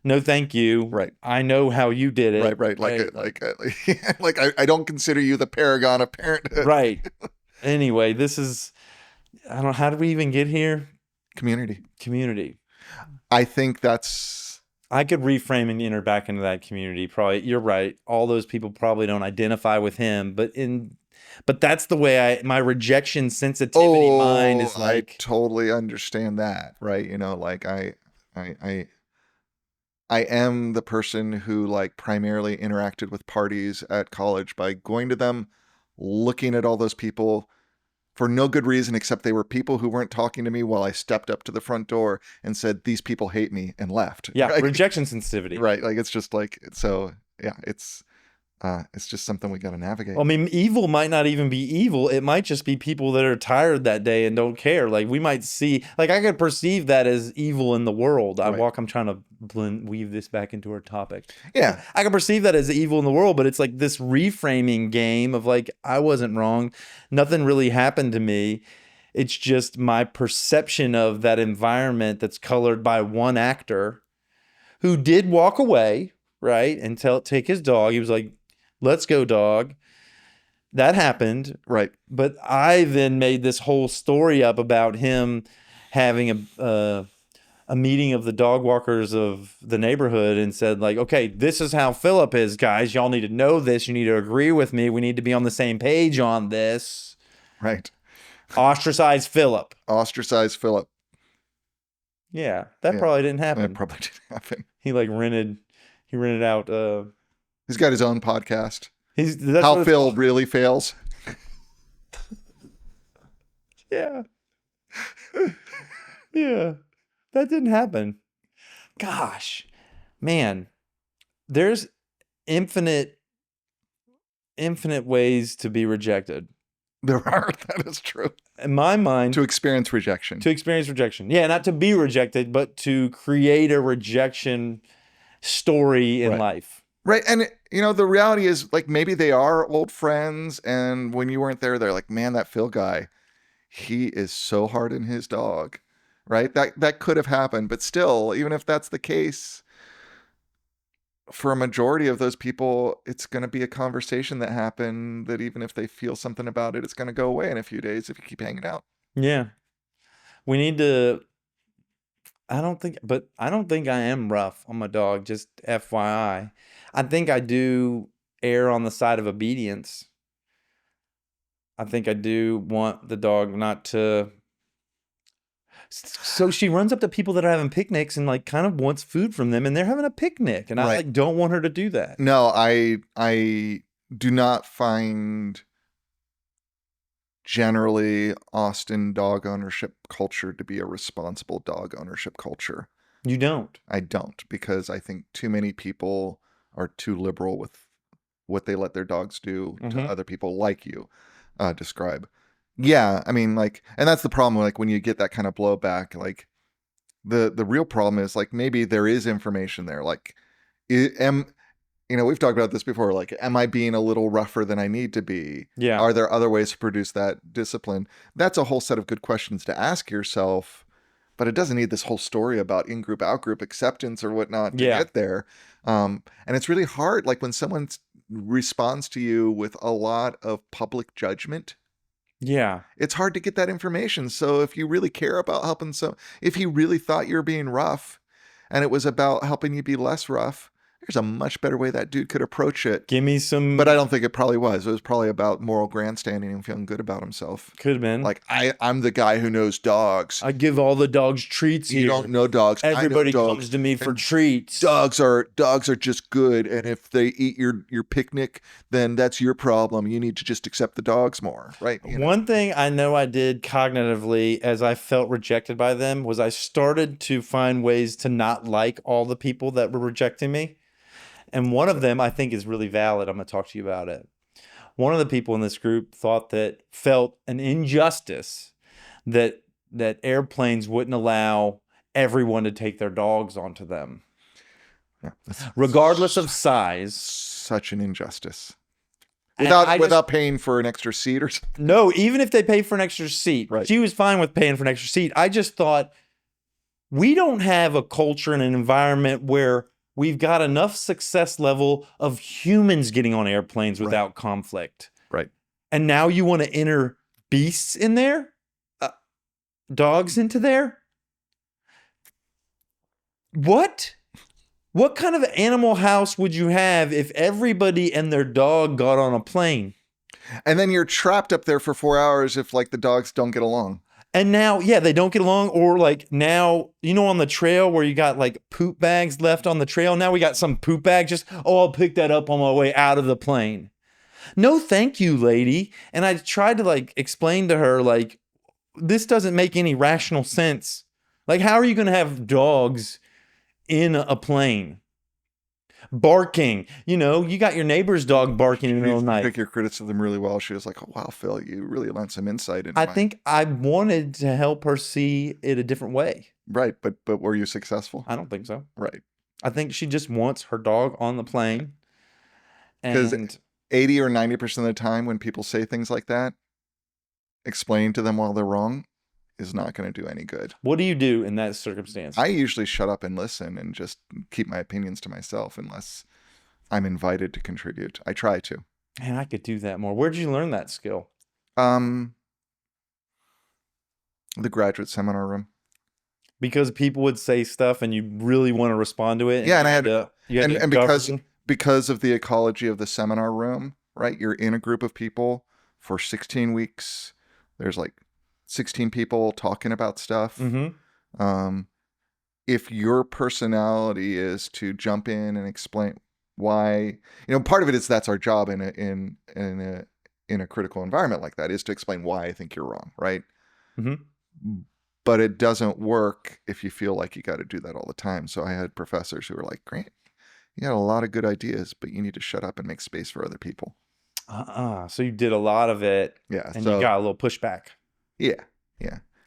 No, thank you. Right. I know how you did it. Right. Like I don't consider you the paragon of parenthood. Right. Anyway, I don't know, how did we even get here? Community. I think that's... I could reframe and enter back into that community. Probably, you're right. All those people probably don't identify with him, but that's the way my rejection sensitivity mind is like. I totally understand that, right? Like I am the person who like primarily interacted with parties at college by going to them, looking at all those people for no good reason except they were people who weren't talking to me while I stepped up to the front door and said, "These people hate me," and left. Yeah, right? rejection sensitivity. Right. Like it's just like, so yeah, it's just something we got to navigate. Well, I mean, evil might not even be evil. It might just be people that are tired that day and don't care. Like we might see, like I could perceive that as evil in the world. I'm trying to weave this back into our topic. Yeah. I can perceive that as evil in the world, but it's like this reframing game of like, I wasn't wrong. Nothing really happened to me. It's just my perception of that environment that's colored by one actor who did walk away, right? And take his dog. He was like, "Let's go, dog." That happened. Right. But I then made this whole story up about him having a meeting of the dog walkers of the neighborhood and said like, "Okay, this is how Philip is, guys. Y'all need to know this. You need to agree with me. We need to be on the same page on this." Right. Ostracize Philip. Yeah, that probably didn't happen. That probably didn't happen. He like rented out He's got his own podcast. That's How Phil Really Fails. Yeah. Yeah. That didn't happen. Gosh. Man. There's infinite ways to be rejected. There are. That is true. In my mind. To experience rejection. Yeah, not to be rejected, but to create a rejection story in life. Right. And, the reality is like maybe they are old friends. And when you weren't there, they're like, "Man, that Phil guy, he is so hard on his dog." Right. That could have happened. But still, even if that's the case, for a majority of those people, it's going to be a conversation that happened that even if they feel something about it, it's going to go away in a few days if you keep hanging out. Yeah. We need to. I don't think I am rough on my dog, just FYI. I think I do err on the side of obedience. I think I do want the dog not to. So she runs up to people that are having picnics and like kind of wants food from them, and they're having a picnic, and I like don't want her to do that. No, I do not find generally Austin dog ownership culture to be a responsible dog ownership culture. You don't? I don't, because I think too many people are too liberal with what they let their dogs do to other people like you describe. Yeah, I mean, like, and that's the problem, like, when you get that kind of blowback, like, the real problem is, like, maybe there is information there, like, we've talked about this before, like, am I being a little rougher than I need to be? Yeah. Are there other ways to produce that discipline? That's a whole set of good questions to ask yourself, but it doesn't need this whole story about in-group, out-group acceptance or whatnot to get there. And it's really hard, like, when someone responds to you with a lot of public judgment. Yeah. It's hard to get that information. So if you really care about helping if he really thought you were being rough and it was about helping you be less rough, there's a much better way that dude could approach it. Give me some. But I don't think it probably was. It was probably about moral grandstanding and feeling good about himself. Could have been. Like, I'm the guy who knows dogs. I give all the dogs treats here. You don't know dogs. Everybody dogs. comes to me for treats. Dogs are just good. And if they eat your picnic, then that's your problem. You need to just accept the dogs more. Right. One thing I know I did cognitively as I felt rejected by them was I started to find ways to not like all the people that were rejecting me. And one of them I think is really valid. I'm going to talk to you about it. One of the people in this group felt an injustice that airplanes wouldn't allow everyone to take their dogs onto them. Yeah, regardless of size. Such an injustice. Without paying for an extra seat or something. No, even if they pay for an extra seat. Right. She was fine with paying for an extra seat. I just thought, we don't have a culture and an environment where we've got enough success level of humans getting on airplanes without conflict. Right. And now you want to enter beasts in there? Dogs into there? What? What kind of animal house would you have if everybody and their dog got on a plane? And then you're trapped up there for 4 hours if like the dogs don't get along. And now, yeah, they don't get along. Or like now, you know, on the trail where you got like poop bags left on the trail. Now we got some poop bag. Just, oh, I'll pick that up on my way out of the plane. No, thank you, lady. And I tried to like explain to her, like, this doesn't make any rational sense. Like, how are you going to have dogs in a plane? Barking, you know, you got your neighbor's dog barking in the middle of the You night. took your criticism really well. She was like, oh, wow, Phil, you really lent some insight into I my-" think I wanted to help her see it a different way. Right, but were you successful? I don't think so. Right. I think she just wants her dog on the plane. 'Cause And 80 or 90% of the time when people say things like that, explaining to them while they're wrong is not going to do any good. what do you do in that circumstance? I usually shut up and listen and just keep my opinions to myself unless I'm invited to contribute. I try to. Man, I could do that more. Where'd you learn that skill? The graduate seminar room. Because people would say stuff and you really want to respond to it. Yeah, and I had you had to and govern. because of the ecology of the seminar room, right? You're in a group of people for 16 weeks. There's like 16 people talking about stuff. Mm-hmm. If your personality is to jump in and explain why, part of it is that's our job in a critical environment like that, is to explain why I think you're wrong, right? Mm-hmm. But it doesn't work if you feel like you got to do that all the time. So I had professors who were like, Grant, you got a lot of good ideas, but you need to shut up and make space for other people. So you did a lot of it. Yeah. And so, you got a little pushback. Yeah.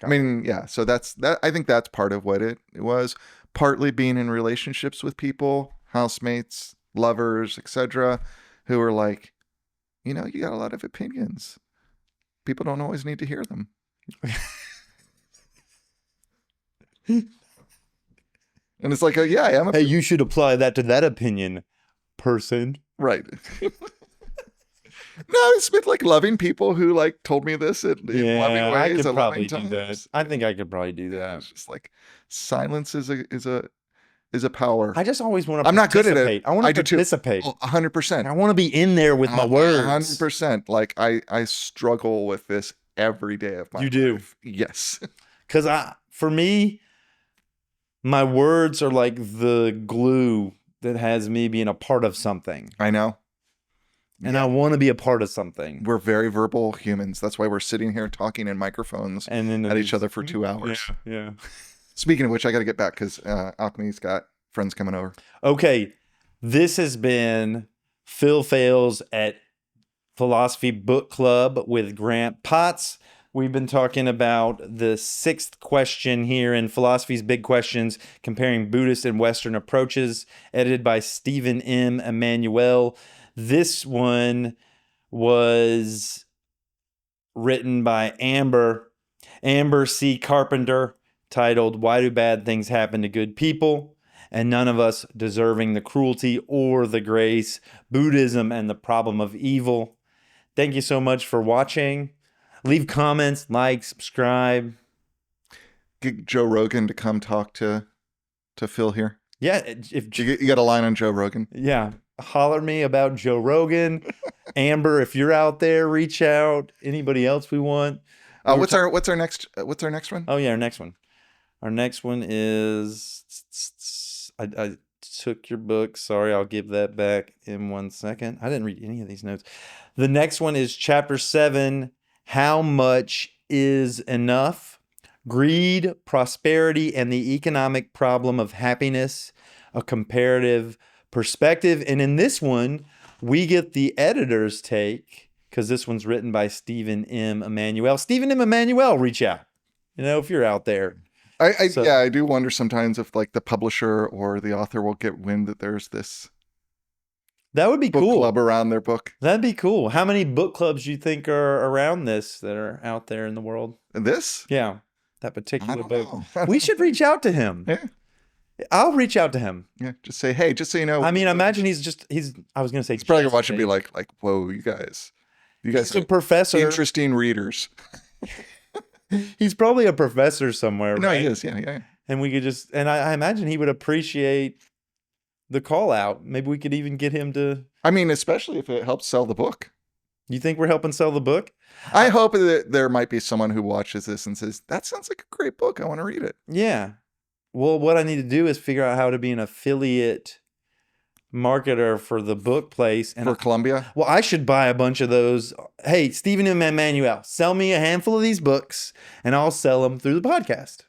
I mean, yeah. So that's that. I think that's part of what it was. Partly being in relationships with people, housemates, lovers, etc., who are like, you got a lot of opinions. People don't always need to hear them. And it's like, yeah, I am. Hey, you should apply that to that opinion, person. Right. No, it's been like loving people who like told me this in loving ways. I could at probably loving do that. times. I think I could probably do that. It's just like silence is a power. I just always want to. I'm not good at it. I want I to do too. participate. 100%. I want to be in there with my words. 100%. Like I struggle with this every day of my life. You do? Yes. Because for me, my words are like the glue that has me being a part of something. I know. And I want to be a part of something. We're very verbal humans. That's why we're sitting here talking in microphones And then at each other for 2 hours. Yeah. Speaking of which, I got to get back because Alchemy's got friends coming over. Okay. This has been Phil Phails at Philosophy Book Club with Grant Potts. We've been talking about the 6th question here in Philosophy's Big Questions, comparing Buddhist and Western approaches, edited by Stephen M. Emanuel. This one was written by Amber C. Carpenter, titled Why Do Bad Things Happen to Good People? And None of Us Deserving the Cruelty or the Grace, Buddhism and the Problem of Evil. Thank you so much for watching. Leave comments, like, subscribe. Get Joe Rogan to come talk to Phil here. Yeah, if You got a line on Joe Rogan? yeah, holler me about Joe Rogan. Amber, if you're out there, reach out. Anybody else we want? What's our next one? Oh yeah, our next one. Our next one is I took your book. Sorry, I'll give that back in 1 second. I didn't read any of these notes. The next one is chapter 7. How much is enough? Greed, prosperity, and the economic problem of happiness, a comparative perspective. And in this one, we get the editor's take, because this one's written by Stephen M. Emanuel. Stephen M. Emanuel, reach out. If you're out there. I do wonder sometimes if like the publisher or the author will get wind that there's this That would be book cool. club around their book. That'd be cool. How many book clubs do you think are around this that are out there in the world? This? Yeah. that I particular don't book. know. We should reach out to him. Yeah. I'll reach out to him. Yeah. Just say, hey, just so you know. I mean, imagine he's I was going to say, He's probably gonna watch just and be like, whoa, you guys he's a are professor. interesting readers. He's probably a professor somewhere. No, right? he is. Yeah. And we could and I imagine he would appreciate the call out. Maybe we could even get him to. I mean, especially if it helps sell the book. You think we're helping sell the book? I hope that there might be someone who watches this and says, that sounds like a great book. I want to read it. Yeah. Well, what I need to do is figure out how to be an affiliate marketer for the book place. And For Columbia? well, I should buy a bunch of those. Hey, Stephen and Emmanuel, sell me a handful of these books and I'll sell them through the podcast.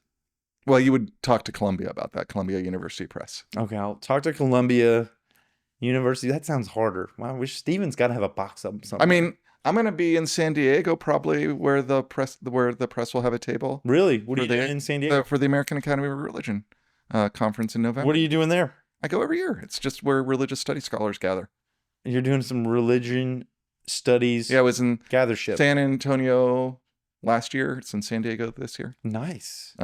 Well, you would talk to Columbia about that, Columbia University Press. Okay, I'll talk to Columbia University. That sounds harder. Well, I wish Stephen's got to have a box of something. I mean, I'm going to be in San Diego probably where the press will have a table. Really? What are For you the- doing in San Diego? For the American Academy of Religion conference in November. What are you doing there? I go every year. It's just where religious study scholars gather. You're doing some religion studies. Yeah, I was in Gathership. San Antonio last year. It's in San Diego this year. Nice.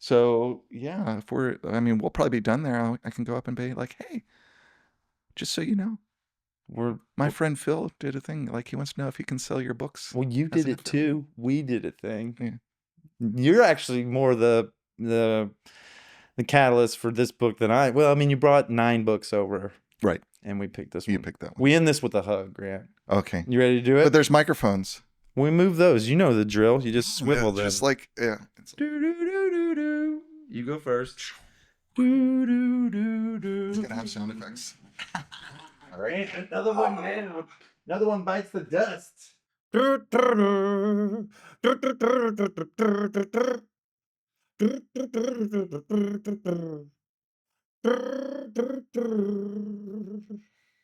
So yeah, we'll probably be done there. I can go up and be like, hey, just so you know, my friend Phil did a thing. Like, he wants to know if he can sell your books. Well, you as did an it affiliate. too. We did a thing. Yeah. You're actually more the catalyst for this book than I. Well, I mean, you brought 9 books over, Right. and we picked this You one. picked that one. We end this with a hug, Grant. Okay. You ready to do it? But there's microphones. We move those. You know the drill. You just swivel them. Just like, yeah. It's Do. You go first. Do. gonna have sound effects. All right, another one, man. Another one bites the dust.